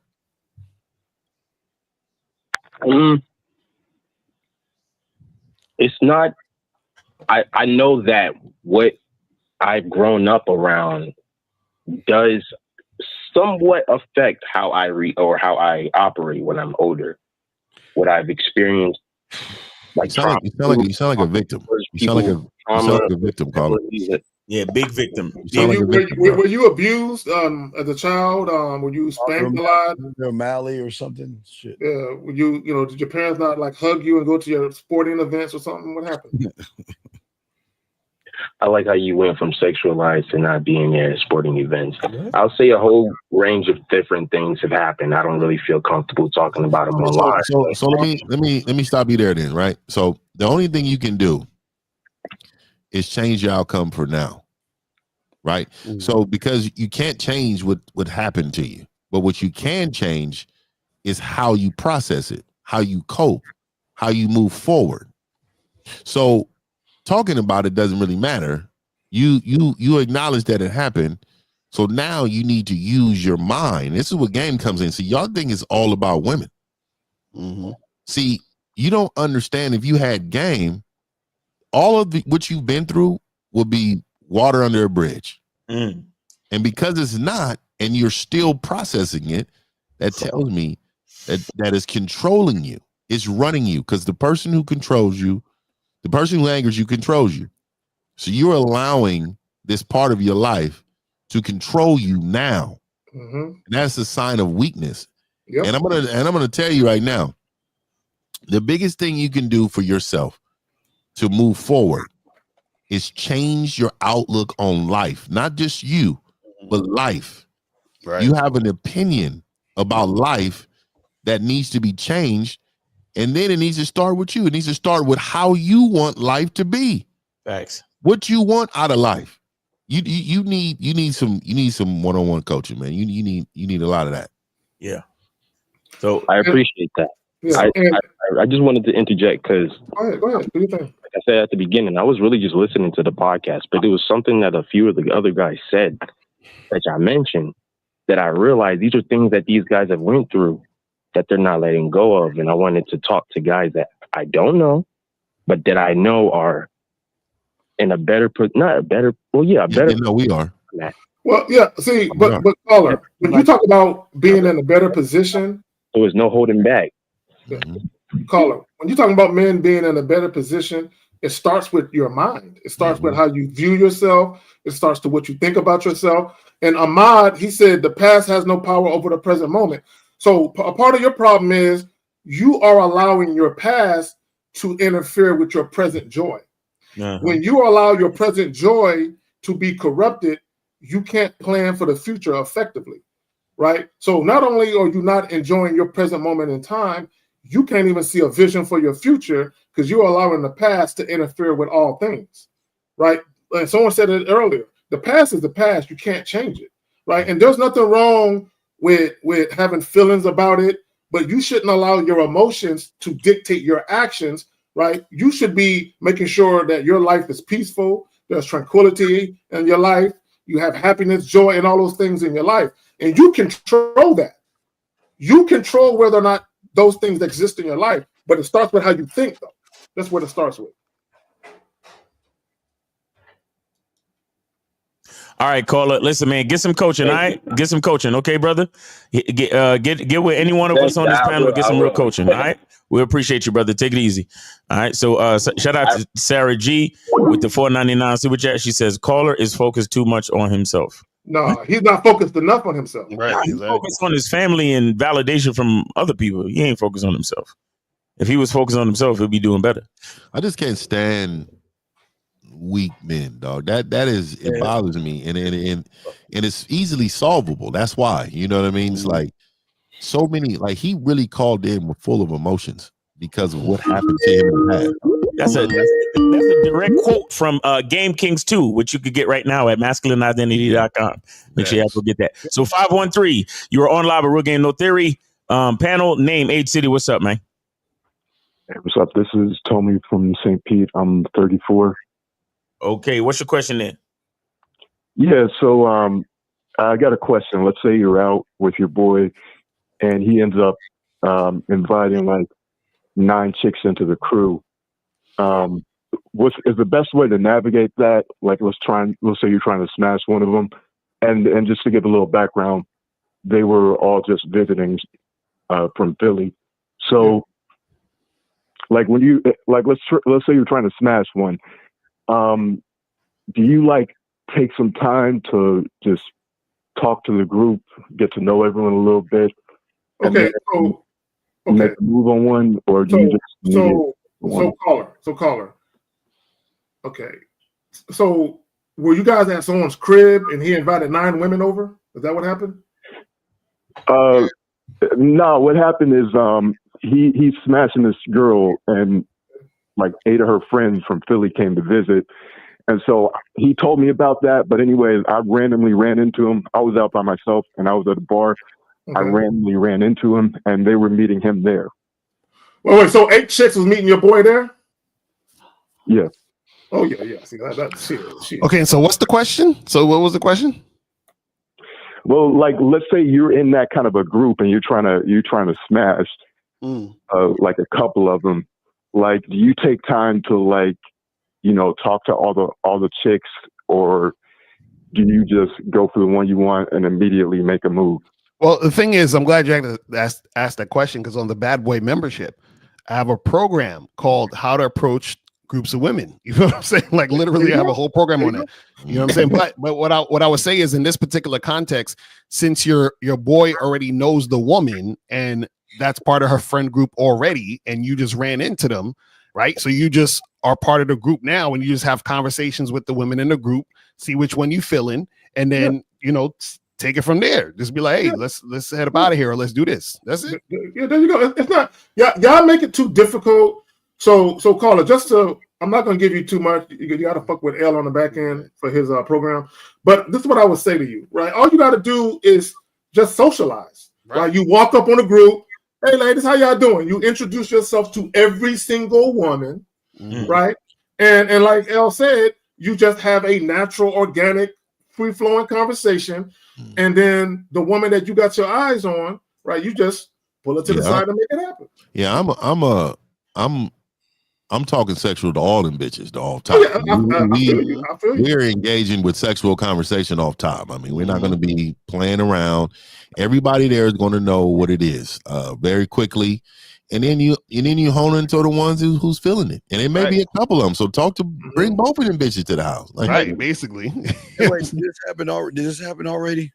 It's not. I know that what I've grown up around does somewhat affect how I or how I operate when I'm older. What I've experienced, like you sound like a victim. You sound like a victim, caller. Yeah, big victim. Were you abused as a child? Were you spanked a lot? O'Malley or something? Shit. Yeah. Were you did your parents not like hug you and go to your sporting events or something? What happened? I like how you went from sexualized to not being there at sporting events. I'll say a whole range of different things have happened. I don't really feel comfortable talking about them online. So let me stop you there then, right? So the only thing you can do is change your outcome for now, right? So because you can't change what happened to you, but what you can change is how you process it, how you cope, how you move forward. So talking about it doesn't really matter. You acknowledge that it happened. So now you need to use your mind. This is what game comes in. See, y'all think it's all about women. See, you don't understand if you had game, all of what you've been through would be water under a bridge. And because it's not, and you're still processing it, that tells me that is controlling you. It's running you, because the person who controls you, the person who angers you controls you. So you're allowing this part of your life to control you now. And that's a sign of weakness. And I'm gonna tell you right now, the biggest thing you can do for yourself to move forward is change your outlook on life. Not just you, but life. Right. You have an opinion about life that needs to be changed. And then it needs to start with you. It needs to start with how you want life to be. Thanks. What you want out of life. You need some one-on-one coaching, man. You need a lot of that. Yeah. So I appreciate that. Yeah, I just wanted to interject because go ahead. Do you think? Like I said at the beginning, I was really just listening to the podcast, but it was something that a few of the other guys said that I mentioned that I realized these are things that these guys have went through that they're not letting go of. And I wanted to talk to guys that I don't know, but that I know are in a better, better. No, we are. Well, yeah. See, but caller, when you talk about being in a better position, there was no holding back. Caller, when you're talking about men being in a better position, it starts with your mind. It starts with how you view yourself. It starts to what you think about yourself. And Ahmad, he said the past has no power over the present moment. So a part of your problem is you are allowing your past to interfere with your present joy. When you allow your present joy to be corrupted, you can't plan for the future effectively, right? So not only are you not enjoying your present moment in time, you can't even see a vision for your future because you're allowing the past to interfere with all things, right? And someone said it earlier, the past is the past. You can't change it, right? And there's nothing wrong with having feelings about it, but you shouldn't allow your emotions to dictate your actions, right? You should be making sure that your life is peaceful, there's tranquility in your life, you have happiness, joy, and all those things in your life. And you control that. You control whether or not those things exist in your life, but it starts with how you think, though. That's what it starts with. All right, caller. Listen, man, get some coaching. All right, get some coaching, okay, brother. Get with any one of us on this panel. Get some real coaching. All right, we appreciate you, brother. Take it easy. All right. So, shout out to Sarah G with the $4.99 super chat. She says caller is focused too much on himself. No, he's not focused enough on himself. Right. He's focused on his family and validation from other people. He ain't focused on himself. If he was focused on himself, he'll be doing better. I just can't stand weak men, dog. That is it bothers me, and it's easily solvable. That's why, you know what I mean. It's like so many, like he really called in full of emotions because of what happened to him in the past. That's a direct quote from Game Kings 2, which you could get right now at masculineidentity.com. Make sure you have to get that. So 513, you are on live at Real Game No Theory. Panel name, age, city. What's up, man? Hey, what's up? This is Tommy from St. Pete. I'm 34. Okay, what's your question then? Yeah, so I got a question. Let's say you're out with your boy and he ends up inviting like 9 chicks into the crew. What is the best way to navigate that? Like, let's say you're trying to smash one of them, and just to give a little background, they were all just visiting from Philly. So, like when you let's say you're trying to smash one. Do you like take some time to just talk to the group, get to know everyone a little bit, and then make a move on one, or do you just caller? Okay, so were you guys at someone's crib and he invited 9 women over? Is that what happened? No. What happened is he's smashing this girl, and like 8 of her friends from Philly came to visit. And so he told me about that. But anyways, I randomly ran into him. I was out by myself and I was at a bar. I randomly ran into him and they were meeting him there. Wait, so 8 chicks was meeting your boy there? Yeah. Oh, yeah. See, that's shit. Okay, so what's the question? So what was the question? Well, like, let's say you're in that kind of a group and you're trying to smash like a couple of them. Like, do you take time to like, talk to all the chicks, or do you just go for the one you want and immediately make a move? Well, the thing is, I'm glad you asked that question, because on the Bad Boy membership, I have a program called How to Approach Groups of Women. You know what I'm saying? Like literally, I have a whole program on that. You know what I'm saying? But what I would say is, in this particular context, since your boy already knows the woman and that's part of her friend group already, and you just ran into them, right? So you just are part of the group now, and you just have conversations with the women in the group, see which one you feel in, and then take it from there. Just be like, hey, let's head up out of here, or let's do this. That's it. Yeah, there you go. It's not y'all make it too difficult. So caller, I'm not gonna give you too much. You gotta fuck with L on the back end for his program. But this is what I would say to you, right? All you gotta do is just socialize. Right? You walk up on a group. Hey, ladies, how y'all doing? You introduce yourself to every single woman, right? And like Elle said, you just have a natural, organic, free-flowing conversation, and then the woman that you got your eyes on, right? You just pull it to the side and make it happen. Yeah, I'm talking sexual to all them bitches the all time. I feel you. We're engaging with sexual conversation off top. I mean, we're not going to be playing around. Everybody there is going to know what it is very quickly, and then you hone into the ones who's feeling it, and it may be a couple of them. So bring both of them bitches to the house, basically. Hey, wait, did this happen already?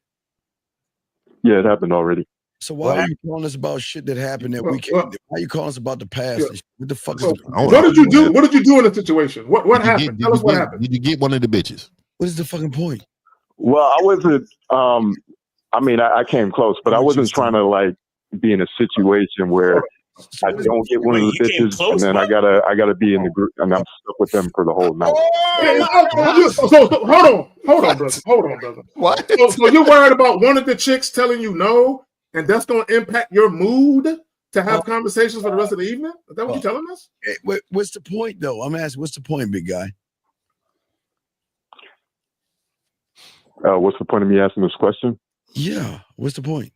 Yeah, it happened already. So why are you calling us about shit that happened that weekend? Why are you calling us about the past? What the fuck is what did you do? What did you do in the situation? What happened? Tell us what happened. Did you get one of the bitches? What is the fucking point? Well, I wasn't. I came close, but I wasn't trying to like be in a situation where I don't get one of the bitches, and then I gotta be in the group, and I'm stuck with them for the whole night. Hold on, brother. What? So you're worried about one of the chicks telling you no, and that's going to impact your mood to have conversations for the rest of the evening? Is that what you're telling us? Hey, what's the point, though? I'm asking, what's the point, big guy? What's the point of me asking this question? Yeah, what's the point?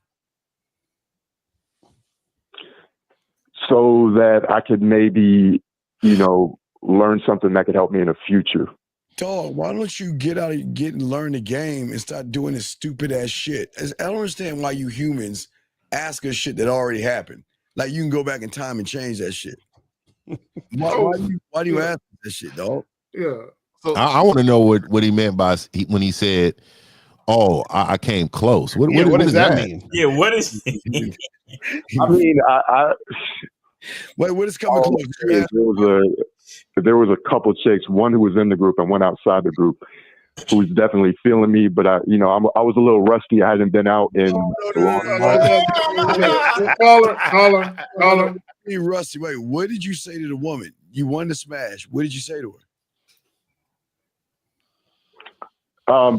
So that I could maybe, learn something that could help me in the future. Dog, why don't you get and learn the game and start doing this stupid ass shit? I don't understand why you humans ask us shit that already happened. Like you can go back in time and change that shit. Why do you ask that shit, dog? Yeah. I want to know what he meant by when he said, "Oh, I came close." What does that mean? Yeah, what is? I mean, Wait, what is coming close? There was a couple chicks, one who was in the group and one outside the group, who was definitely feeling me. But I was a little rusty. I hadn't been out in a long time. Caller. Hey, Rusty, wait, what did you say to the woman? You won the smash. What did you say to her?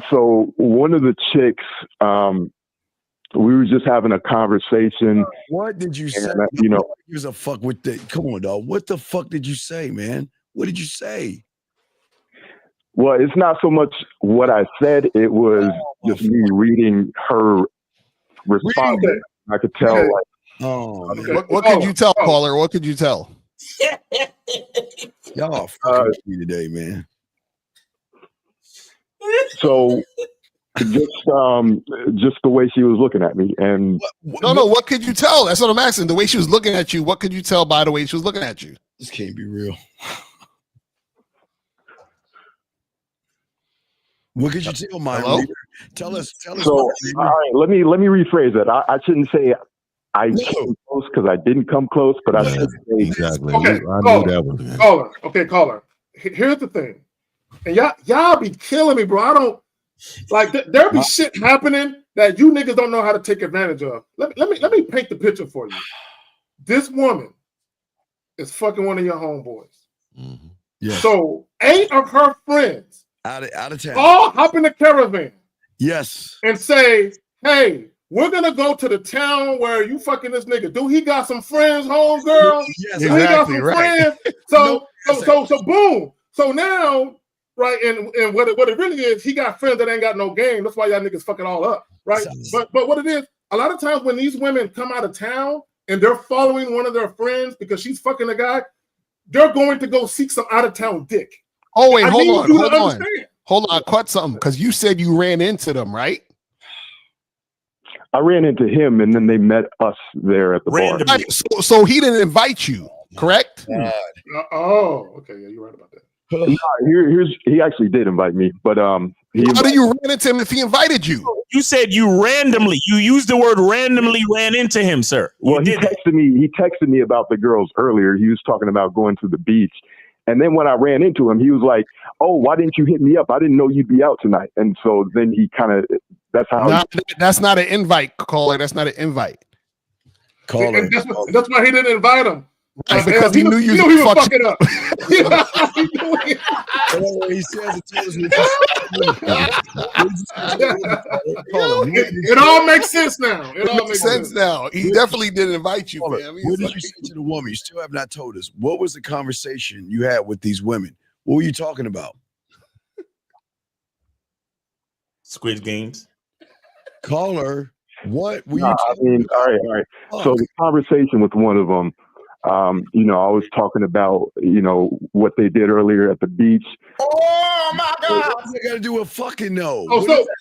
So one of the chicks, we were just having a conversation. What did you say? Here's a fuck with the. Come on, dog. What the fuck did you say, man? What did you say? Well, it's not so much what I said. It was just me reading her response. I could tell. What could you tell, caller? What could you tell? Y'all fucking me today, man. So just the way she was looking at me, and no, what could you tell? That's what I'm asking. The way she was looking at you, what could you tell by the way she was looking at you? This can't be real. What could you tell, my leader? Tell us. So, all right, let me rephrase that. I shouldn't say I came close because I didn't come close, but I should say exactly. Okay, I knew that one. Caller. Here's the thing, and y'all be killing me, bro. I don't like there be shit happening that you niggas don't know how to take advantage of. Let me paint the picture for you. This woman is fucking one of your homeboys. Mm-hmm. Yeah. So 8 of her friends out of town all hop in the caravan. Yes. And say, hey, we're gonna go to the town where you fucking this nigga. Do he got some friends, homegirl? Yes, he got some friends. So boom. So now, right, and what it really is, he got friends that ain't got no game. That's why y'all niggas fucking all up, right? But what it is, a lot of times when these women come out of town and they're following one of their friends because she's fucking a guy, they're going to go seek some out of town dick. Oh wait, hold on. I caught something because you said you ran into them, right? I ran into him, and then they met us there at the bar. Right, so he didn't invite you, correct? Okay, yeah, you're right about that. He actually did invite me, but how do you run into him if he invited you? You said you randomly. You used the word randomly ran into him, sir. Well, he texted me about the girls earlier. He was talking about going to the beach. And then when I ran into him, he was like, "Oh, why didn't you hit me up? I didn't know you'd be out tonight." And so then he kind of, that's how. That's not an invite, caller. That's not an invite. Caller. That's why he didn't invite him. Because he knew you was fucking up. He says it all makes sense now. It all makes sense now. He definitely didn't invite you, man. What did you say to the woman? You still have not told us. What was the conversation you had with these women? What were you talking about? Squid Games. Caller, what were you? I mean, all right. So the conversation with one of them, I was talking about, what they did earlier at the beach. Oh my God! What's that got to do with fucking no?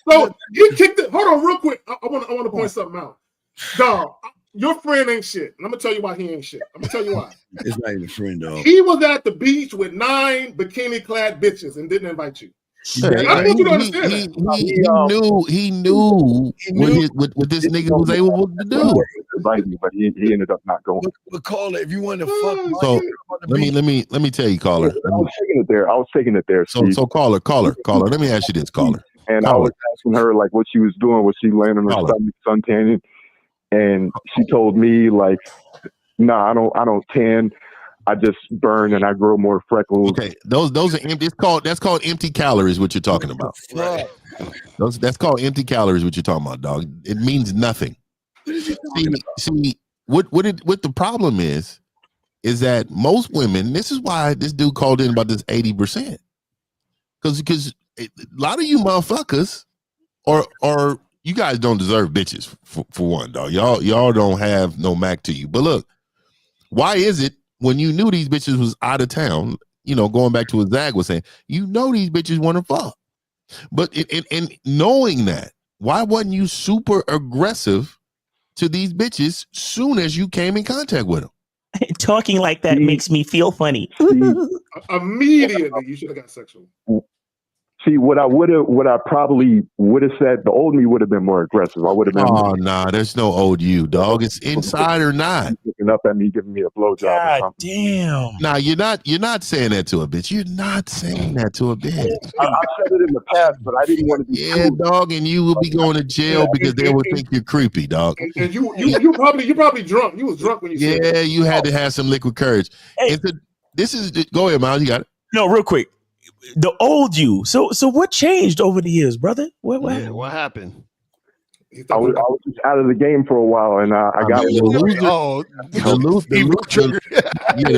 So he kicked it. Hold on, real quick. I want to point something out. Dog, your friend ain't shit. And I'm gonna tell you why he ain't shit. I'm gonna tell you why. It's not even a friend, dog. He was at the beach with 9 bikini-clad bitches and didn't invite you. I want you to understand He knew what this nigga was able to do. Invite me, but he ended up not going. But caller, if you want to fuck, so let me tell you, caller. I was taking it there. So caller. Let me ask you this, caller. And I was asking her like what she was doing. Was she laying on her stomach, suntanning? And she told me like No, I don't tan. I just burn and I grow more freckles. Okay, those are empty. That's called empty calories. What you're talking about? Right. That's called empty calories. What you're talking about, dog? It means nothing. See what the problem is that most women. This is why this dude called in about this 80%. Because a lot of you motherfuckers or you guys don't deserve bitches for one, dog. Y'all don't have no Mac to you. But look, why is it when you knew these bitches was out of town, going back to what Zag was saying, these bitches want to fuck. But in knowing that, why wasn't you super aggressive to these bitches soon as you came in contact with them? Talking like that makes me feel funny. Immediately, you should have got sexual. See, what I probably would have said, the old me would have been more aggressive. I would have been. Oh, nah, there's no old you, dog. It's inside or not. Looking up at me, giving me a blowjob. God damn. Nah, you're not saying that to a bitch. You're not saying that to a bitch. I said it in the past, but I didn't want to be. Yeah, dog, and you will be going to jail because they will think you're creepy, dog. And you probably drunk. You was drunk when you said Yeah, you had to have some liquid courage. Hey. Go ahead, Miles. You got it. No, real quick. The old you. So what changed over the years, brother? What happened? I was just out of the game for a while, and I got the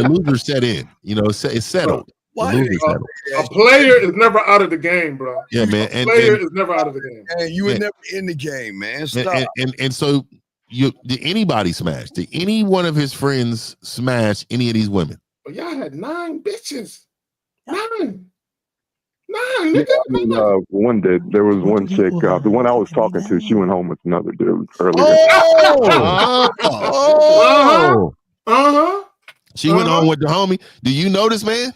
loser set in. It's settled. A player is never out of the game, bro. Yeah, man. A player is never out of the game. And you were never in the game, man. Stop. And so did anybody smash? Did any one of his friends smash any of these women? But y'all had 9 bitches. 9. Yeah, one did. There was one chick, the one I was talking to. She went home with another dude earlier. She went home with the homie. Do you know this man?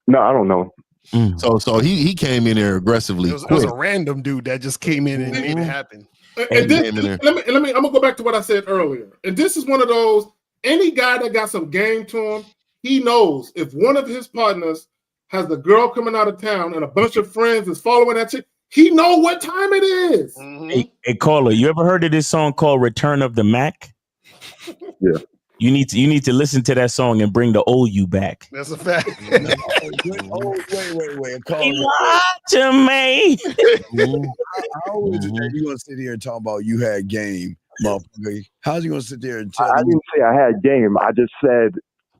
No, I don't know. So he came in there aggressively. It was a random dude that just came in and made it happen. And let me. I'm gonna go back to what I said earlier. And this is one of those. Any guy that got some game to him, he knows if one of his partners has the girl coming out of town and a bunch of friends is following that chick, he know what time it is. Hey, caller, you ever heard of this song called "Return of the Mac"? Yeah. You need to listen to that song and bring the old you back. That's a fact. Wait. To me. How is it that you gonna sit here and talk about you had game, motherfucker? How's you gonna sit there and tell I didn't say I had game. I just said,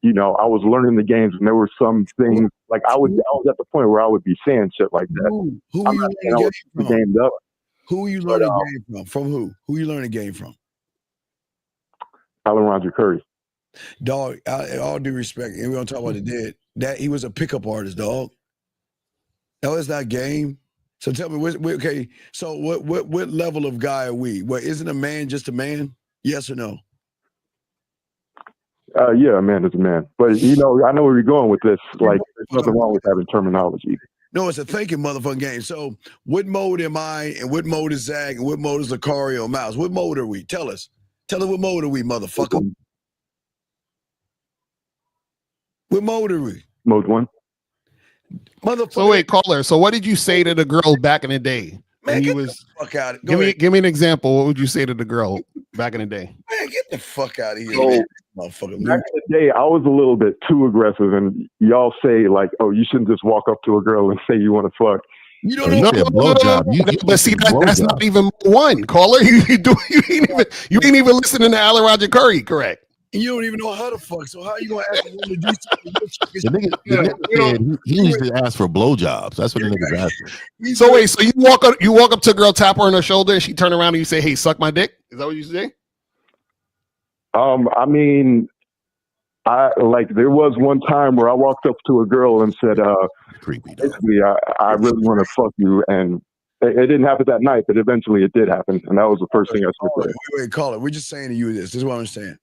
I was learning the games, and there were some things like I was at the point where I would be saying shit like that. Who I'm you not saying I learning was game from? gamed up. Who are you learning game from? From who? Who you learning game from? Alan Roger Curry. Dog, all due respect, and we're gonna talk about the dead. That he was a pickup artist, dog. No, it's not game. So tell me, okay. So what level of guy are we? What isn't a man just a man? Yes or no? Yeah, a man is a man. But I know where you're going with this. Like, there's nothing wrong with having terminology. No, it's a thinking motherfucking game. So what mode am I, and what mode is Zag, and what mode is Lucario Mouse? What mode are we? Tell us. Tell us what mode are we, motherfucker? What mode are we? Mode 1. Motherfucker. So wait, caller. So what did you say to the girl back in the day? Man, get the fuck out of Give me an example. What would you say to the girl back in the day? Man, get the fuck out of here, So, man. Motherfucker. Back in the day, I was a little bit too aggressive, and y'all say like, "Oh, you shouldn't just walk up to a girl and say you want to fuck." You don't know. But see, that's not even one, caller. You ain't even listening to Alan Roger Curry, correct? And you don't even know how to fuck. So how you gonna ask a woman to do something? The nigga said he used to ask for blowjobs. That's what the niggas asked. So wait, so you walk up to a girl, tap her on her shoulder, and she turn around and you say, "Hey, suck my dick." Is that what you say? I mean, there was one time where I walked up to a girl and said, basically, I really want to fuck you, and it didn't happen that night, but eventually it did happen, and that was the first thing I said. Wait, call it. We're just saying to you this. This is what I'm saying.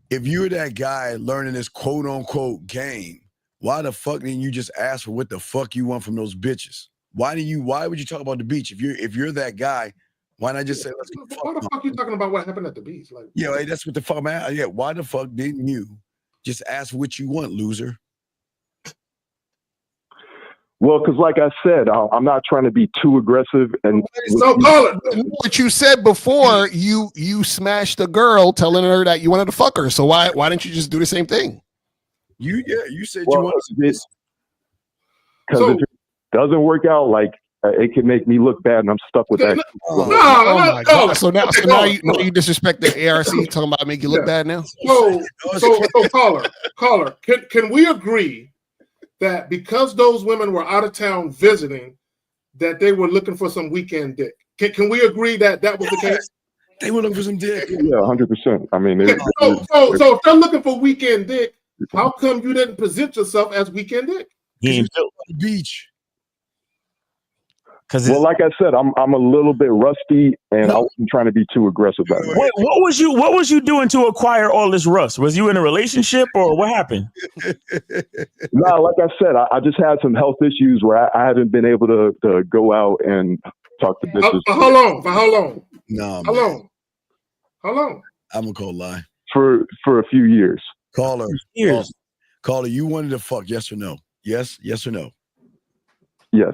If you're that guy learning this quote unquote game, why the fuck didn't you just ask for what the fuck you want from those bitches? Why would you talk about the beach? If you're that guy, why not just say, let's go fuck? Why the fuck you talking about what happened at the beach? Like, yeah, that's what the fuck, man. Yeah, why the fuck didn't you just ask what you want, loser? Well, because like I said, I'm not trying to be too aggressive. And so call it. What you said before, you smashed a girl, telling her that you wanted to fuck her. So why didn't you just do the same thing? You said you wanted this. Because if it doesn't work out, like it can make me look bad, and I'm stuck with that. Oh my God! So now you disrespect the ARC, talking about make you look bad now. So caller, can we agree that because those women were out of town visiting, that they were looking for some weekend dick? Can we agree that was the case? They were looking for some dick. Yeah, 100%. I mean, so if they're looking for weekend dick, how come you didn't present yourself as weekend dick? On the beach. Well, like I said, I'm a little bit rusty, and I wasn't trying to be too aggressive about it. What was you doing to acquire all this rust? Was you in a relationship or what happened? No, like I said, I just had some health issues where I haven't been able to go out and talk to bitches. For how long? No, How long? I'm gonna call lie. For a few years. Caller, caller, you wanted to fuck? Yes or no? Yes or no? Yes.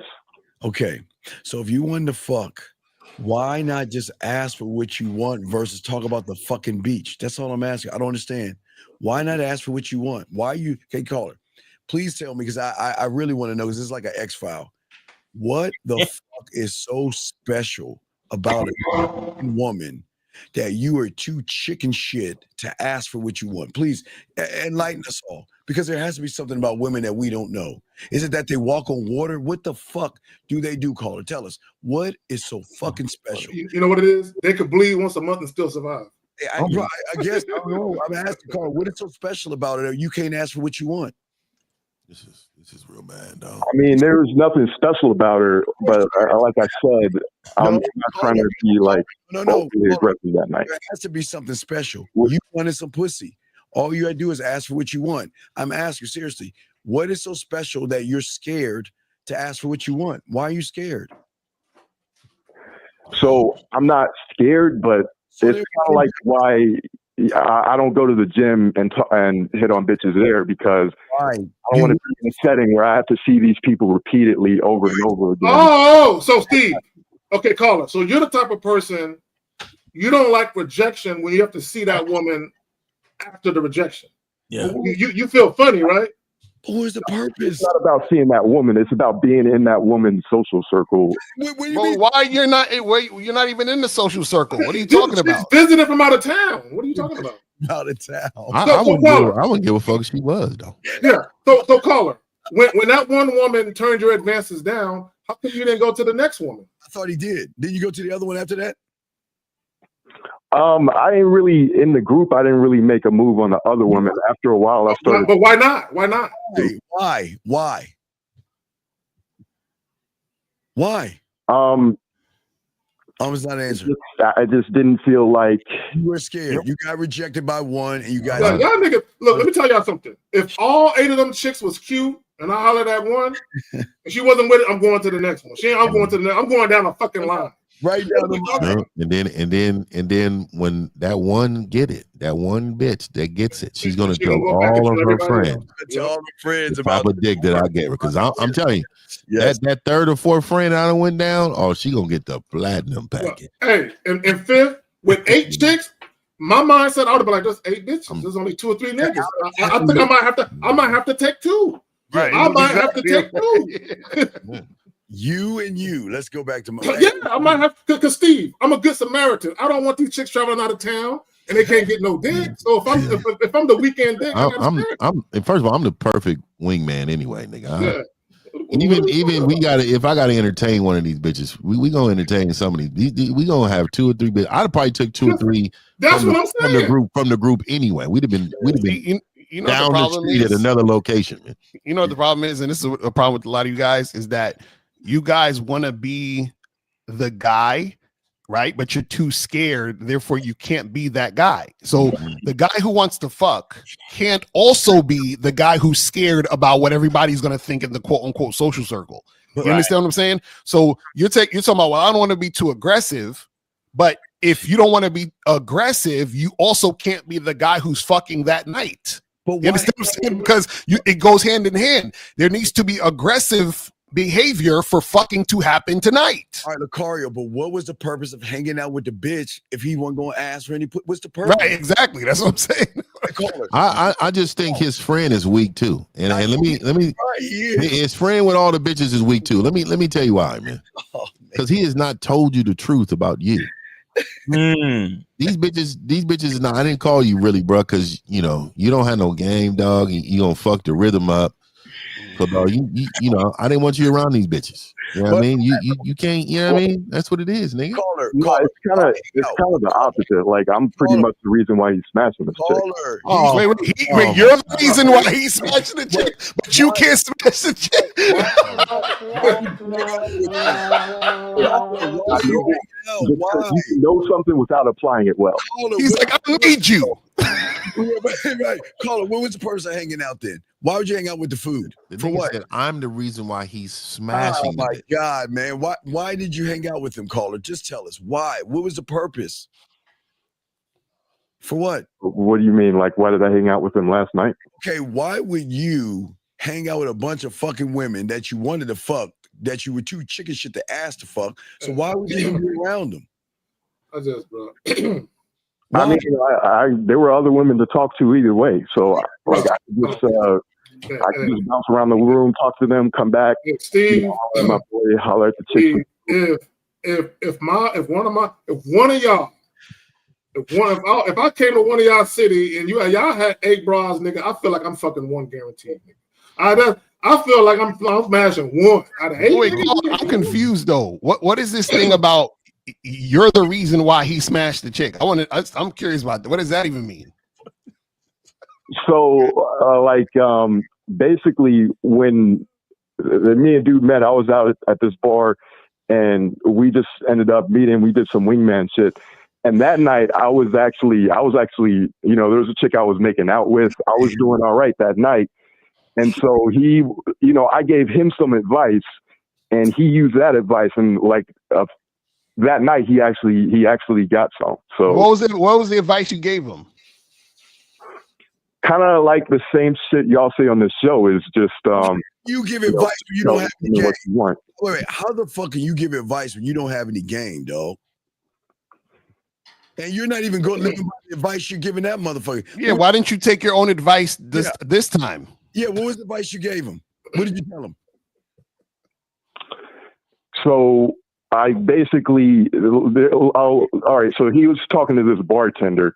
Okay. So if you wanted to fuck, why not just ask for what you want versus talk about the fucking beach? That's all I'm asking. I don't understand. Why not ask for what you want? Why you? Okay, caller, please tell me, because I really want to know, because this is like an X-file. What the fuck is so special about a woman that you are too chicken shit to ask for what you want? Please enlighten us all, because there has to be something about women that we don't know. Is it that they walk on water? What the fuck do they do, caller? Tell us. What is so fucking special? You know what it is? They could bleed once a month and still survive. I guess, I don't know. I'm asking, caller, what is so special about it? You can't ask for what you want. This is real bad, dog. I mean, there's nothing special about her, but like I said, I'm not trying to be like overly aggressive that night. There has to be something special. You wanted some pussy. All you gotta do is ask for what you want. I'm asking seriously, what is so special that you're scared to ask for what you want? Why are you scared? So I'm not scared, but it's kind of like why I don't go to the gym and hit on bitches there, because I don't want to be in a setting where I have to see these people repeatedly over and over again. Oh, so Steve, okay, caller. So you're the type of person, you don't like rejection when you have to see that woman after the rejection. Yeah. You feel funny, right? What's the purpose? It's not about seeing that woman. It's about being in that woman's social circle. Well, why you're not even in the social circle? What are you talking about? Visiting from out of town. What are you talking about? Out of town. I wouldn't give a fuck if she was, though. Yeah. So caller, when that one woman turned your advances down, how come you didn't go to the next woman? I thought he did. Didn't you go to the other one after that? I didn't really, in the group, I didn't really make a move on the other woman. After a while, I started. But why not? Why not? Why? I was not answering. I just didn't feel like you were scared. You got rejected by one, and you got y'all niggas. Look, let me tell y'all something. If all 8 of them chicks was cute, and I hollered at one, and she wasn't with it, I'm going to the next one. I'm going to the next. I'm going down a fucking line. Right down the line. And then when that one bitch that gets it, she's gonna tell all of her friends. All her friends about the dick that I gave her. Because I'm telling you, that third or fourth friend I done went down, she gonna get the platinum packet. Hey, and fifth, with 8 chicks, my mindset I would be like, there's 8 bitches. There's only 2 or 3 niggas. I think I might have to take 2. Right. I might have to take 2. You and you. Let's go back to my. Yeah, I might have, because Steve, I'm a good Samaritan. I don't want these chicks traveling out of town and they can't get no dick. So if I'm the weekend dick, first of all, I'm the perfect wingman anyway, nigga. Even we gotta, if I gotta entertain one of these bitches, we gonna entertain some of these. We gonna have 2 or 3 bitches. I'd probably took 2 or 3 from the group anyway. We'd have been down the street at another location, man. You know what the problem is, and this is a problem with a lot of you guys, is that you guys want to be the guy, right? But you're too scared, therefore you can't be that guy. So the guy who wants to fuck can't also be the guy who's scared about what everybody's going to think in the quote unquote social circle. You understand what I'm saying? So you're talking about, well, I don't want to be too aggressive, but if you don't want to be aggressive, you also can't be the guy who's fucking that night. But you understand what I'm saying? Because it goes hand in hand. There needs to be aggressive behavior for fucking to happen tonight. All right, Lucario, but what was the purpose of hanging out with the bitch if he wasn't going to ask for any? What's the purpose? Right, exactly. That's what I'm saying. I just think his friend is weak too, and let me his friend with all the bitches is weak too. Let me tell you why, man. Because he has not told you the truth about you. These bitches. No, I didn't call you really, bro, because you don't have no game, dog. You gonna fuck the rhythm up. So, dog, you know, I didn't want you around these bitches. You know what I mean? You can't. You know what I mean? That's what it is, nigga. No, it's kind of the opposite. Like I'm pretty much the reason why he's smashing this chick. Wait, you're the reason why he's smashing the chick, but you can't smash the chick. You know something without applying it well. He's like, I need you. Right. Caller, what was the person hanging out then? Why would you hang out with the food? For what? I'm the reason why he's smashing. Oh my God, man! Why did you hang out with him, caller? Just tell us why. What was the purpose? For what? What do you mean? Like, why did I hang out with him last night? Okay, why would you hang out with a bunch of fucking women that you wanted to fuck, that you were too chicken shit to ask to fuck? So why would you even be around them? I just, bro. I mean, there were other women to talk to either way. So, I could just bounce around the room, talk to them, come back. Steve, my boy, holler at the chick. If I came to one of y'all city and y'all had 8 bras, nigga, I feel like I'm fucking one guaranteed, nigga. I feel like I'm smashing one out of 8. Wait, I'm confused though. What is this thing about? You're the reason why he smashed the chick. I'm curious about that. What does that even mean? So, basically, when me and dude met, I was out at this bar, and we just ended up meeting. We did some wingman shit, and that night I was actually, there was a chick I was making out with. I was doing all right that night, and so he, I gave him some advice, and he used that advice, and that night he actually got some. So what was the advice you gave him? Kind of like the same shit y'all say on this show is just you give advice when you don't have any game. You want. Wait, how the fuck can you give advice when you don't have any game, dog? And you're not even going to live by the advice you're giving that motherfucker. Yeah, why didn't you take your own advice this time? Yeah, what was the advice you gave him? What did you tell him? So I basically, all right, so he was talking to this bartender,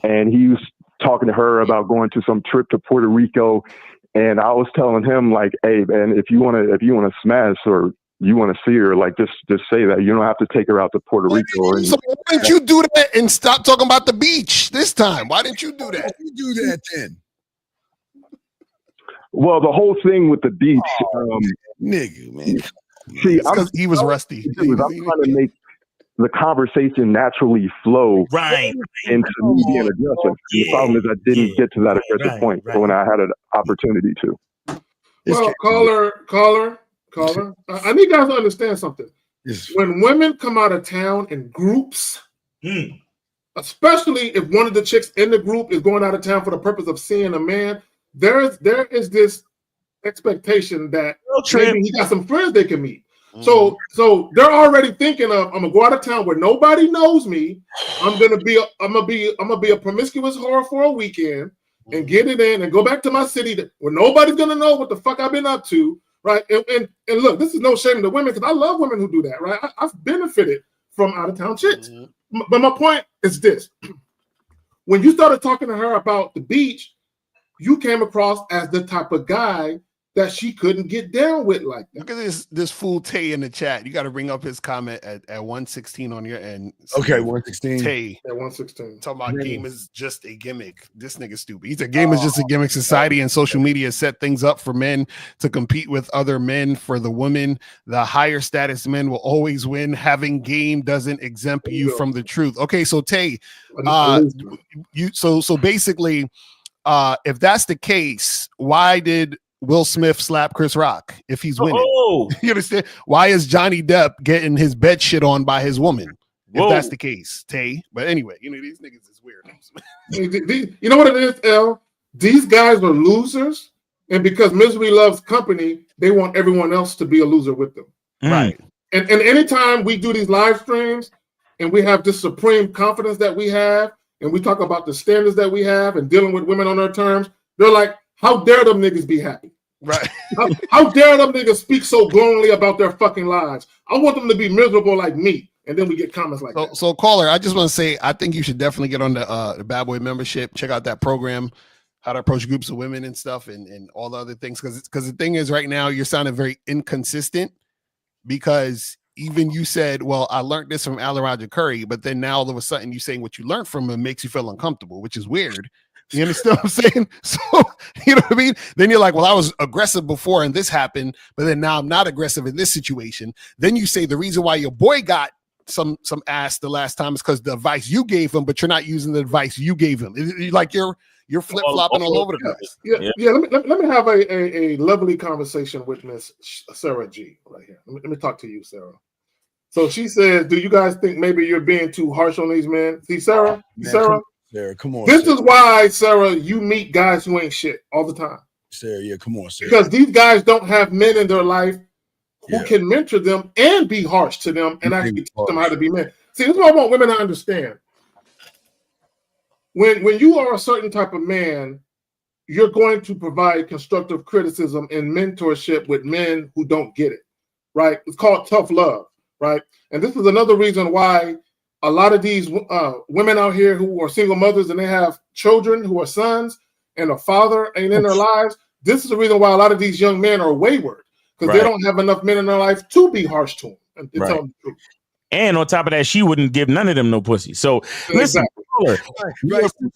and he was talking to her about going to some trip to Puerto Rico, and I was telling him, like, hey, man, if you want to smash or you want to see her, like, just say that. You don't have to take her out to Puerto Rico. So why didn't you do that and stop talking about the beach this time? Why didn't you do that? You do that then. Well, the whole thing with the beach, nigga, man. See, because he was rusty. I'm trying to make the conversation naturally flow into me being aggressive. The problem is I didn't get to that aggressive point when I had an opportunity to. Well, caller, I need you guys to understand something. When women come out of town in groups, especially if one of the chicks in the group is going out of town for the purpose of seeing a man, there is this expectation that maybe he got some friends they can meet. So they're already thinking of, I'm gonna go out of town where nobody knows me. I'm gonna be a promiscuous whore for a weekend and get it in and go back to my city where nobody's gonna know what the fuck I've been up to, right? And look, this is no shame to women because I love women who do that, right? I've benefited from out of town chicks. But my point is this: when you started talking to her about the beach, you came across as the type of guy that she couldn't get down with like that. Look at this fool Tay in the chat. You got to bring up his comment at 116 on your end. Okay, 116. Tay at 116. Talking about game is just a gimmick. This nigga stupid. He's a game is just a gimmick. Society and social media set things up for men to compete with other men. For the women, the higher status men will always win. Having game doesn't exempt you from the truth. Okay, so Tay, so basically, if that's the case, why did Will Smith slap Chris Rock if he's winning? You understand? Why is Johnny Depp getting his bed shit on by his woman? If that's the case, Tay. But anyway, these niggas is weird. You know what it is, L? These guys are losers And because misery loves company, they want everyone else to be a loser with them. Right. And anytime we do these live streams and we have this supreme confidence that we have, and we talk about the standards that we have and dealing with women on their terms, they're like, how dare them niggas be happy? Right. How dare them niggas speak so glowingly about their fucking lives? I want them to be miserable like me. And then we get comments like that. So caller, I just want to say, I think you should definitely get on the Bad Boy membership. Check out that program, how to approach groups of women and stuff, and all the other things. Because the thing is, right now you're sounding very inconsistent. Because even you said, well, I learned this from Alan Roger Curry, but then now all of a sudden you saying what you learned from him makes you feel uncomfortable, which is weird. You understand what I'm saying? So, you know what I mean? Then you're like, well, I was aggressive before and this happened, but then now I'm not aggressive in this situation. Then you say the reason why your boy got some ass the last time is because the advice you gave him, but you're not using the advice you gave him. Like you're flip-flopping all over the place. Yeah. Let me have a lovely conversation with Miss Sarah G right here. Let me talk to you, Sarah. So she says, do you guys think maybe you're being too harsh on these men? See, Sarah? Sarah, come on. This is why, Sarah, you meet guys who ain't shit all the time. Sarah, yeah, come on, Sarah. Because these guys don't have men in their life who can mentor them and be harsh to them and actually teach them how to be men. See, this is what I want women to understand. When you are a certain type of man, you're going to provide constructive criticism and mentorship with men who don't get it, right? It's called tough love, right? And this is another reason why a lot of these women out here who are single mothers and they have children who are sons and a father ain't in their lives, this is the reason why a lot of these young men are wayward, because they don't have enough men in their life to be harsh to them and tell them the truth. And on top of that, she wouldn't give none of them no pussy. So listen, Right.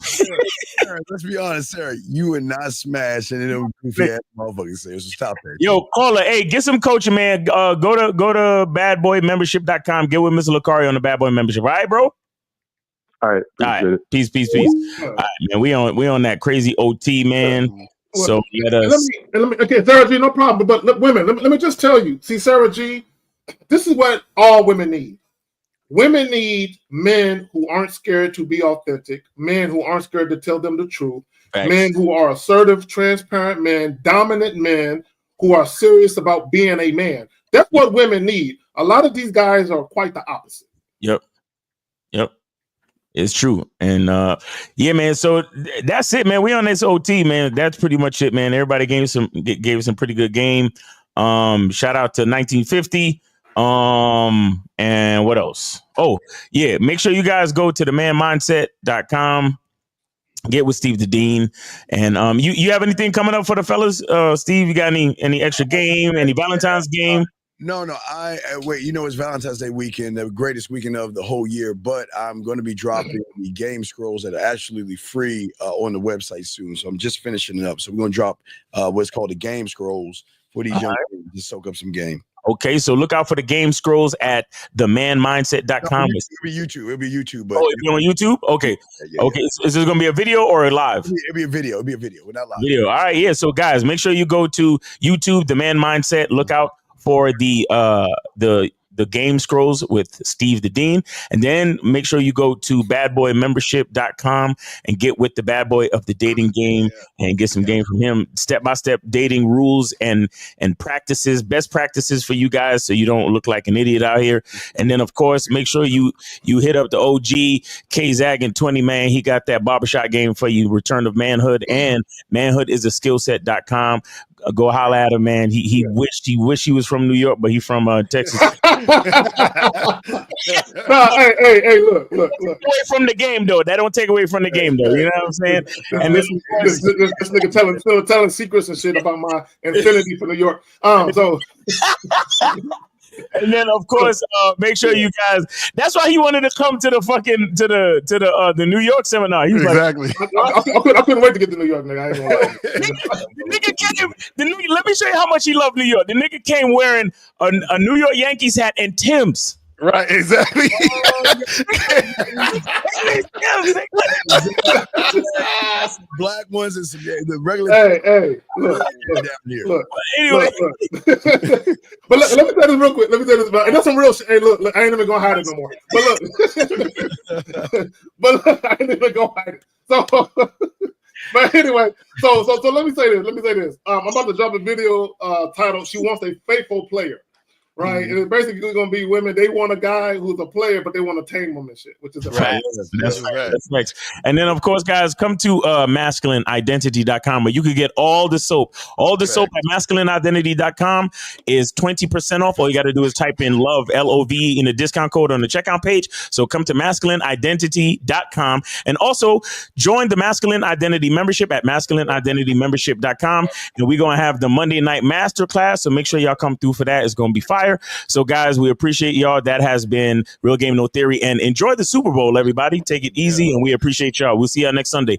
Sarah, let's be honest, Sarah. You would not smash any of them goofy ass motherfuckers. So stop that. Yo, caller, hey, get some coaching, man. Go to badboymembership.com. Get with Mr. Lucario on the Bad Boy membership. All right, bro? All right. Peace. All right, man. We on that crazy OT, man. So let us. Let me, okay, Sarah G, no problem. But look, women, let me just tell you. See, Sarah G, this is what all women need. Women need men who aren't scared to be authentic, men who aren't scared to tell them the truth, men who are assertive, transparent men, dominant men who are serious about being a man. That's what women need. A lot of these guys are quite the opposite. Yep. It's true. And yeah, man. So that's it, man. We on this OT, man. That's pretty much it, man. Everybody gave some pretty good game. Shout out to 1950. And what else? Oh, yeah. Make sure you guys go to themanmindset.com. Get with Steve the Dean. And you have anything coming up for the fellas? Steve, you got any extra game, any Valentine's game? No. I wait. You know, it's Valentine's Day weekend, the greatest weekend of the whole year. But I'm going to be dropping the game scrolls that are absolutely free on the website soon. So I'm just finishing it up. So we're going to drop what's called the game scrolls for these young people to soak up some game. Okay, so look out for the game scrolls at themanmindset.com. It'll be YouTube. But it'll be on YouTube? Okay. Okay. Is this going to be a video or a live? It'll be a video. We're not live. Video. All right. Yeah. So guys, make sure you go to YouTube, The Man Mindset. Look out for the game scrolls with Steve the Dean. And then make sure you go to badboymembership.com and get with the bad boy of the dating game and get some game from him. Step-by-step dating rules and practices, best practices for you guys so you don't look like an idiot out here. And then, of course, make sure you hit up the OG K-Zag and 20, man. He got that barbershop game for you, Return of Manhood, and manhoodisaskillset.com. Go holler at him, man. He wished he was from New York, but he's from Texas. Hey, look. Away from the game, though. That don't take away from the game, though. You know what I'm saying? And this nigga telling secrets and shit about my infinity for New York. So. And then, of course, make sure you guys. That's why he wanted to come to the fucking to the New York seminar. He was exactly. I couldn't wait to get to New York, nigga. I ain't gonna lie. The nigga came. Let me show you how much he loved New York. The nigga came wearing a New York Yankees hat and Tim's. Right, exactly. Black ones and some the regular. Hey, look. Anyway, but let me say this real quick. And that's some real shit. Hey, look, I ain't even gonna hide it no more. But look, I ain't even gonna hide it. So, But anyway, so let me say this. I'm about to drop a video titled "She Wants a Faithful Player." Right, and it's basically going to be women. They want a guy who's a player, but they want to tame them and shit, which is a fact. That's right. And then, of course, guys, come to masculineidentity.com where you can get all the soap. All the soap at masculineidentity.com is 20% off. All you got to do is type in love, LOV, in the discount code on the checkout page. So come to masculineidentity.com and also join the Masculine Identity membership at masculineidentitymembership.com. And we're going to have the Monday night masterclass. So make sure y'all come through for that. It's going to be fire. So, guys, we appreciate y'all. That has been Real Game No Theory. And enjoy the Super Bowl, everybody. Take it easy, and we appreciate y'all. We'll see y'all next Sunday.